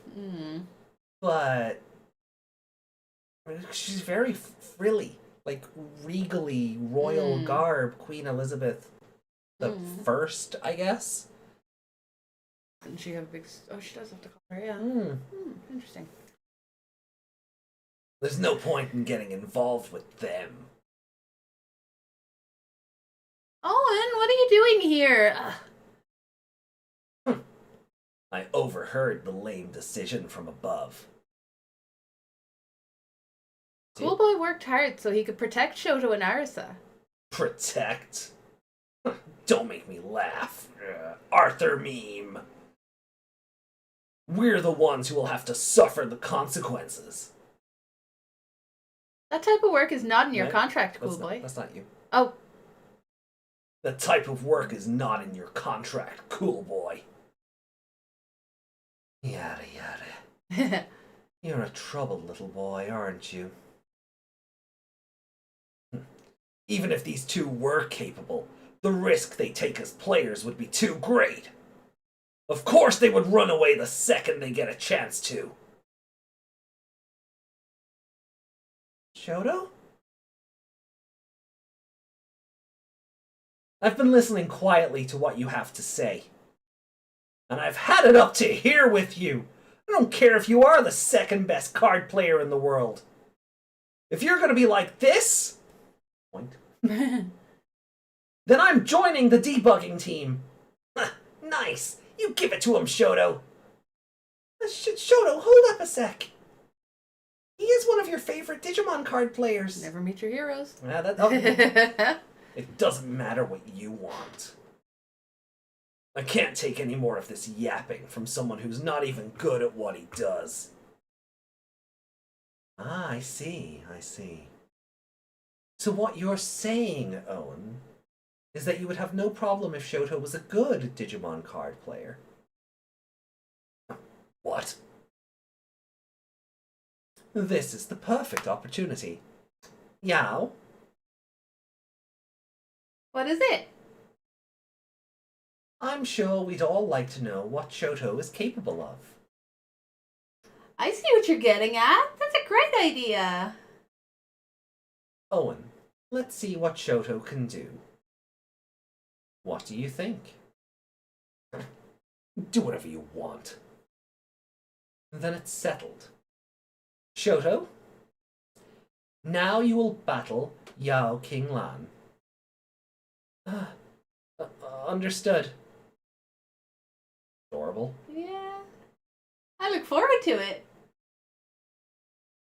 S4: But I mean, she's very frilly, like regally royal garb, Queen Elizabeth the First, I guess.
S5: And she have a big. Oh, she does have the collar. Yeah. Interesting.
S4: There's no point in getting involved with them.
S5: Owen, what are you doing here?
S4: I overheard the lame decision from above.
S5: Cool Boy worked hard so he could protect Shoto and Arisa.
S4: Protect? Don't make me laugh. Arthur meme. We're the ones who will have to suffer the consequences.
S5: That type of work is not in your
S4: Right?
S5: contract, Cool Boy.
S4: That's not you.
S5: Oh.
S4: That type of work is not in your contract, Cool Boy. Yada yada. You're a troubled little boy, aren't you? Even if these two were capable, the risk they take as players would be too great. Of course they would run away the second they get a chance to. Shoto? I've been listening quietly to what you have to say. And I've had it up to here with you. I don't care if you are the second best card player in the world. If you're gonna be like this, point, then I'm joining the debugging team. Nice. You give it to him, Shoto. Shoto, hold up a sec. He is one of your favorite Digimon card players.
S5: Never meet your heroes.
S4: Yeah, it doesn't matter what you want. I can't take any more of this yapping from someone who's not even good at what he does. Ah, I see. So what you're saying, Owen, is that you would have no problem if Shoto was a good Digimon card player. What? This is the perfect opportunity. Yao?
S5: What is it?
S4: I'm sure we'd all like to know what Shoto is capable of.
S5: I see what you're getting at. That's a great idea.
S4: Owen, let's see what Shoto can do. What do you think? Do whatever you want. Then it's settled. Shoto, now you will battle Yao Qinglan. Understood. Adorable.
S5: Yeah. I look forward to it.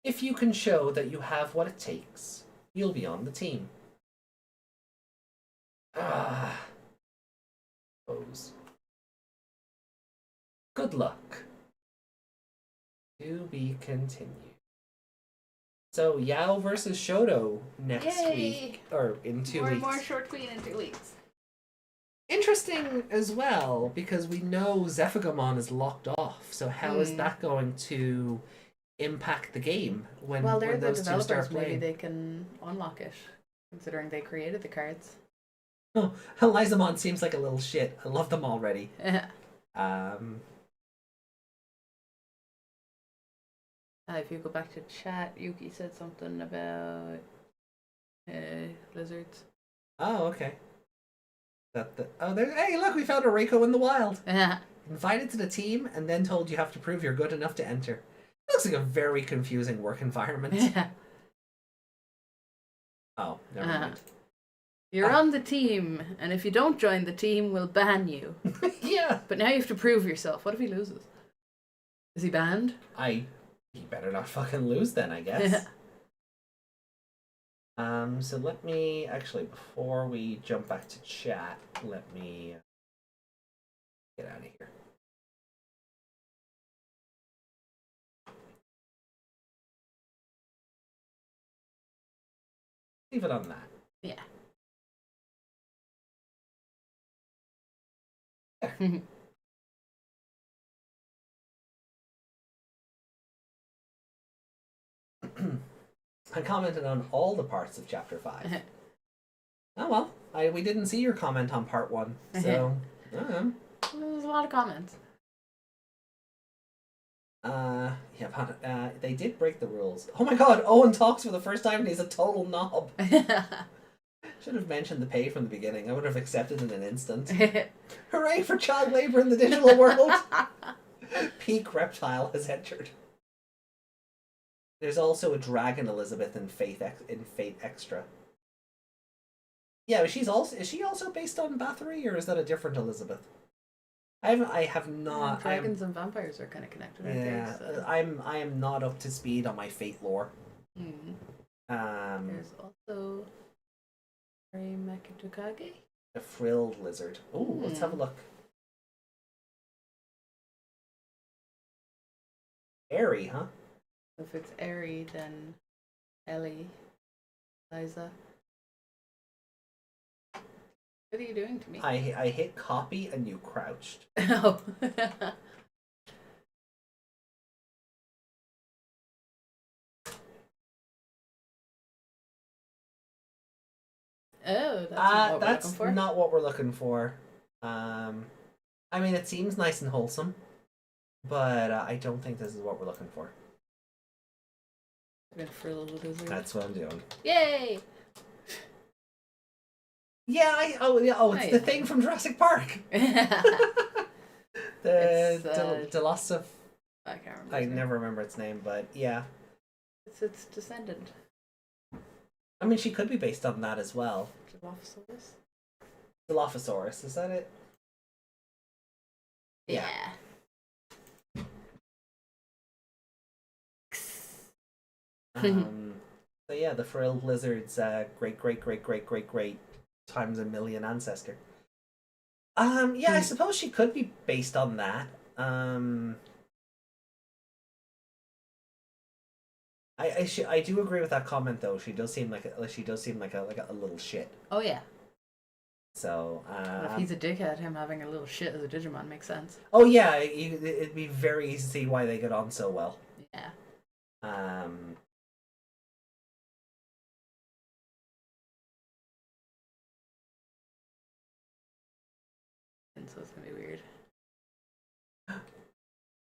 S4: If you can show that you have what it takes, you'll be on the team. Pose. Good luck. To be continued. So Yao versus Shoto next week, or in 2 weeks.
S5: More short queen in 2 weeks.
S4: Interesting as well, because we know Zephygamon is locked off. So how is that going to impact the game when,
S5: well, they're
S4: when
S5: the
S4: those two
S5: developers.
S4: start
S5: Maybe
S4: playing?
S5: they can unlock it, considering they created the cards.
S4: Oh, Elizamon seems like a little shit. I love them already.
S5: If you go back to chat, Yuki said something about lizards.
S4: Oh, okay. Hey, look, we found a Reiko in the wild. Invited to the team and then told you have to prove you're good enough to enter. Looks like a very confusing work environment. Oh, never mind.
S5: You're on the team, and if you don't join the team, we'll ban you.
S4: Yeah.
S5: But now you have to prove yourself. What if he loses? Is he banned?
S4: He better not fucking lose then, I guess. So let me, actually, before we jump back to chat, let me get out of here. Leave it on that.
S5: Yeah.
S4: There. I commented on all the parts of Chapter 5. Oh well, we didn't see your comment on Part 1, so...
S5: There's a lot of comments.
S4: Yeah, but they did break the rules. Oh my god, Owen talks for the first time and he's a total knob. Should have mentioned the pay from the beginning. I would have accepted in an instant. Hooray for child labor in the digital world! Peak reptile has entered. There's also a dragon Elizabeth in Fate Extra. Yeah, but is she also based on Bathory, or is that a different Elizabeth? I have not.
S5: Dragons and vampires are kind of connected, aren't
S4: Yeah,
S5: they? So.
S4: I am not up to speed on my Fate lore.
S5: There's also Makitokage.
S4: A frilled lizard. Oh, let's have a look. Airy, huh?
S5: If it's Airy, then Ellie, Liza. What are you doing to me?
S4: I hit copy and you crouched.
S5: Oh. Oh, that's
S4: not what we're looking for. I mean, it seems nice and wholesome, but I don't think this is what we're looking for. That's what I'm doing.
S5: Yay!
S4: Yeah, it's the thing from Jurassic Park. Delossif.
S5: I can't remember.
S4: I never remember its name, but yeah.
S5: It's its descendant.
S4: I mean, she could be based on that as well. Dilophosaurus, is that it?
S5: Yeah.
S4: So yeah, the frilled lizard's great times a million ancestor. Yeah, I suppose she could be based on that. I do agree with that comment though. She does seem like a little shit.
S5: Oh yeah.
S4: So
S5: if he's a dickhead, him having a little shit as a Digimon makes sense.
S4: Oh yeah, it'd be very easy to see why they get on so well.
S5: Yeah. And so it's gonna be weird.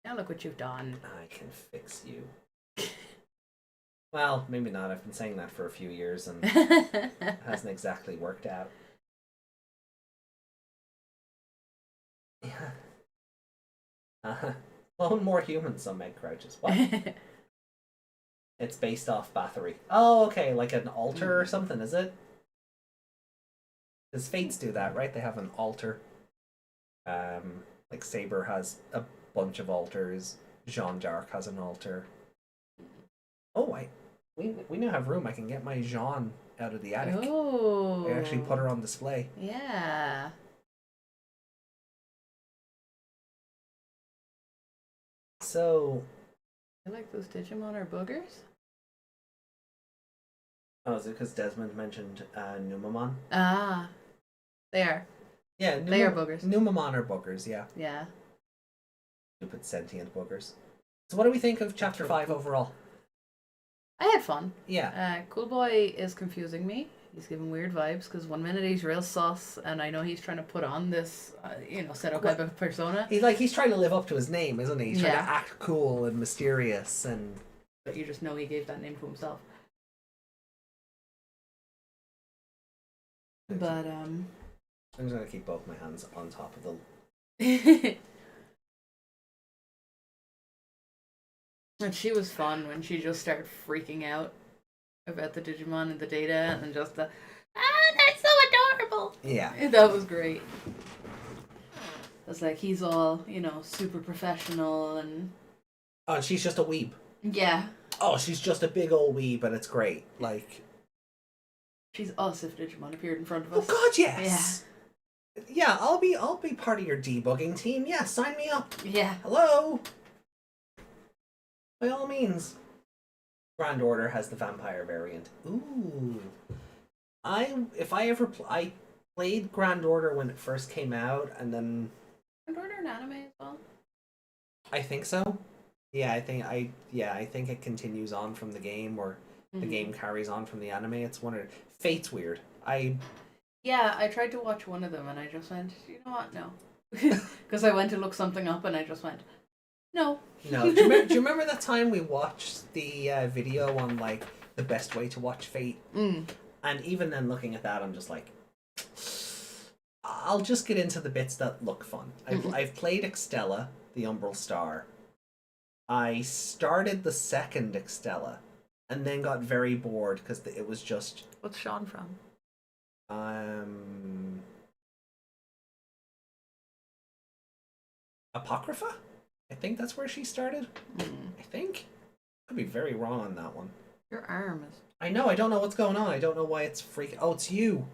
S5: Now look what you've done.
S4: I can fix you. Well, maybe not. I've been saying that for a few years and it hasn't exactly worked out. Yeah. Clone more humans, some Meg crouches. What? It's based off Bathory. Oh, okay, like an altar or something, is it? Because Fates do that, right? They have an altar. Like Saber has a bunch of altars. Jeanne d'Arc has an altar. Oh, we now have room. I can get my Jeanne out of the attic.
S5: Oh.
S4: I actually put her on display.
S5: Yeah.
S4: So.
S5: I like those Digimon are boogers?
S4: Oh, is it because Desmond mentioned Numamon?
S5: Ah. They are.
S4: Yeah,
S5: they are boogers.
S4: Numamon are boogers, yeah.
S5: Yeah.
S4: Stupid sentient boogers. So what do we think of Chapter 5 overall?
S5: I had fun.
S4: Yeah.
S5: Cool Boy is confusing me. He's giving weird vibes because one minute he's real sus, and I know he's trying to put on this, type of persona.
S4: He's trying to live up to his name, isn't he? He's trying to act cool and mysterious, and
S5: but you just know he gave that name to himself. But
S4: I'm just gonna keep both my hands on top of the.
S5: And she was fun when she just started freaking out about the Digimon and the data and just the that's so adorable.
S4: Yeah.
S5: That was great. It's like he's all, super professional and
S4: Oh, and she's just a weeb.
S5: yeah.
S4: Oh, she's just a big old weeb, and it's great. Like.
S5: She's us if Digimon appeared in front of
S4: Oh
S5: us.
S4: God, yes. Yeah, I'll be part of your debugging team. Yeah, sign me up.
S5: Yeah.
S4: Hello. By all means. Grand Order has the vampire variant. Ooh. I played Grand Order when it first came out, and then
S5: Grand Order an anime as well.
S4: I think so. Yeah, I think it continues on from the game, or the game carries on from the anime. It's one of Fate's weird.
S5: Yeah, I tried to watch one of them and I just went, you know what, no. Because I went to look something up and I just went, no.
S4: No. Do you remember that time we watched the video on like the best way to watch Fate? And even then, looking at that, I'm just like, I'll just get into the bits that look fun. I've played Extella, the Umbral Star. I started the second Extella, and then got very bored because it was just.
S5: What's Sean from?
S4: Apocrypha? I think that's where she started. I think. Could be very wrong on that one.
S5: Your arm is.
S4: I know, I don't know what's going on. I don't know why it's freaking. Oh, it's you.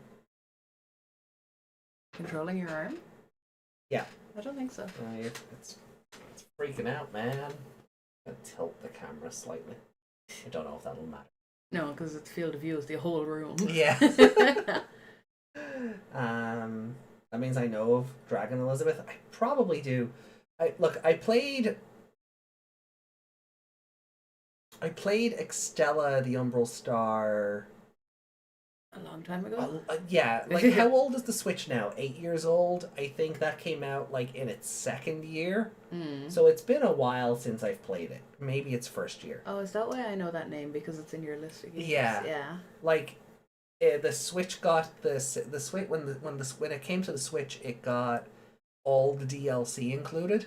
S5: Controlling your arm?
S4: Yeah.
S5: I don't think so.
S4: It's freaking out, man. I'm gonna tilt the camera slightly. I don't know if that'll matter.
S5: No, because its field of view is the whole room.
S4: Yeah. That means I know of Dragon Elizabeth. I probably do. I played Extella, the Umbral Star.
S5: A long time ago?
S4: Yeah, like how old is the Switch now? 8 years old? I think that came out like in its second year. So it's been a while since I've played it. Maybe it's first year.
S5: Oh, is that why I know that name? Because it's in your list of games?
S4: Yeah.
S5: Yeah.
S4: Like the Switch got the Switch when it came to the Switch, it got all the DLC included.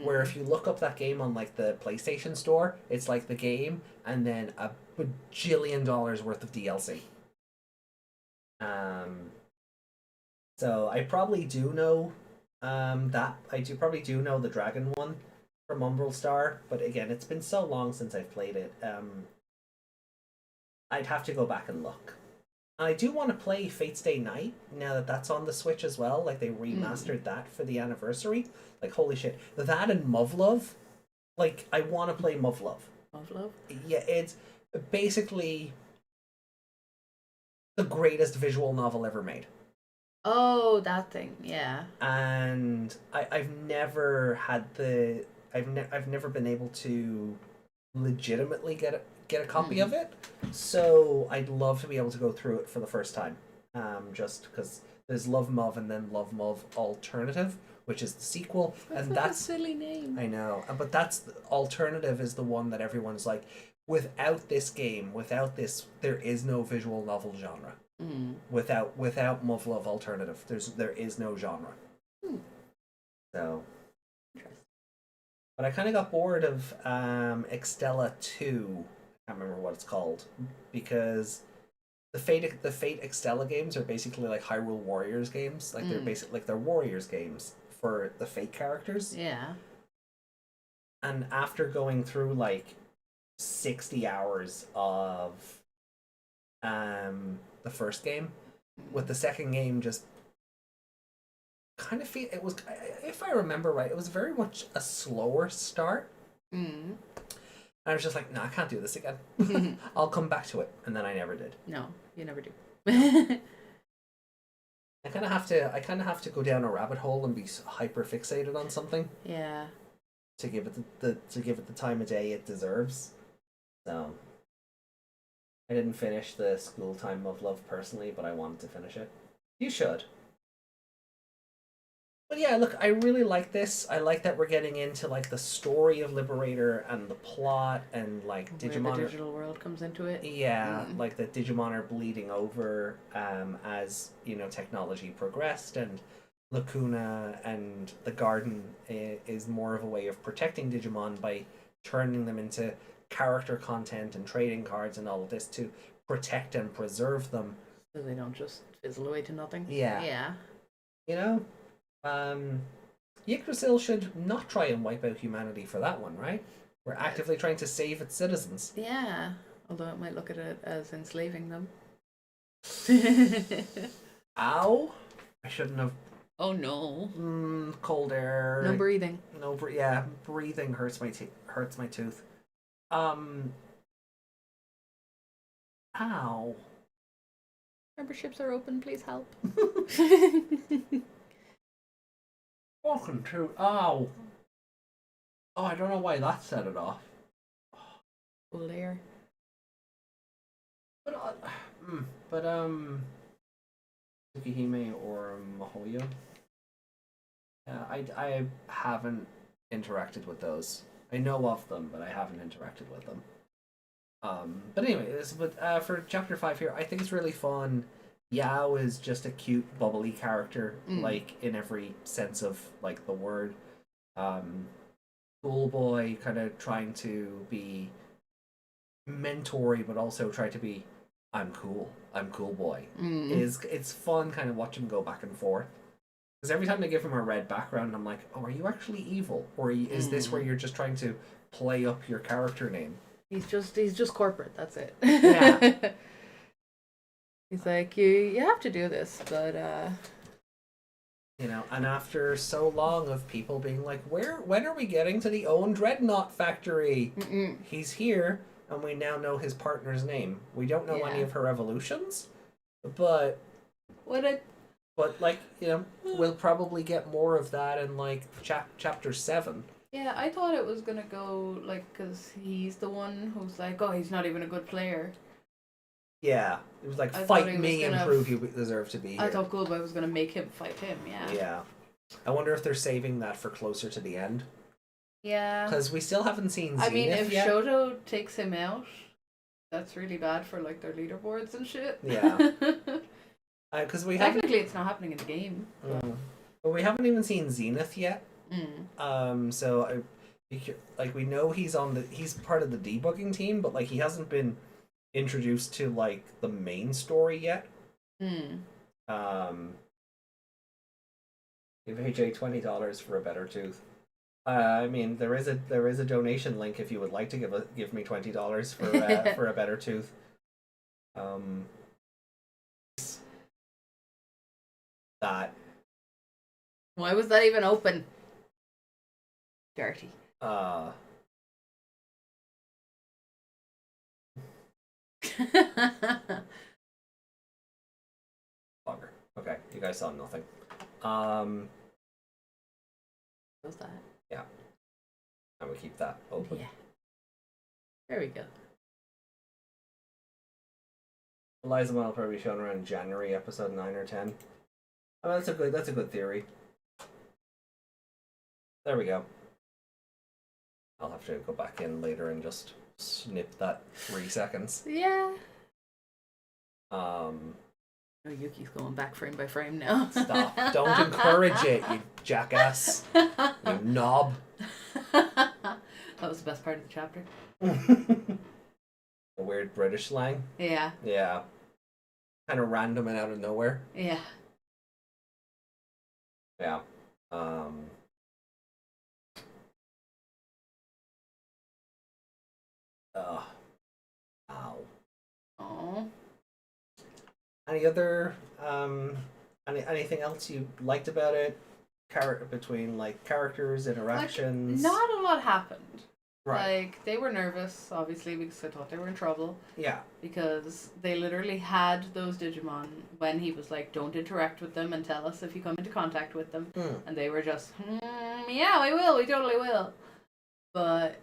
S4: Where if you look up that game on like the PlayStation Store, it's like the game and then a bajillion dollars worth of DLC. So I probably do know that. Probably do know the dragon one from Umbral Star, but again, it's been so long since I've played it. I'd have to go back and look. And I do want to play Fate's Day Night now that that's on the Switch as well. Like they remastered that for the anniversary. Like holy shit, that and Muv-Luv. Like I want to play Muv-Luv.
S5: Muv-Luv?
S4: Yeah, it's basically the greatest visual novel ever made.
S5: Oh, that thing, yeah.
S4: And I've never had I've never been able to legitimately get a copy of it. So I'd love to be able to go through it for the first time. Just because there's Love Muv and then Love Muv Alternative, which is the sequel, and that's
S5: a silly name.
S4: I know, but that's Alternative is the one that everyone's like, without this game, there is no visual novel genre. Without Muv-Luv Alternative, there is no genre. So, but I kind of got bored of Extella 2. I can't remember what it's called because the Fate Extella games are basically like Hyrule Warriors games. Like they're Warriors games for the Fate characters.
S5: Yeah.
S4: And after going through like 60 hours of the first game, with the second game just kind of feel it was, if I remember right, it was very much a slower start. And I was just like, no, I can't do this again. I'll come back to it, and then I never did.
S5: No, you never do.
S4: I kind of have to go down a rabbit hole and be hyper fixated on something.
S5: Yeah.
S4: To give it the time of day it deserves. So I didn't finish the School Time of Love personally, but I wanted to finish it. You should. But yeah, look, I really like this. I like that we're getting into like the story of Liberator and the plot and like
S5: Where
S4: Digimon.
S5: the digital world comes into it.
S4: Yeah, like the Digimon are bleeding over as technology progressed, and Lacuna and the garden is more of a way of protecting Digimon by turning them into character content and trading cards and all of this to protect and preserve them.
S5: So they don't just fizzle away to nothing.
S4: Yeah.
S5: Yeah.
S4: You know, Yggdrasil should not try and wipe out humanity for that one, right? We're actively trying to save its citizens.
S5: Yeah. Although it might look at it as enslaving them.
S4: Ow! I shouldn't have.
S5: Oh no.
S4: Cold air.
S5: No breathing.
S4: Yeah, breathing hurts my tooth. Ow.
S5: Memberships are open, please help.
S4: Fucking tooth. Ow. Oh, I don't know why that set it off.
S5: Cool air.
S4: But Tsukihime or Mahoyo. I haven't interacted with those. I know of them, but I haven't interacted with them. But anyway, for chapter 5 here, I think it's really fun. Yao is just a cute, bubbly character, like in every sense of like the word. Cool boy, kind of trying to be mentory, but also try to be I'm cool boy. It's fun kind of watching him go back and forth. Because every time they give him a red background, I'm like, oh, are you actually evil? Or is this where you're just trying to play up your character name?
S5: He's just corporate, that's it.
S4: Yeah.
S5: He's like, you have to do this, but
S4: and after so long of people being like, when are we getting to the Own Dreadnought factory? He's here, and we now know his partner's name. We don't know any of her evolutions, but we'll probably get more of that in like chapter 7.
S5: Yeah, I thought it was gonna go like because he's the one who's like, oh, he's not even a good player.
S4: Yeah, it was like, fight me and prove you deserve to be here.
S5: I thought Goldboy was gonna make him fight him. Yeah.
S4: Yeah, I wonder if they're saving that for closer to the end.
S5: Yeah.
S4: Because we still haven't seen Zenith
S5: I mean, if
S4: yet.
S5: Shoto takes him out, that's really bad for like their leaderboards and shit.
S4: Yeah. Because we
S5: technically it's not happening in the game.
S4: But we haven't even seen Zenith yet. So we know he's part of the debugging team, but like he hasn't been introduced to like the main story yet. Give AJ $20 for a better tooth. I mean, there is a donation link if you would like to give me $20 for for a better tooth. That.
S5: Why was that even open? Dirty.
S4: Bugger. Okay, you guys saw nothing.
S5: What's that?
S4: Yeah. And we keep that open.
S5: Yeah. There we go.
S4: Eliza Mile probably shown around January, episode 9 or 10. Oh, that's a good theory. There we go. I'll have to go back in later and just snip that 3 seconds.
S5: Yeah. Oh, Yuki's going back frame by frame now.
S4: Stop. Don't encourage it, you jackass. You knob.
S5: That was the best part of the chapter.
S4: The weird British slang.
S5: Yeah.
S4: Yeah. Kind of random and out of nowhere.
S5: Yeah.
S4: Yeah. Ow.
S5: Oh.
S4: Any other anything else you liked about it? Between like characters, interactions.
S5: Like, not a lot happened.
S4: Right.
S5: Like they were nervous, obviously, because I thought they were in trouble.
S4: Yeah.
S5: Because they literally had those Digimon when he was like, "Don't interact with them and tell us if you come into contact with them," and they were just, "Yeah, we will. We totally will." But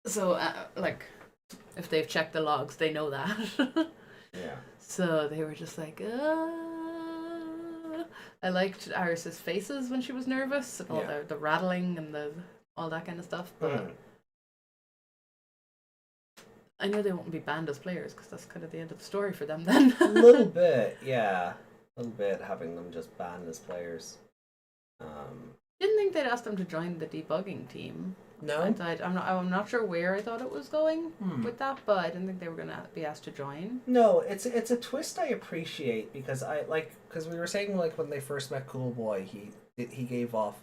S5: so like, if they've checked the logs, they know that.
S4: Yeah.
S5: So they were just like, I liked Arse's faces when she was nervous, and all the rattling and all that kind of stuff. But I know they won't be banned as players because that's kind of the end of the story for them then.
S4: A little bit, yeah. A little bit having them just banned as players.
S5: Didn't think they'd ask them to join the debugging team.
S4: No?
S5: I'm not sure where I thought it was going with that, but I didn't think they were going to be asked to join.
S4: No, it's a twist I appreciate because because we were saying like when they first met Cool Boy, he gave off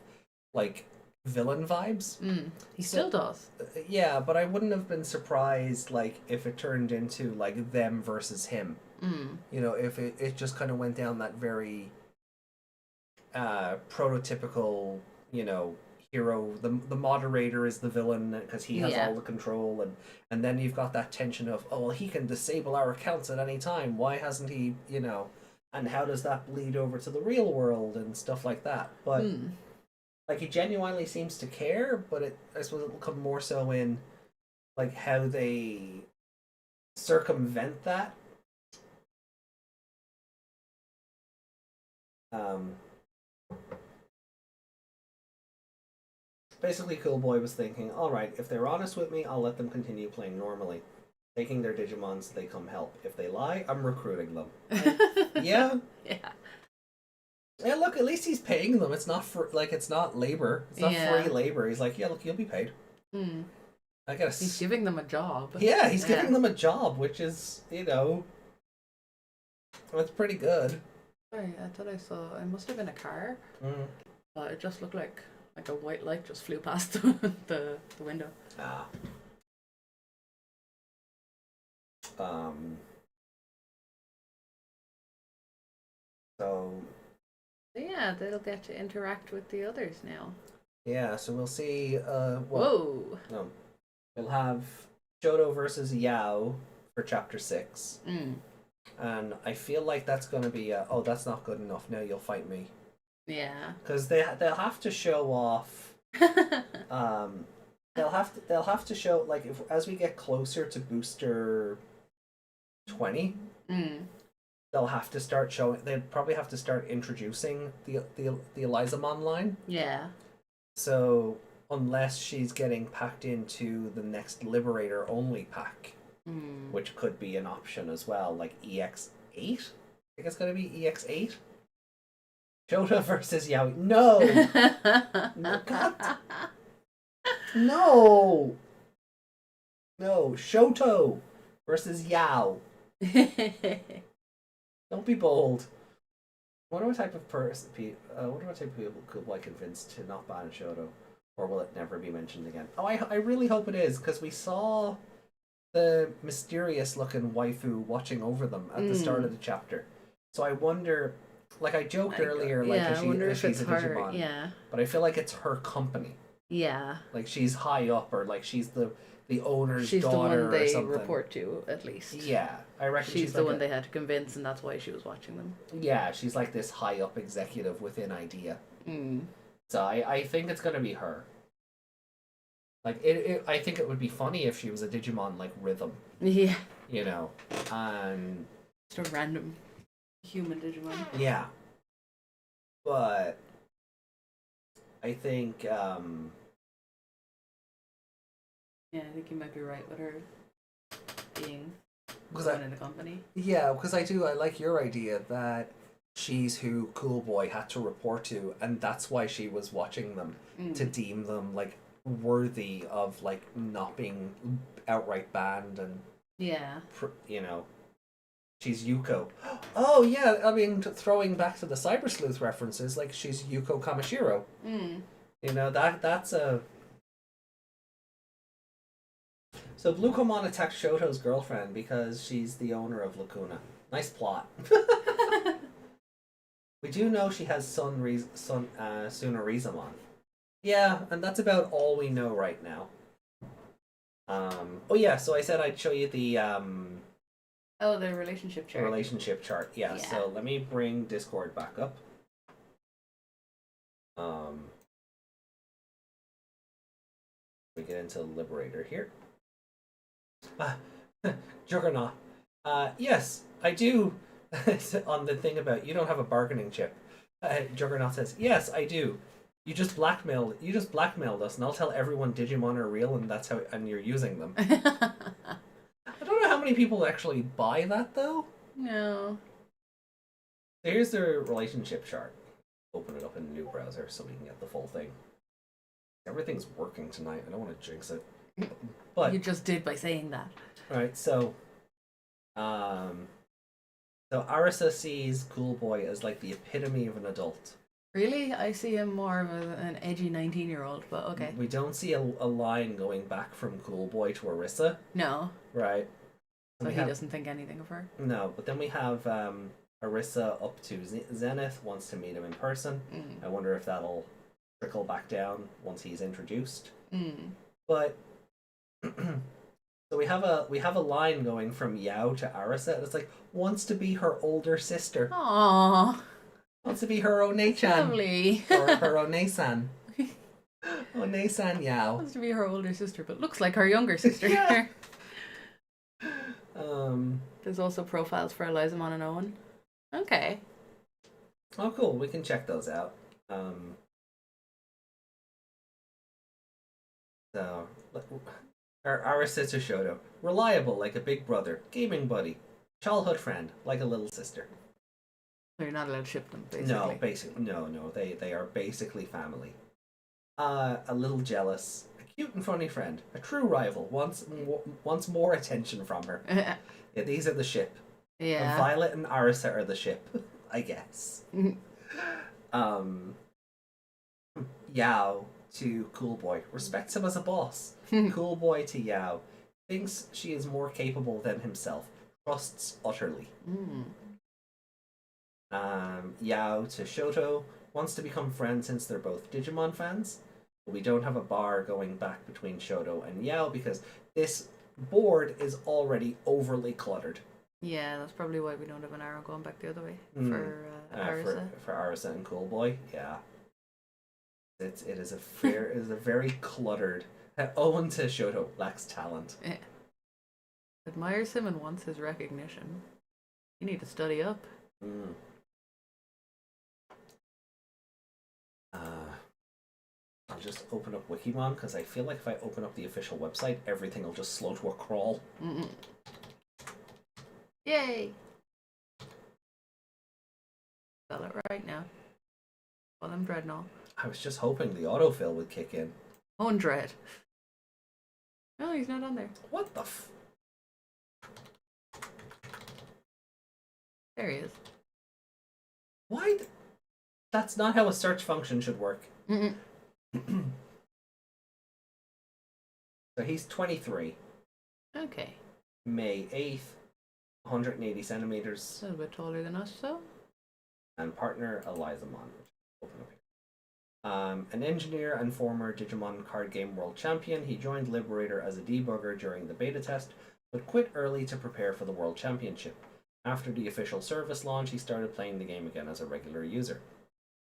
S4: like villain vibes.
S5: He still does.
S4: Yeah, but I wouldn't have been surprised like if it turned into like them versus him. You know, if it just kind of went down that very prototypical, you know, hero. The moderator is the villain because he has all the control, and then you've got that tension of, oh well, he can disable our accounts at any time. Why hasn't he? You know, and how does that bleed over to the real world and stuff like that? But like he genuinely seems to care, but I suppose it'll come more so in like how they circumvent that. Basically, Cool Boy was thinking, alright, if they're honest with me, I'll let them continue playing normally. Taking their Digimons, they come help. If they lie, I'm recruiting them. Yeah.
S5: Yeah.
S4: Yeah, look, at least he's paying them. It's not it's not labor. It's not free labor. He's like, yeah, look, you'll be paid. I guess
S5: he's giving them a job.
S4: Yeah, he's giving them a job, which is, you know, it's pretty good.
S5: Sorry, I thought I saw. It must have been a car, but it just looked like a white light just flew past the window.
S4: So
S5: yeah, they'll get to interact with the others now.
S4: Yeah, so we'll see.
S5: Whoa!
S4: No, we'll have Shoto versus Yao for chapter 6, and I feel like that's going to be. Oh, that's not good enough. Now you'll fight me.
S5: Yeah.
S4: Because they'll have to show off. They'll have to show like as we get closer to booster 20. They'll have to start showing. They'd probably have to start introducing the Elizamon line.
S5: Yeah.
S4: So unless she's getting packed into the next Liberator only pack, which could be an option as well, like EX8. I think it's gonna be EX8. Shota versus Yao. No. No. God. No. No. Shoto versus Yao. Don't be bold. I wonder what type of person. What type of people could I convince to not ban Shoto, or will it never be mentioned again? Oh, I really hope it is, because we saw the mysterious-looking waifu watching over them at the start of the chapter. So I wonder. Like I joked earlier, like
S5: I wonder if
S4: she's
S5: it's
S4: a Digimon.
S5: her. Yeah.
S4: But I feel like it's her company.
S5: Yeah.
S4: Like she's high up, or like she's the owner's
S5: she's
S4: daughter
S5: the one they
S4: or something.
S5: report to, at least.
S4: Yeah, I reckon
S5: she's the
S4: like
S5: one they had to convince, and that's why she was watching them.
S4: Yeah, she's like this high up executive within IDEA. So I think it's gonna be her. Like I think it would be funny if she was a Digimon like Rhythm.
S5: Yeah.
S4: You know, and
S5: just a random human Digimon.
S4: Yeah. But I think
S5: yeah, I think you might be right with her being someone in the company.
S4: Yeah, because I like your idea that she's who Cool Boy had to report to, and that's why she was watching them to deem them like worthy of like not being outright banned and you know. She's Yuko. Oh yeah, I mean, throwing back to the Cyber Sleuth references, like she's Yuko Kamishiro. You know that's a. So Bluecomon attacks Shoto's girlfriend because she's the owner of Lacuna. Nice plot. We do know she has Sunarizamon. Yeah, and that's about all we know right now. Oh yeah, so I said I'd show you the
S5: Oh, the relationship chart.
S4: Relationship chart, yeah. So let me bring Discord back up. We get into Liberator here. Juggernaut. Yes, I do. On the thing about you don't have a bargaining chip. Juggernaut says, "Yes, I do. You just blackmailed us, and I'll tell everyone Digimon are real, and that's how, and you're using them." I don't know how many people actually buy that though.
S5: No.
S4: So here's their relationship chart. Open it up in a new browser so we can get the full thing. Everything's working tonight. I don't want to jinx it, but
S5: You just did by saying that.
S4: right. So Arisa sees Cool Boy as like the epitome of an adult.
S5: Really? I see him more of an edgy 19-year-old, but okay.
S4: We don't see a line going back from Cool Boy to Arisa,
S5: No.
S4: right?
S5: So
S4: We
S5: he
S4: have-
S5: doesn't think anything of her.
S4: No, but then we have Arisa up to Zenith, wants to meet him in person.
S5: Mm.
S4: I wonder if that'll trickle back down once he's introduced.
S5: Mm.
S4: But so we have a line going from Yao to Arisa, and it's like wants to be her older sister,
S5: Aww.
S4: wants to be her One-chan
S5: Lovely.
S4: or her One-san. One-san Yao.
S5: Wants to be her older sister, but looks like her younger sister.
S4: Yeah.
S5: There's also profiles for Elizamon and Owen. Okay.
S4: Oh, cool. We can check those out. So, Arisa to Shoto. Reliable like a big brother. Gaming buddy. Childhood friend like a little sister.
S5: So you're not allowed to ship them, basically.
S4: No, basically, no. They are basically family. A little jealous. A cute and funny friend. A true rival. Wants more attention from her. Yeah, these are the ship.
S5: Yeah.
S4: Violet and Arisa are the ship, I guess. Yao to Cool Boy. Respects him as a boss. Cool Boy to Yao. Thinks she is more capable than himself. Trusts utterly.
S5: Mm.
S4: Yao to Shoto. Wants to become friends since they're both Digimon fans. But we don't have a bar going back between Shoto and Yao because this board is already overly cluttered.
S5: Yeah, that's probably why we don't have an arrow going back the other way
S4: Mm.
S5: for Arisa.
S4: For Arisa and Cool Boy, yeah. It is a very cluttered. Owen to Shoto lacks talent.
S5: Yeah. Admires him and wants his recognition. You need to study up.
S4: Mm. I'll just open up Wikimon because I feel like if I open up the official website, everything will just slow to a crawl.
S5: Mm-mm. Yay! Spell it right now. Call him Dreadnought.
S4: I was just hoping the autofill would kick in.
S5: 100. No, he's not on there.
S4: What the
S5: There he is.
S4: Why? That's not how a search function should work.
S5: Mm-mm.
S4: So he's 23.
S5: Okay.
S4: May 8th, 180 centimeters.
S5: A little bit taller than us, so.
S4: And partner Elizamon. Open up here. An engineer and former Digimon card game world champion, he joined Liberator as a debugger during the beta test, but quit early to prepare for the world championship. After the official service launch, he started playing the game again as a regular user.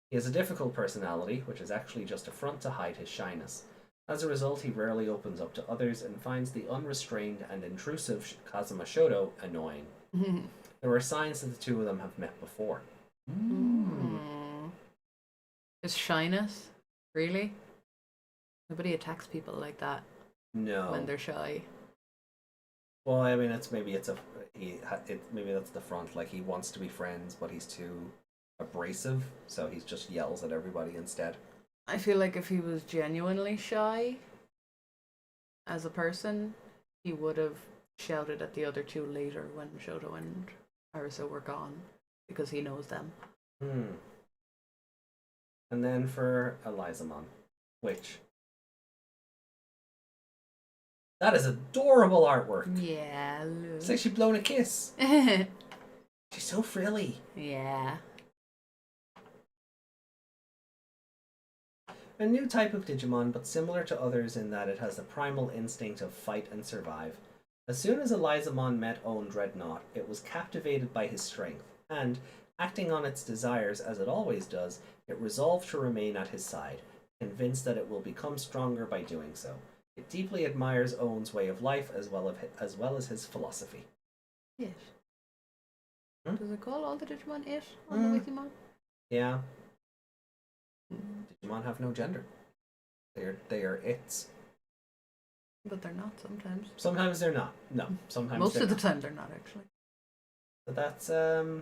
S4: He has a difficult personality, which is actually just a front to hide his shyness. As a result, he rarely opens up to others and finds the unrestrained and intrusive Kazuma Shoto annoying. There are signs that the two of them have met before.
S5: His shyness? Really? Nobody attacks people like that
S4: No.
S5: when they're shy.
S4: Well, I mean, maybe that's the front. Like he wants to be friends, but he's too abrasive, so he just yells at everybody instead.
S5: I feel like if he was genuinely shy as a person, he would have shouted at the other two later when Shoto and Arisa were gone, because he knows them.
S4: And then for Elizamon, which that is adorable artwork.
S5: Yeah.
S4: It's like she's blown a kiss. She's so frilly.
S5: Yeah.
S4: A new type of Digimon, but similar to others in that it has the primal instinct of fight and survive. As soon as Elizamon met Own Dreadnought, it was captivated by his strength, and, acting on its desires as it always does, it resolved to remain at his side, convinced that it will become stronger by doing so. It deeply admires Owen's way of life as well as his philosophy.
S5: It.
S4: Hmm?
S5: Does it call all the Digimon it on the Wikimon?
S4: Yeah. Digimon have no gender. They are its.
S5: But they're not sometimes.
S4: Sometimes they're not. No, sometimes
S5: Most
S4: they're
S5: of the
S4: not.
S5: time they're not actually.
S4: But that's
S5: Hmm.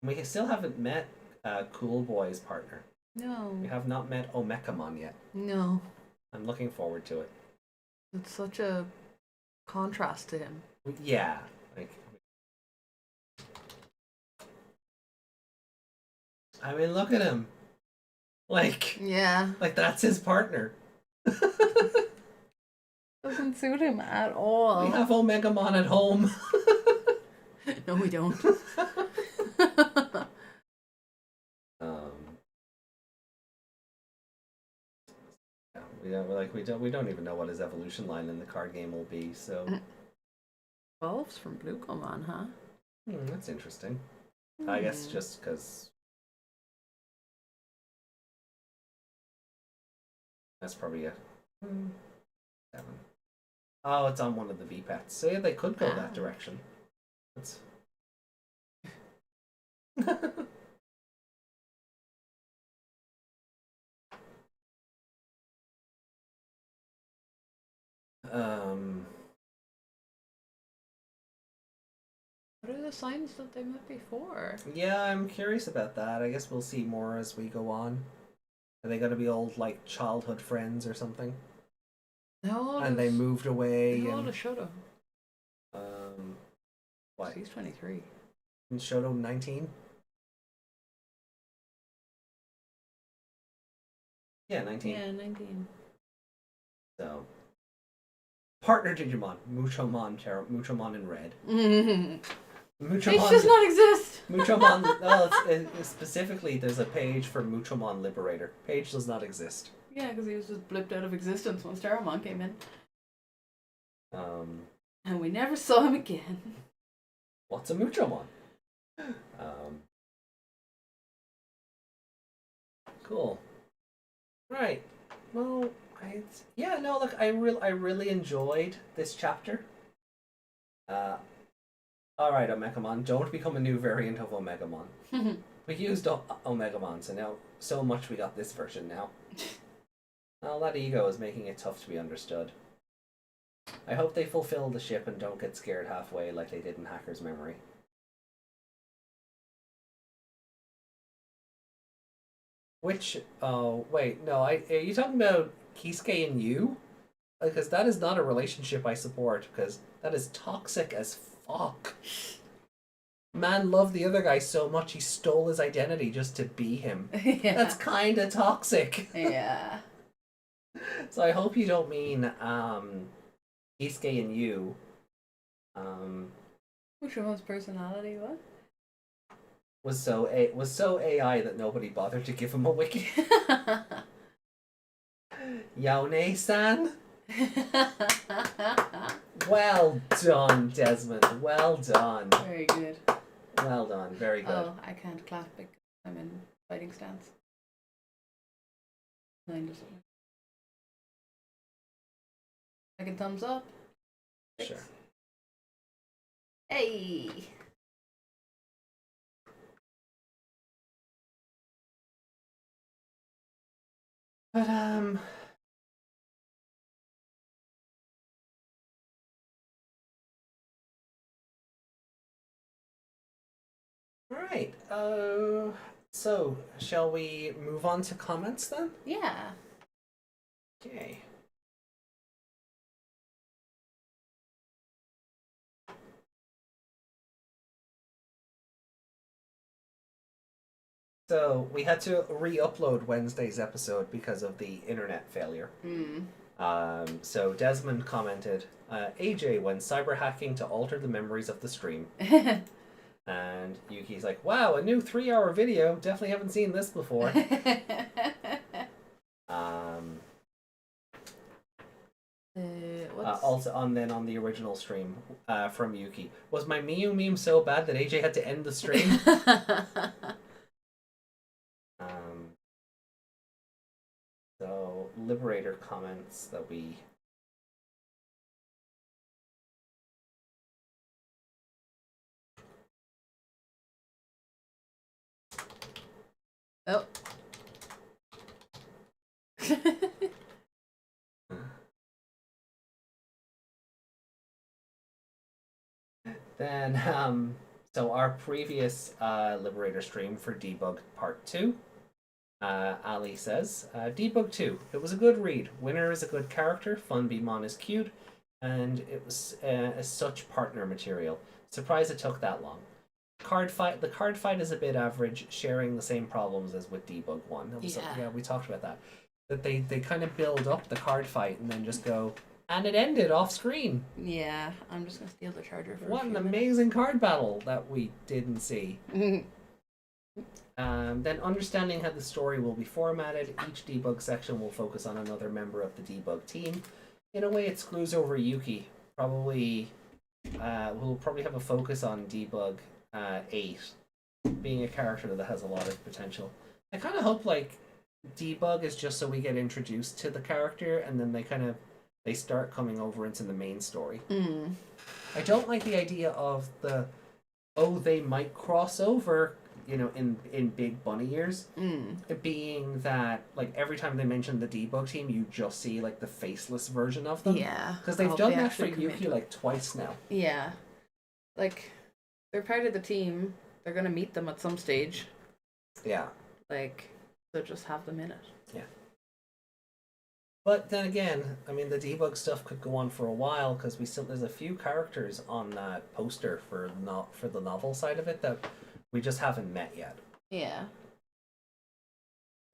S4: we still haven't met Cool Boy's partner.
S5: No.
S4: We have not met Omekamon yet.
S5: No.
S4: I'm looking forward to it.
S5: It's such a contrast to him.
S4: Yeah, like I mean, look at him. Like
S5: Yeah.
S4: that's his partner.
S5: Doesn't suit him at all.
S4: We have Omegamon at home.
S5: No, we don't.
S4: Yeah, we don't even know what his evolution line in the card game will be. So
S5: Wolves from Bluecomon, huh?
S4: that's interesting. I guess just because that's probably a 7. Oh, it's on one of the VPATs. So yeah, they could go that direction. That's
S5: What are the signs that they met before?
S4: yeah, I'm curious about that. I guess we'll see more as we go on. Are they gonna be old like childhood friends or something?
S5: No,
S4: And they moved away
S5: No,
S4: and
S5: Shoto.
S4: what?
S5: He's 23.
S4: And Shoto 19? Yeah, 19.
S5: Yeah, 19.
S4: So partner Digimon, Muchomon in red.
S5: It does not exist.
S4: Muchomon. No, specifically, there's a page for Muchomon Liberator. Page does not exist.
S5: Yeah, because he was just blipped out of existence once Terramon came in. And we never saw him again.
S4: What's a Muchomon? Cool. Right. Well, yeah. No, look, I really enjoyed this chapter. All right, Omegamon, don't become a new variant of Omegamon. We used Omegamon, so now so much we got this version now. All that ego is making it tough to be understood. I hope they fulfill the ship and don't get scared halfway like they did in Hacker's Memory. Which, oh, wait, no, are you talking about Kisuke and you? Because that is not a relationship I support, because that is toxic as fuck. Man loved the other guy so much he stole his identity just to be him.
S5: Yeah.
S4: That's kinda toxic.
S5: Yeah.
S4: So I hope you don't mean, Kisuke and you.
S5: Which one's personality, what?
S4: Was so AI that nobody bothered to give him a wiki. Yaone-san? Well done, Desmond. Well done.
S5: Very good.
S4: Well done. Very good.
S5: Oh, I can't clap because I'm in fighting stance. Mine doesn't. Second thumbs up.
S4: Sure.
S5: Hey!
S4: But right. So shall we move on to comments then?
S5: Yeah.
S4: Okay. So we had to re-upload Wednesday's episode because of the internet failure. So Desmond commented, AJ went cyber hacking to alter the memories of the stream. And Yuki's like, wow, a new 3-hour video. Definitely haven't seen this before. Also, on the original stream from Yuki, was my Miyu meme so bad that AJ had to end the stream? So Liberator comments that we. Then, so our previous Liberator stream for Debug Part 2, Ali says, Debug 2, it was a good read. Winner is a good character, Funbimon is cute, and it was such partner material. Surprised it took that long. The card fight is a bit average, sharing the same problems as with Debug 1. Yeah, we talked about that. That they kind of build up the card fight and then just go, and it ended off screen.
S5: Yeah, I'm just gonna steal the charger for
S4: What an amazing card battle that we didn't see.
S5: minutes.
S4: Then understanding how the story will be formatted, each debug section will focus on another member of the debug team. In a way, it screws over Yuki. We'll probably have a focus on debug 8, being a character that has a lot of potential. I kind of hope like debug is just so we get introduced to the character and then they start coming over into the main story. I don't like the idea of they might cross over, in big bunny ears. Being that like every time they mention the debug team, you just see like the faceless version of them.
S5: Yeah,
S4: because they've done that for Yuki like twice now.
S5: Yeah, like they're part of the team. They're gonna meet them at some stage.
S4: Yeah.
S5: Like, so just have them in it.
S4: Yeah. But then again, I mean, the debug stuff could go on for a while because there's a few characters on that poster for the novel side of it that we just haven't met yet.
S5: Yeah.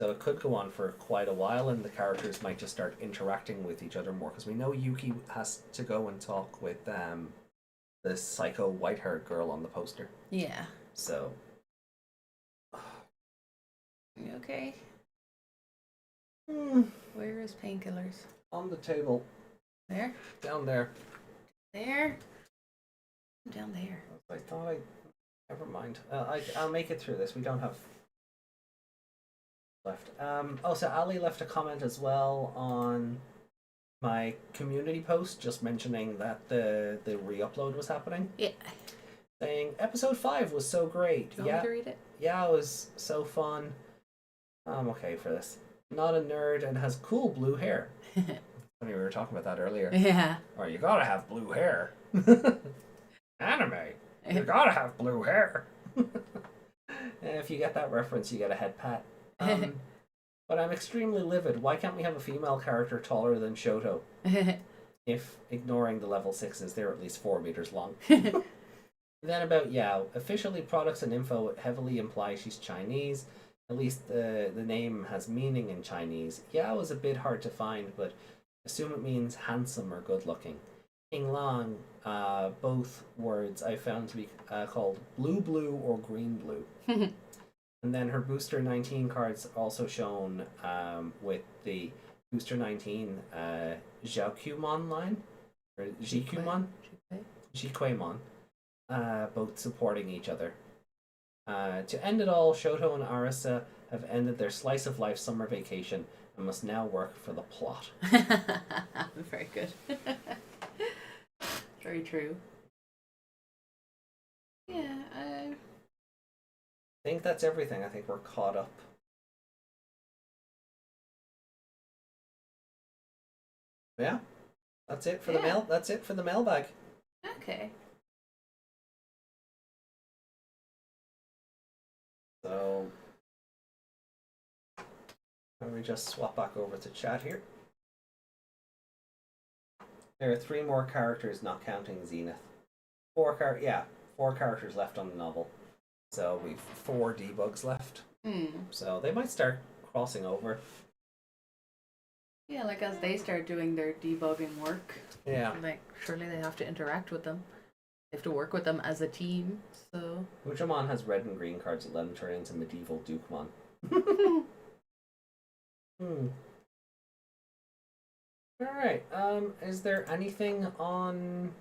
S4: So it could go on for quite a while, and the characters might just start interacting with each other more because we know Yuki has to go and talk with the psycho white-haired girl on the poster.
S5: Yeah.
S4: So.
S5: You okay? Where is painkillers?
S4: On the table.
S5: There?
S4: Down there.
S5: There? Down there.
S4: I thought never mind. I'll make it through this. We don't have left. So Ali left a comment as well on my community post, just mentioning that the re-upload was happening.
S5: Yeah.
S4: Saying episode 5 was so great.
S5: Do you want me to read it?
S4: Yeah, it was so fun. I'm okay for this. Not a nerd and has cool blue hair. I mean, we were talking about that earlier.
S5: Yeah.
S4: Or you gotta have blue hair. Anime. You gotta have blue hair. And if you get that reference, you get a head pat. But I'm extremely livid. Why can't we have a female character taller than Shoto? If ignoring the level 6s, they're at least 4 meters long. Then about Yao. Officially, products and info heavily imply she's Chinese. At least the name has meaning in Chinese. Yao is a bit hard to find, but assume it means handsome or good looking. Qinglan, both words I found to be called blue or green blue. And then her Booster 19 cards also shown with the Booster 19 Yao Qinglan line, or Jiquemon, both supporting each other. To end it all, Shoto and Arse have ended their slice of life summer vacation and must now work for the plot.
S5: Very good. Very true. Yeah,
S4: I think that's everything. I think we're caught up. Yeah, that's it for the mail. That's it for the mailbag.
S5: Okay.
S4: So let me just swap back over to chat here. There are 3 more characters, not counting Zenith. 4 characters left on the novel. So we've 4 debugs left. So they might start crossing over.
S5: Yeah, like as they start doing their debugging work.
S4: Yeah.
S5: Like surely they have to interact with them. They have to work with them as a team. So
S4: Wikimon has red and green cards that let him turn into medieval Dukemon. Alright, is there anything on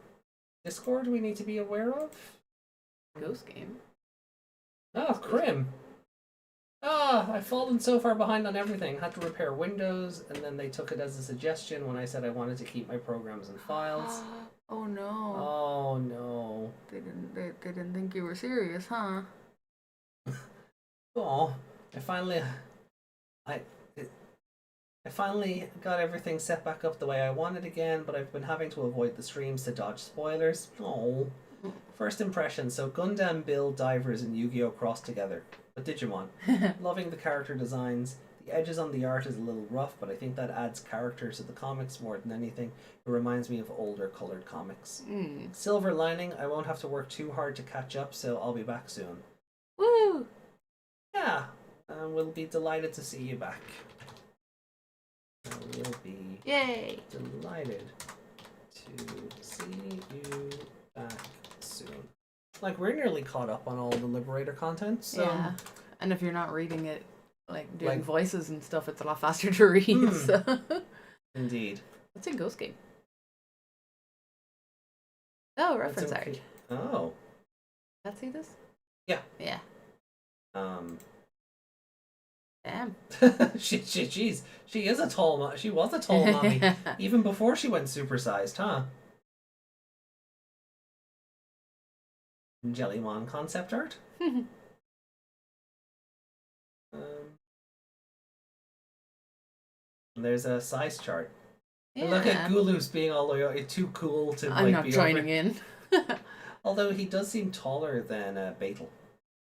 S4: Discord we need to be aware of?
S5: Ghost game.
S4: Oh, Crim! I've fallen so far behind on everything. Had to repair Windows, and then they took it as a suggestion when I said I wanted to keep my programs and files.
S5: Oh no.
S4: Oh no.
S5: They didn't think you were serious, huh?
S4: Oh, I I finally got everything set back up the way I wanted again, but I've been having to avoid the streams to dodge spoilers. Oh. First impression, so Gundam build divers and Yu-Gi-Oh! Cross together. But Digimon. Loving the character designs. The edges on the art is a little rough, but I think that adds character to the comics more than anything. It reminds me of older colored comics. Silver lining, I won't have to work too hard to catch up, so I'll be back soon.
S5: Woo!
S4: Yeah, we'll be delighted to see you back. We'll be
S5: Yay!
S4: delighted to see you back soon. Like, we're nearly caught up on all the Liberator content, so...
S5: Yeah. And if you're not reading it, like, doing
S4: Like-
S5: voices and stuff, it's a lot faster to read, so...
S4: Indeed.
S5: What's in Ghost Game? Oh, reference
S4: That's okay.
S5: art.
S4: Oh.
S5: Let's see this?
S4: Yeah.
S5: Yeah. Damn.
S4: She's she is a tall she was a tall mommy even before she went supersized, huh? Jellymon concept art. There's a size chart.
S5: Yeah.
S4: And look at Gulu's being all the way too cool to
S5: I'm
S4: like
S5: not
S4: be
S5: joining
S4: over.
S5: in.
S4: Although he does seem taller than Beetle.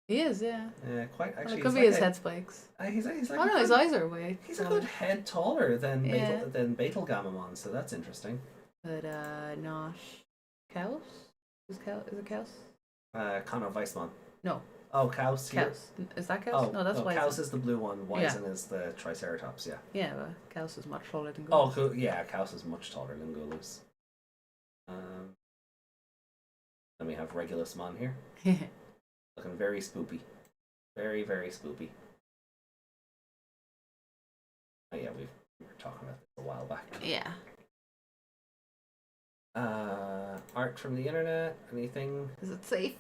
S5: He is, yeah.
S4: Quite
S5: Well,
S4: actually.
S5: it could be
S4: like
S5: his head spikes.
S4: He's like
S5: Oh
S4: a
S5: no, his
S4: good-
S5: eyes are way.
S4: He's a good head taller than
S5: Yeah.
S4: Beetle Gamamon, so that's interesting.
S5: But not Chaos? Is it Chaos?
S4: Kano Weissmon.
S5: No.
S4: Oh, Kaus here.
S5: Chaos. Is that Chaos?
S4: Oh,
S5: No, that's Weizen.
S4: Kaus is the blue one. Weizen is the Triceratops, yeah.
S5: Yeah, but Chaos is much taller than
S4: Oh,
S5: Ghost.
S4: yeah, Kaus is much taller than Gulus. Then we have Regulusmon here. Looking very spoopy. Very, very spoopy. Oh yeah, we were talking about this a while back.
S5: Yeah.
S4: Art from the internet, anything?
S5: Is it safe?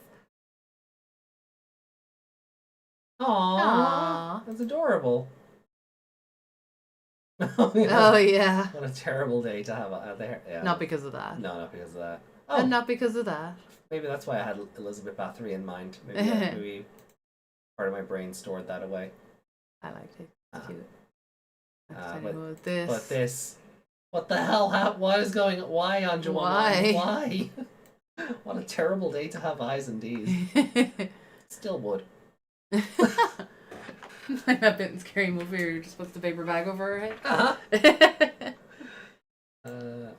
S4: Aww,
S5: Aww.
S4: that's adorable. Oh,
S5: Oh yeah.
S4: What a terrible day to have out there. Yeah.
S5: Not because of that.
S4: No, not because of that. Oh,
S5: And not because of that.
S4: maybe that's why I had Elizabeth Bathory in mind. Maybe, maybe part of my brain stored that away.
S5: I liked it. It's
S4: Uh,
S5: cute.
S4: but-
S5: This.
S4: But this, what the hell? What is going? Why on Juwan?
S5: Why?
S4: Why? What a terrible day to have eyes indeed. Still would.
S5: Like that bit in Scary Movie where you just puts the paper bag over her head.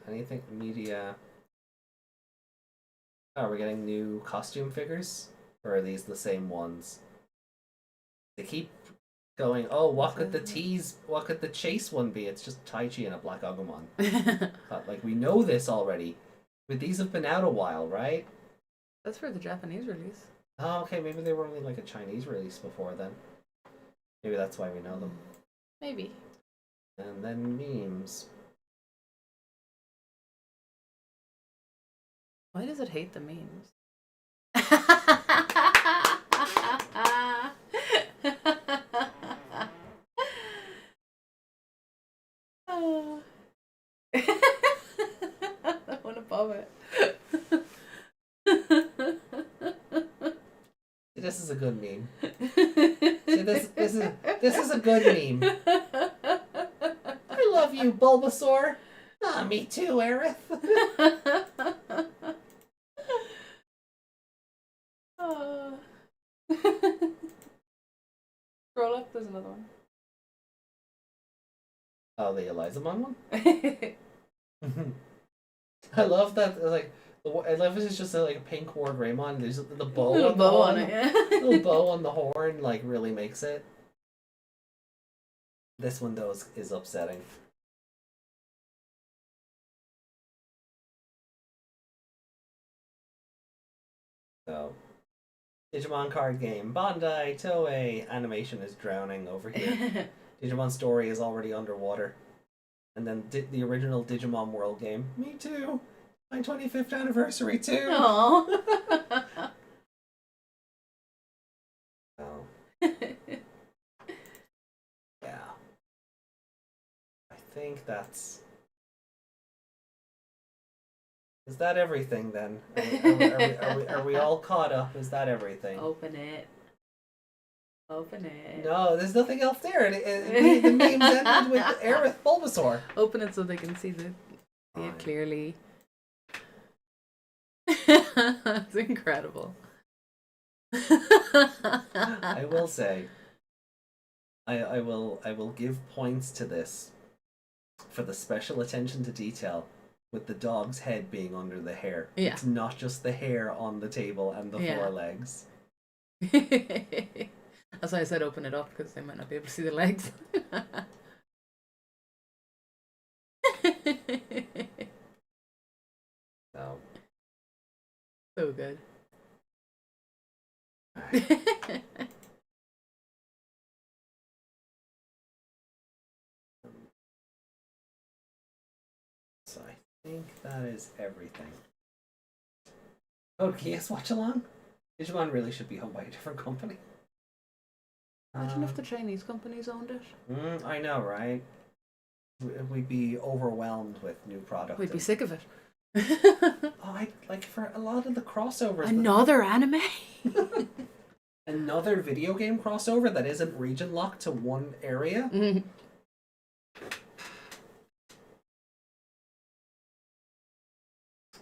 S4: Anything media? Oh, we're getting new costume figures, or are these the same ones? They keep going. Oh, what could the tease? What could the chase one be? It's just Taichi and a Black Agumon. Like we know this already, but these have been out a while, right?
S5: That's for the Japanese release.
S4: Oh, okay. Maybe they were only like a Chinese release before then. Maybe that's why we know them.
S5: Maybe.
S4: And then memes.
S5: Why does it hate the memes? Oh. I want to bomb it.
S4: This is a good meme. See, this is a good meme. I love you, Bulbasaur. Ah, me too, Aerith.
S5: Oh. Scroll up, there's another one.
S4: Oh, the Elizamon one. I love that. Like, I love it's just like a pink War Greymon. There's the bow.
S5: Little
S4: on
S5: bow
S4: the
S5: on
S4: horn.
S5: it, yeah.
S4: Little bow on the horn, like really makes it. This one though is upsetting. So, Digimon card game, Bandai, Toei, animation is drowning over here. Digimon story is already underwater. And then the original Digimon World game, me too. My 25th anniversary too.
S5: Aww.
S4: Oh. Yeah. I think that's... Is that everything then? Are we all caught up? Is that everything?
S5: Open it. Open it.
S4: No, there's nothing else there. The memes ended with Aerith Bulbasaur.
S5: Open it so they can see it
S4: Fine.
S5: clearly. It's incredible.
S4: I will say, I will give points to this for the special attention to detail with the dog's head being under the hair.
S5: Yeah.
S4: It's not just the hair on the table and the forelegs.
S5: That's why I said open it up, because they might not be able to see the legs.
S4: So,
S5: So good.
S4: so I think that is everything. Oh, yes, watch along. Digimon really should be owned by a different company.
S5: Imagine if the Chinese companies owned it.
S4: I know, right? We'd be overwhelmed with new products.
S5: We'd be sick of it.
S4: I like for a lot of the crossovers.
S5: Another anime?
S4: Another video game crossover that isn't region locked to one area.
S5: Mhm.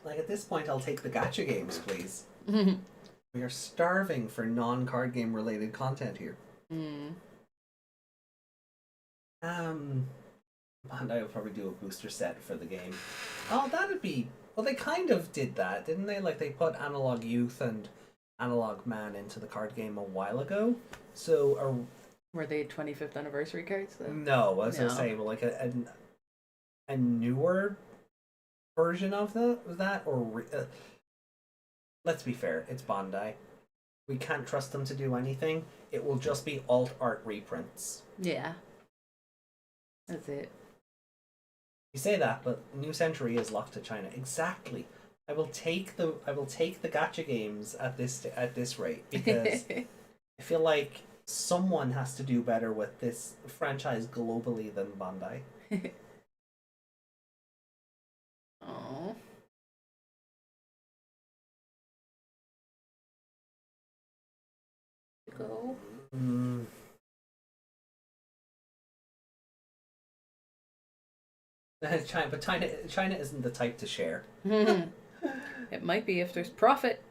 S4: Like at this point, I'll take the gacha games, please.
S5: Mhm.
S4: We are starving for non-card game related content here.
S5: Mm.
S4: Bandai will probably do a booster set for the game. Oh, that'd be... Well, they kind of did that, didn't they? Like, they put Analog Youth and Analog Man into the card game a while ago. So,
S5: Were they 25th anniversary cards, though?
S4: no, I was going to
S5: No.
S4: say, well, like a newer version of that, or... let's be fair, it's Bandai. We can't trust them to do anything. It will just be alt art reprints.
S5: Yeah. That's it.
S4: You say that, but New Century is locked to China. Exactly. I will take the gacha games at this rate, because I feel like someone has to do better with this franchise globally than Bandai.
S5: Oh. Go.
S4: China isn't the type to share.
S5: It might be if there's profit.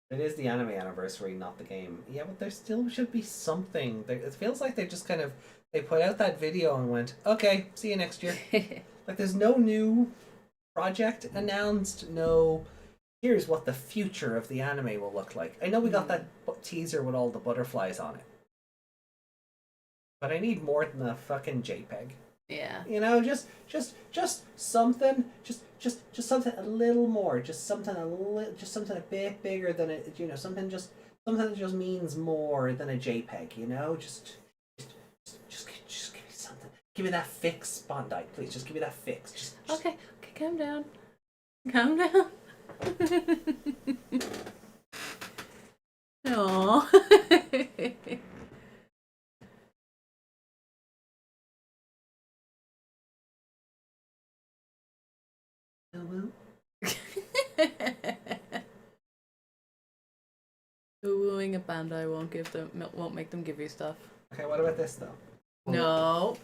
S4: It is the anime anniversary, not the game. Yeah, but there still should be something. It feels like they just they put out that video and went, okay, see you next year. Like there's no new project announced, no here's what the future of the anime will look like. I know we got that teaser with all the butterflies on it. But I need more than a fucking JPEG.
S5: Yeah.
S4: You know, just something, just something a little more, just something a bit bigger than it. You know, something that just means more than a JPEG. You know, just give me something. Give me that fix, Bandai, please. Just give me that fix. Just...
S5: Okay, calm down. Calm down. Aww. Wooing a Bandai won't make them give you stuff.
S4: Okay, what about this though?
S5: No.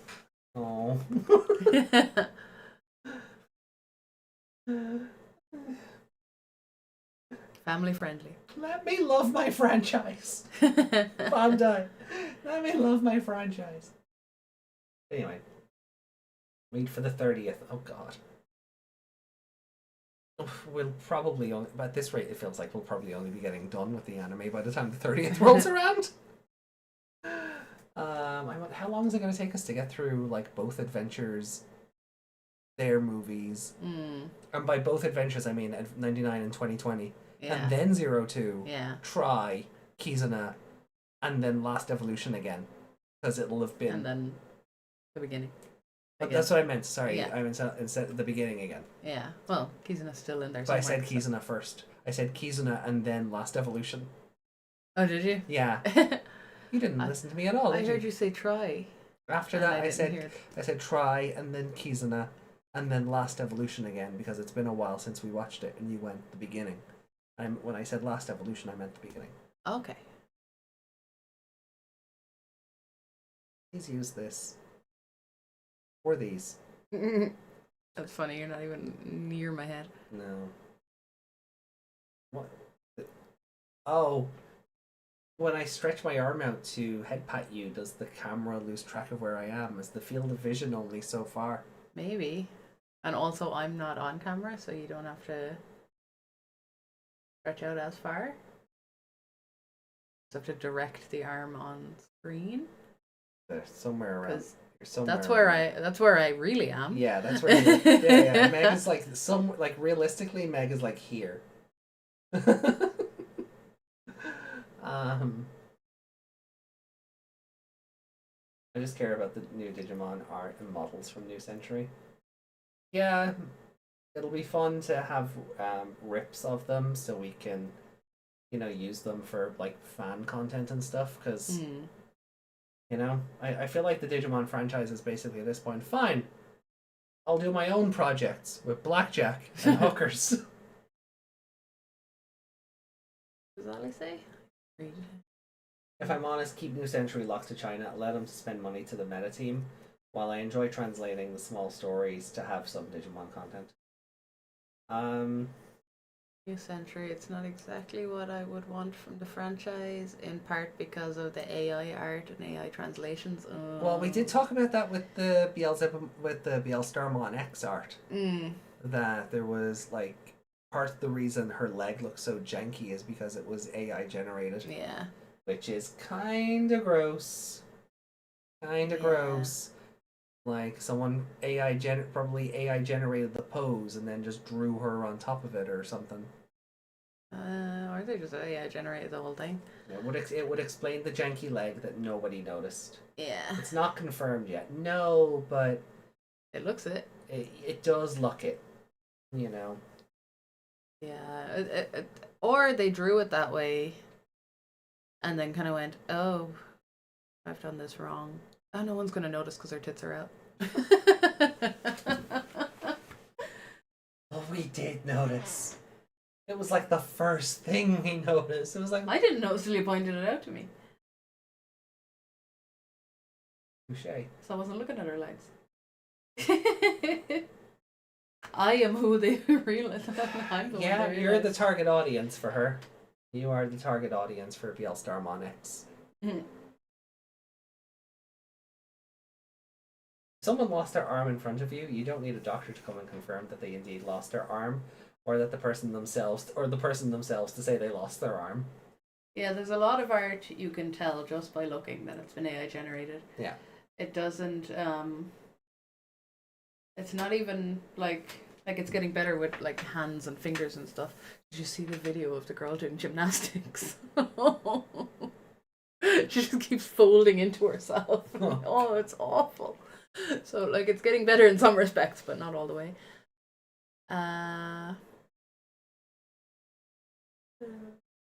S4: Oh.
S5: Family friendly.
S4: Let me love my franchise, Bandai. Let me love my franchise. Anyway, wait for the 30th. Oh God. We'll probably only, at this rate, it feels like we'll probably only be getting done with the anime by the time the 30th rolls around. How long is it going to take us to get through like both adventures, their movies, and by both adventures I mean 99 and 2020, and then 02, Try, Kizuna, and then Last Evolution again, because it'll have been
S5: and then the beginning.
S4: But that's what I meant. Sorry,
S5: Yeah.
S4: I meant instead the beginning again.
S5: Yeah. Well, Kizuna's still in there.
S4: But I
S5: somewhere,
S4: said Kizuna first. I said Kizuna and then Last Evolution.
S5: Oh, did you?
S4: Yeah. You didn't listen to me at all.
S5: I
S4: Did
S5: heard you say try.
S4: After
S5: and
S4: that,
S5: I
S4: I said
S5: didn't hear
S4: I said Try and then Kizuna and then Last Evolution again because it's been a while since we watched it, and you went the beginning. When I said Last Evolution, I meant the beginning.
S5: Okay.
S4: Please use this. Or these.
S5: That's funny. You're not even near my head.
S4: No. What? Oh. When I stretch my arm out to head pat you, does the camera lose track of where I am? Is the field of vision only so far?
S5: Maybe. And also, I'm not on camera, so you don't have to stretch out as far. Just have to direct the arm on screen.
S4: They're somewhere around.
S5: 'Cause
S4: Somewhere
S5: that's where I really am.
S4: Yeah, that's where you, yeah. Meg is like realistically, Meg is like here. I just care about the new Digimon art and models from New Century. Yeah, it'll be fun to have rips of them so we can, use them for like fan content and stuff. Because I feel like the Digimon franchise is basically at this point fine. I'll do my own projects with blackjack and hookers.
S5: What does Ali say? Read it.
S4: If I'm honest, keep New Century locked to China, allow them to spend money to the meta team, while I enjoy translating the small stories to have some Digimon content.
S5: New Century, it's not exactly what I would want from the franchise, in part because of the AI art and AI translations.
S4: Well, we did talk about that with the Bielstarmon X art. That there was like part of the reason her leg looks so janky is because it was AI generated.
S5: Yeah.
S4: Which is kind of gross. Gross. Like someone probably AI generated the pose and then just drew her on top of it or something.
S5: Or they just AI generated the whole thing.
S4: It would explain the janky leg that nobody noticed.
S5: Yeah.
S4: It's not confirmed yet. No, but
S5: it looks it.
S4: It does look it.
S5: Yeah. Or they drew it that way. And then kind of went, oh, I've done this wrong. Oh, no one's going to notice because their tits are out.
S4: Oh, we did notice. It was like the first thing we noticed. It was like...
S5: I didn't notice till you pointed it out to me.
S4: Touché.
S5: So I wasn't looking at her legs. I am who they realize. I'm the one
S4: you're the target audience for her. You are the target audience for Bielstarmon X. If someone lost their arm in front of you, you don't need a doctor to come and confirm that they indeed lost their arm, or that the person themselves to say they lost their arm.
S5: Yeah, there's a lot of art you can tell just by looking that it's been AI generated.
S4: Yeah.
S5: It doesn't it's not even like it's getting better with like hands and fingers and stuff. Did you see the video of the girl doing gymnastics? She just keeps folding into herself. Oh, it's awful. So like it's getting better in some respects, but not all the way.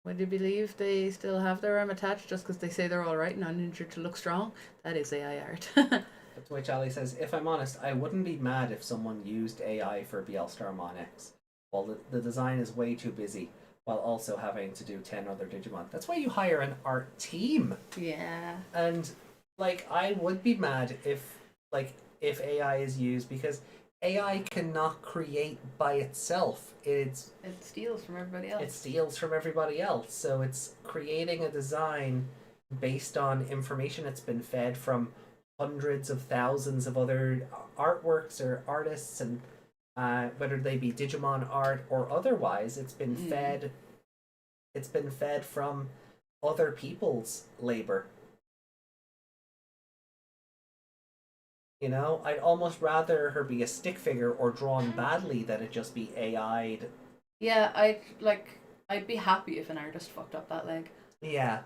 S5: Would you believe they still have their arm attached just because they say they're alright and uninjured to look strong? That is AI art.
S4: To which Ali says, if I'm honest, I wouldn't be mad if someone used AI for Bielstarmon X. While the design is way too busy, while also having to do 10 other Digimon. That's why you hire an art team.
S5: Yeah.
S4: And, like, I would be mad if AI is used, because AI cannot create by itself. It
S5: steals from everybody else.
S4: So it's creating a design based on information it's been fed from hundreds of thousands of other artworks or artists, and whether they be Digimon art or otherwise, it's been fed from other people's labor. I'd almost rather her be a stick figure or drawn badly than it just be AI'd.
S5: Yeah, I'd be happy if an artist fucked up that leg.
S4: Yeah.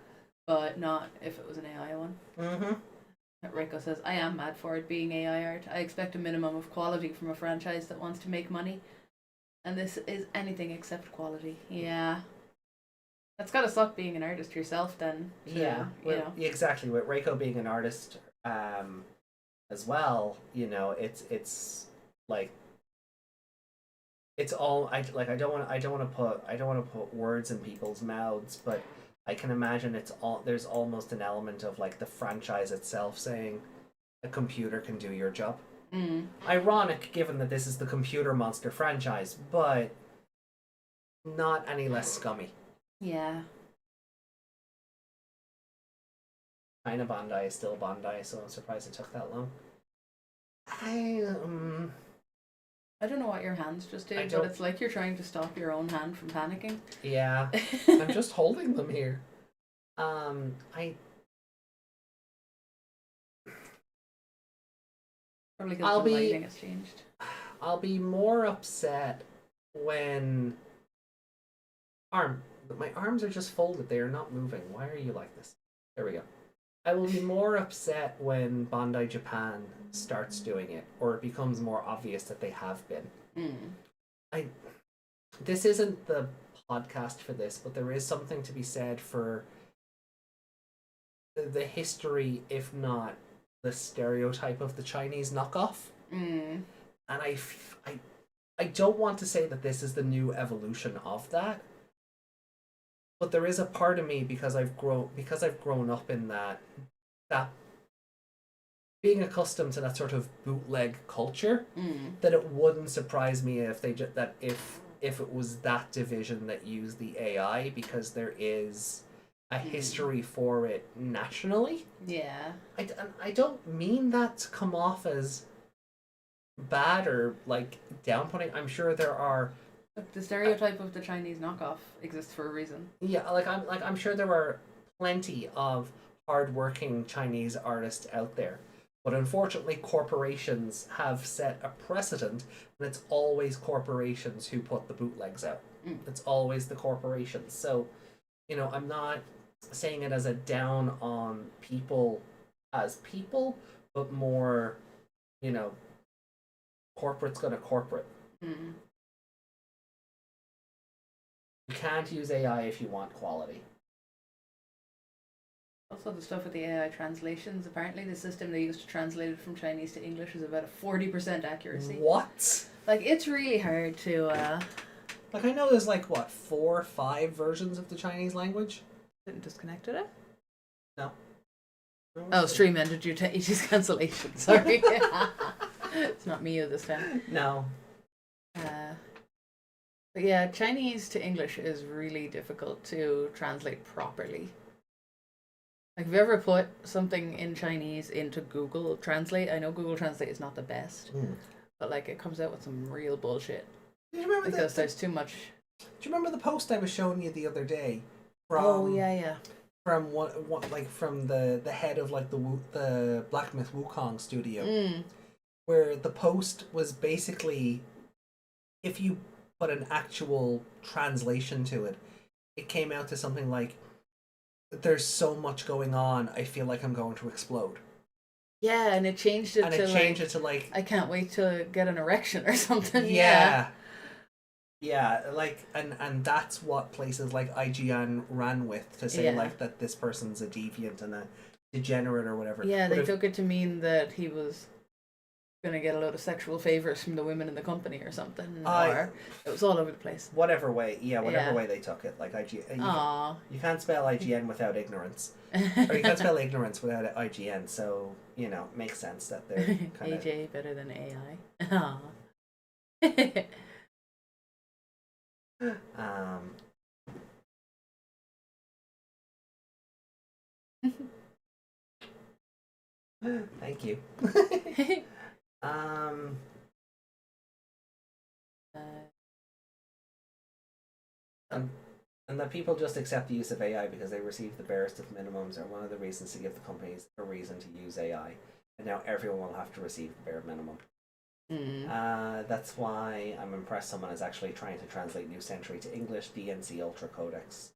S5: But not if it was an AI one.
S4: Mm-hmm.
S5: Reiko says, I am mad for it being AI art. I expect a minimum of quality from a franchise that wants to make money. And this is anything except quality. Yeah. That's gotta suck being an artist yourself then.
S4: Exactly. With Reiko being an artist as well, it's like it's all I don't want to put words in people's mouths, but I can imagine there's almost an element of like the franchise itself saying a computer can do your job. Ironic, given that this is the Computer Monster franchise, but not any less scummy.
S5: Yeah.
S4: China Bandai is still Bandai, so I'm surprised it took that long. I
S5: don't know what your hands just did, but it's like you're trying to stop your own hand from panicking.
S4: Yeah, I'm just holding them here.
S5: Probably because the lighting has changed.
S4: I'll be more upset when my arms are just folded. They are not moving. Why are you like this? There we go. I will be more upset when Bandai Japan starts doing it, or it becomes more obvious that they have been. This isn't the podcast for this, but there is something to be said for the history, if not the stereotype of the Chinese knockoff. And I don't want to say that this is the new evolution of that, but there is a part of me because I've grown up in that being accustomed to that sort of bootleg culture, that it wouldn't surprise me if if it was that division that used the AI, because there is a history for it nationally.
S5: Yeah.
S4: I don't mean that to come off as bad or like downputting. I'm sure there are.
S5: The stereotype of the Chinese knockoff exists for a reason.
S4: Yeah, I'm sure there are plenty of hardworking Chinese artists out there, but unfortunately, corporations have set a precedent, and it's always corporations who put the bootlegs out. It's always the corporations. So, I'm not saying it as a down on people as people, but more, corporate's gonna corporate. You can't use AI if you want quality.
S5: Also, the stuff with the AI translations, apparently the system they use to translate it from Chinese to English is about a 40% accuracy.
S4: What?
S5: Like, it's really hard to...
S4: Like, I know there's 4 or 5 versions of the Chinese language.
S5: Didn't disconnect it?
S4: No.
S5: Oh, stream ended due to ET's cancellation. Sorry. It's not me this time.
S4: No.
S5: But yeah, Chinese to English is really difficult to translate properly. Like, if you ever put something in Chinese into Google Translate, I know Google Translate is not the best, but it comes out with some real bullshit.
S4: Do you remember
S5: because there's too much.
S4: Do you remember the post I was showing you the other day?
S5: From
S4: From from the head of the Black Myth Wukong studio, where the post was basically, if you put an actual translation to it, it came out to something like, "There's so much going on, I feel like I'm going to explode."
S5: Yeah, and it changed it to I can't wait to get an erection or something.
S4: Yeah. Yeah, and that's what places like IGN ran with to say that this person's a deviant and a degenerate or whatever.
S5: Yeah, they took it to mean that he was gonna get a load of sexual favors from the women in the company or something. Or it was all over the place.
S4: Whatever way they took it. Like IGN, you can't spell IGN without ignorance, or you can't spell ignorance without IGN. So it makes sense that they're kind of
S5: AJ better than AI.
S4: Thank you. And that people just accept the use of AI because they receive the barest of minimums are one of the reasons to give the companies a reason to use AI. And now everyone will have to receive the bare minimum. That's why I'm impressed someone is actually trying to translate New Century to English, DNC Ultra Codex.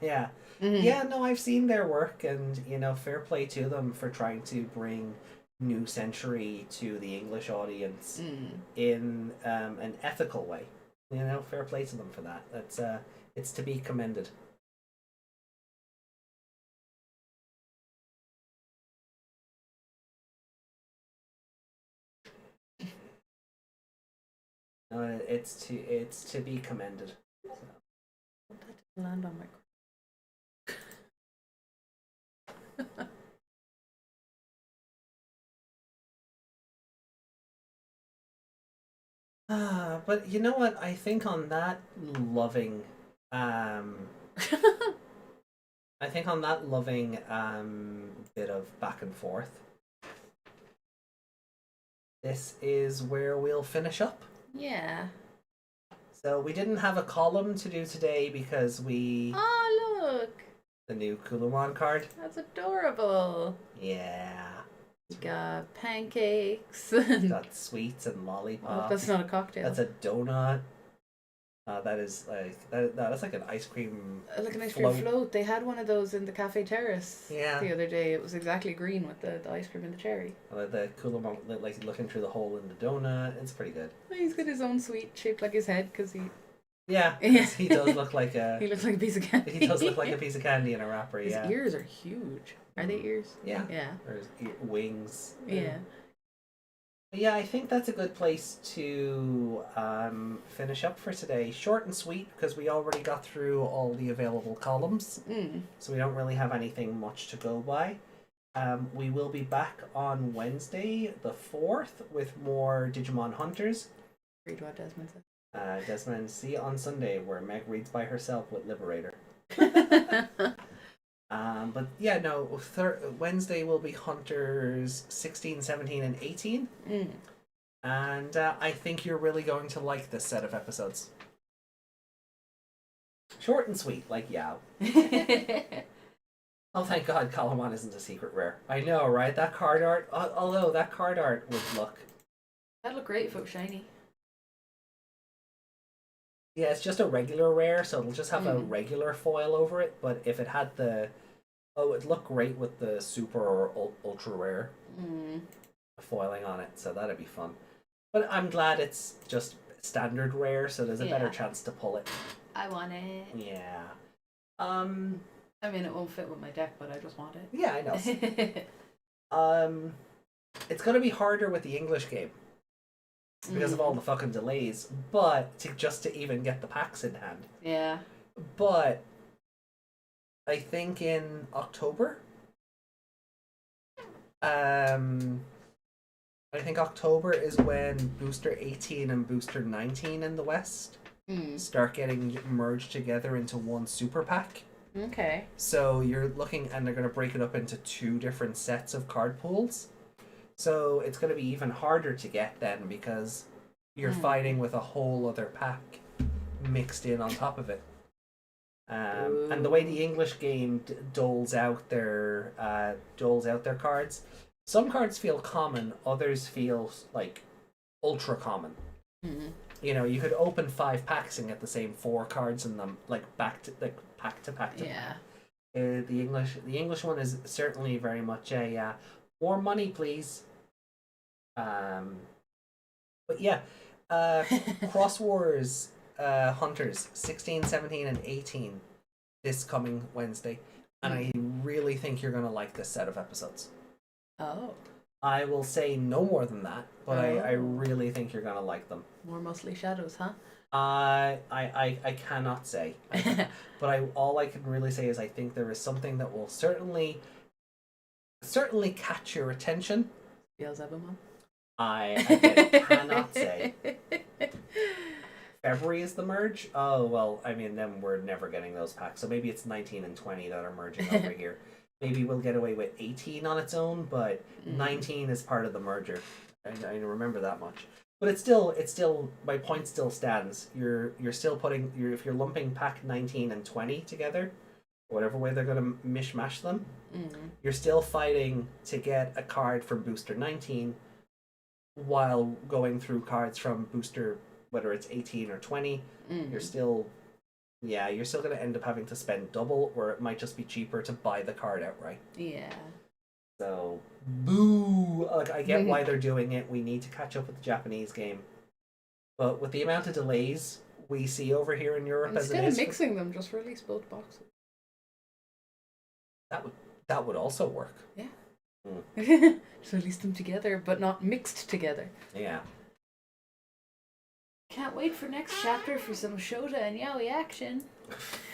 S4: Yeah. Yeah, no, I've seen their work, and fair play to them for trying to bring New Century to the English audience in an ethical way. Fair play to them for that. That's it's to be commended. No, it's to be commended. So.
S5: That didn't land on my.
S4: But you know what? I think on that loving, um, I think on that loving bit of back and forth, this is where we'll finish up.
S5: Yeah.
S4: So we didn't have a column to do today because
S5: Oh, look.
S4: the new Kulamon card.
S5: That's adorable.
S4: Yeah.
S5: You got pancakes.
S4: Got sweets and lollipops.
S5: That's not a cocktail.
S4: That's a donut. That is like that's like an ice cream.
S5: Like an ice cream float. They had one of those in the Cafe Terrace
S4: Yeah.
S5: the other day. It was exactly green with the ice cream and the cherry.
S4: The Kulamon, like looking through the hole in the donut. It's pretty good.
S5: He's got his own sweet shaped like his head because he
S4: Yeah, 'cause he does look like a.
S5: he looks like a piece of candy.
S4: He does look like a piece of candy in a wrapper.
S5: His
S4: Yeah.
S5: ears are huge. Are they ears?
S4: Yeah.
S5: Yeah.
S4: Or his wings.
S5: Yeah.
S4: Yeah, I think that's a good place to finish up for today. Short and sweet because we already got through all the available columns, so we don't really have anything much to go by. We will be back on Wednesday, the 4th, with more Digimon Hunters.
S5: Read what Desmond said.
S4: Desmond, see you on Sunday where Meg reads by herself with Liberator. But yeah, no, Wednesday will be Hunters 16, 17, and 18. And I think you're really going to like this set of episodes. Short and sweet, like Yao. Oh, thank God Kalamon isn't a secret rare. I know, right? That card art, although that card art would look...
S5: That'd look great if it was shiny.
S4: Yeah, it's just a regular rare, so it'll just have a regular foil over it, but if it had the... Oh, it'd look great with the super or ultra rare foiling on it, so that'd be fun. But I'm glad it's just standard rare, so there's a better chance to pull it.
S5: I want it.
S4: Yeah.
S5: I mean, it won't fit with my deck, but I just want it.
S4: Yeah, I know. It's gonna be harder with the English game because of all the fucking delays, but just to even get the packs in hand.
S5: Yeah.
S4: But I think in October, I think October is when Booster 18 and Booster 19 in the West start getting merged together into one super pack.
S5: Okay.
S4: So you're looking, and they're going to break it up into 2 different sets of card pools. So it's going to be even harder to get then because you're fighting with a whole other pack mixed in on top of it. And the way the English game doles out their cards, some cards feel common, others feel like ultra common. You know, you could open 5 packs and get the same 4 cards in them, like pack to pack to pack. The English one is certainly very much a more money, please. But yeah, Cross Wars Hunters 16, 17, and 18 this coming Wednesday, and I really think you're gonna like this set of episodes.
S5: Oh.
S4: I will say no more than that, but I really think you're gonna like them.
S5: More muscly shadows, huh?
S4: I cannot say, but all I can really say is I think there is something that will certainly catch your attention.
S5: Beelzebumon.
S4: I again cannot say. February is the merge. Oh well, I mean then we're never getting those packs. So maybe it's 19 and 20 that are merging over here. Maybe we'll get away with 18 on its own, but 19 is part of the merger. I remember that much. But it's still my point still stands. You're still putting if you're lumping pack 19 and 20 together, whatever way they're gonna mishmash them, you're still fighting to get a card from booster 19 while going through cards from booster, whether it's 18 or 20. You're still going to end up having to spend double, or it might just be cheaper to buy the card outright.
S5: Yeah.
S4: So, boo! Like, I get why they're doing it. We need to catch up with the Japanese game. But with the amount of delays we see over here in Europe as it
S5: Instead
S4: is...
S5: of mixing them, just release both boxes.
S4: That would also work.
S5: Yeah. Just release them together, but not mixed together.
S4: Yeah.
S5: Can't wait for next chapter for some Shota and Yaoi action.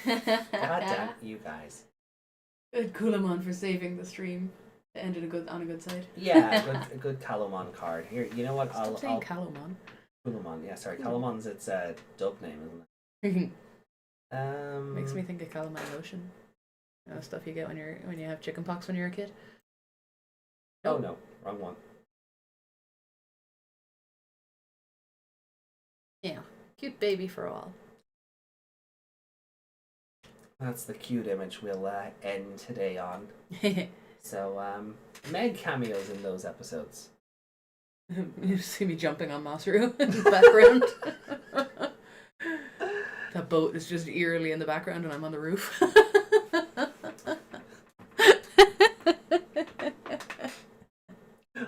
S4: God damn you guys.
S5: Good Kulamon for saving the stream. It ended on a good side.
S4: Yeah, a good Kalomon card. Here, you know what?
S5: Stop saying Kalomon.
S4: Kulamon. Yeah, sorry. Kalamon's its dub name, isn't it?
S5: Makes me think of calamine lotion. You know, stuff you get when you have chicken pox when you're a kid.
S4: Oh no, wrong one.
S5: Yeah, cute baby for all.
S4: That's the cute image we'll end today on. So, Meg cameos in those episodes.
S5: You see me jumping on Masaru in the background. That boat is just eerily in the background and I'm on the roof.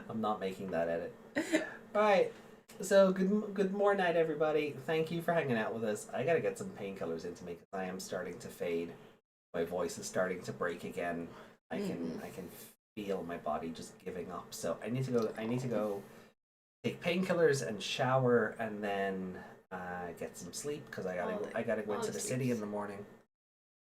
S4: I'm not making that edit. Alright, so good more night, everybody. Thank you for hanging out with us. I gotta get some painkillers into me because I am starting to fade. My voice is starting to break again. I can feel my body just giving up. So I need to go take painkillers and shower and then get some sleep because I gotta go into the city in the morning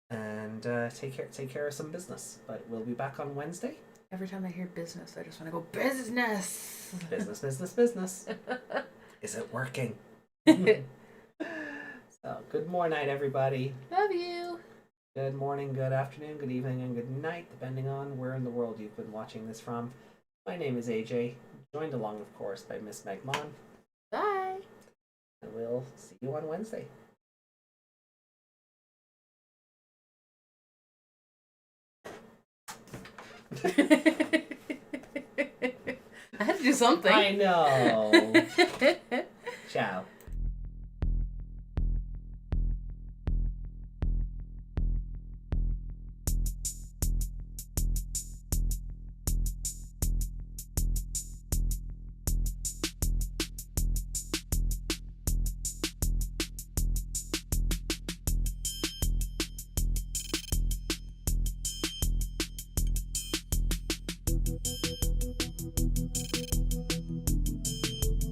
S4: and take care of some business. But we'll be back on Wednesday.
S5: Every time I hear business, I just want to go business.
S4: Business. Is it working? So good more night, everybody.
S5: Love you.
S4: Good morning, good afternoon, good evening, and good night, depending on where in the world you've been watching this from. My name is AJ, joined along, of course, by Miss Megmon.
S5: Bye.
S4: And we'll see you on Wednesday.
S5: I had to do something.
S4: I know. Ciao.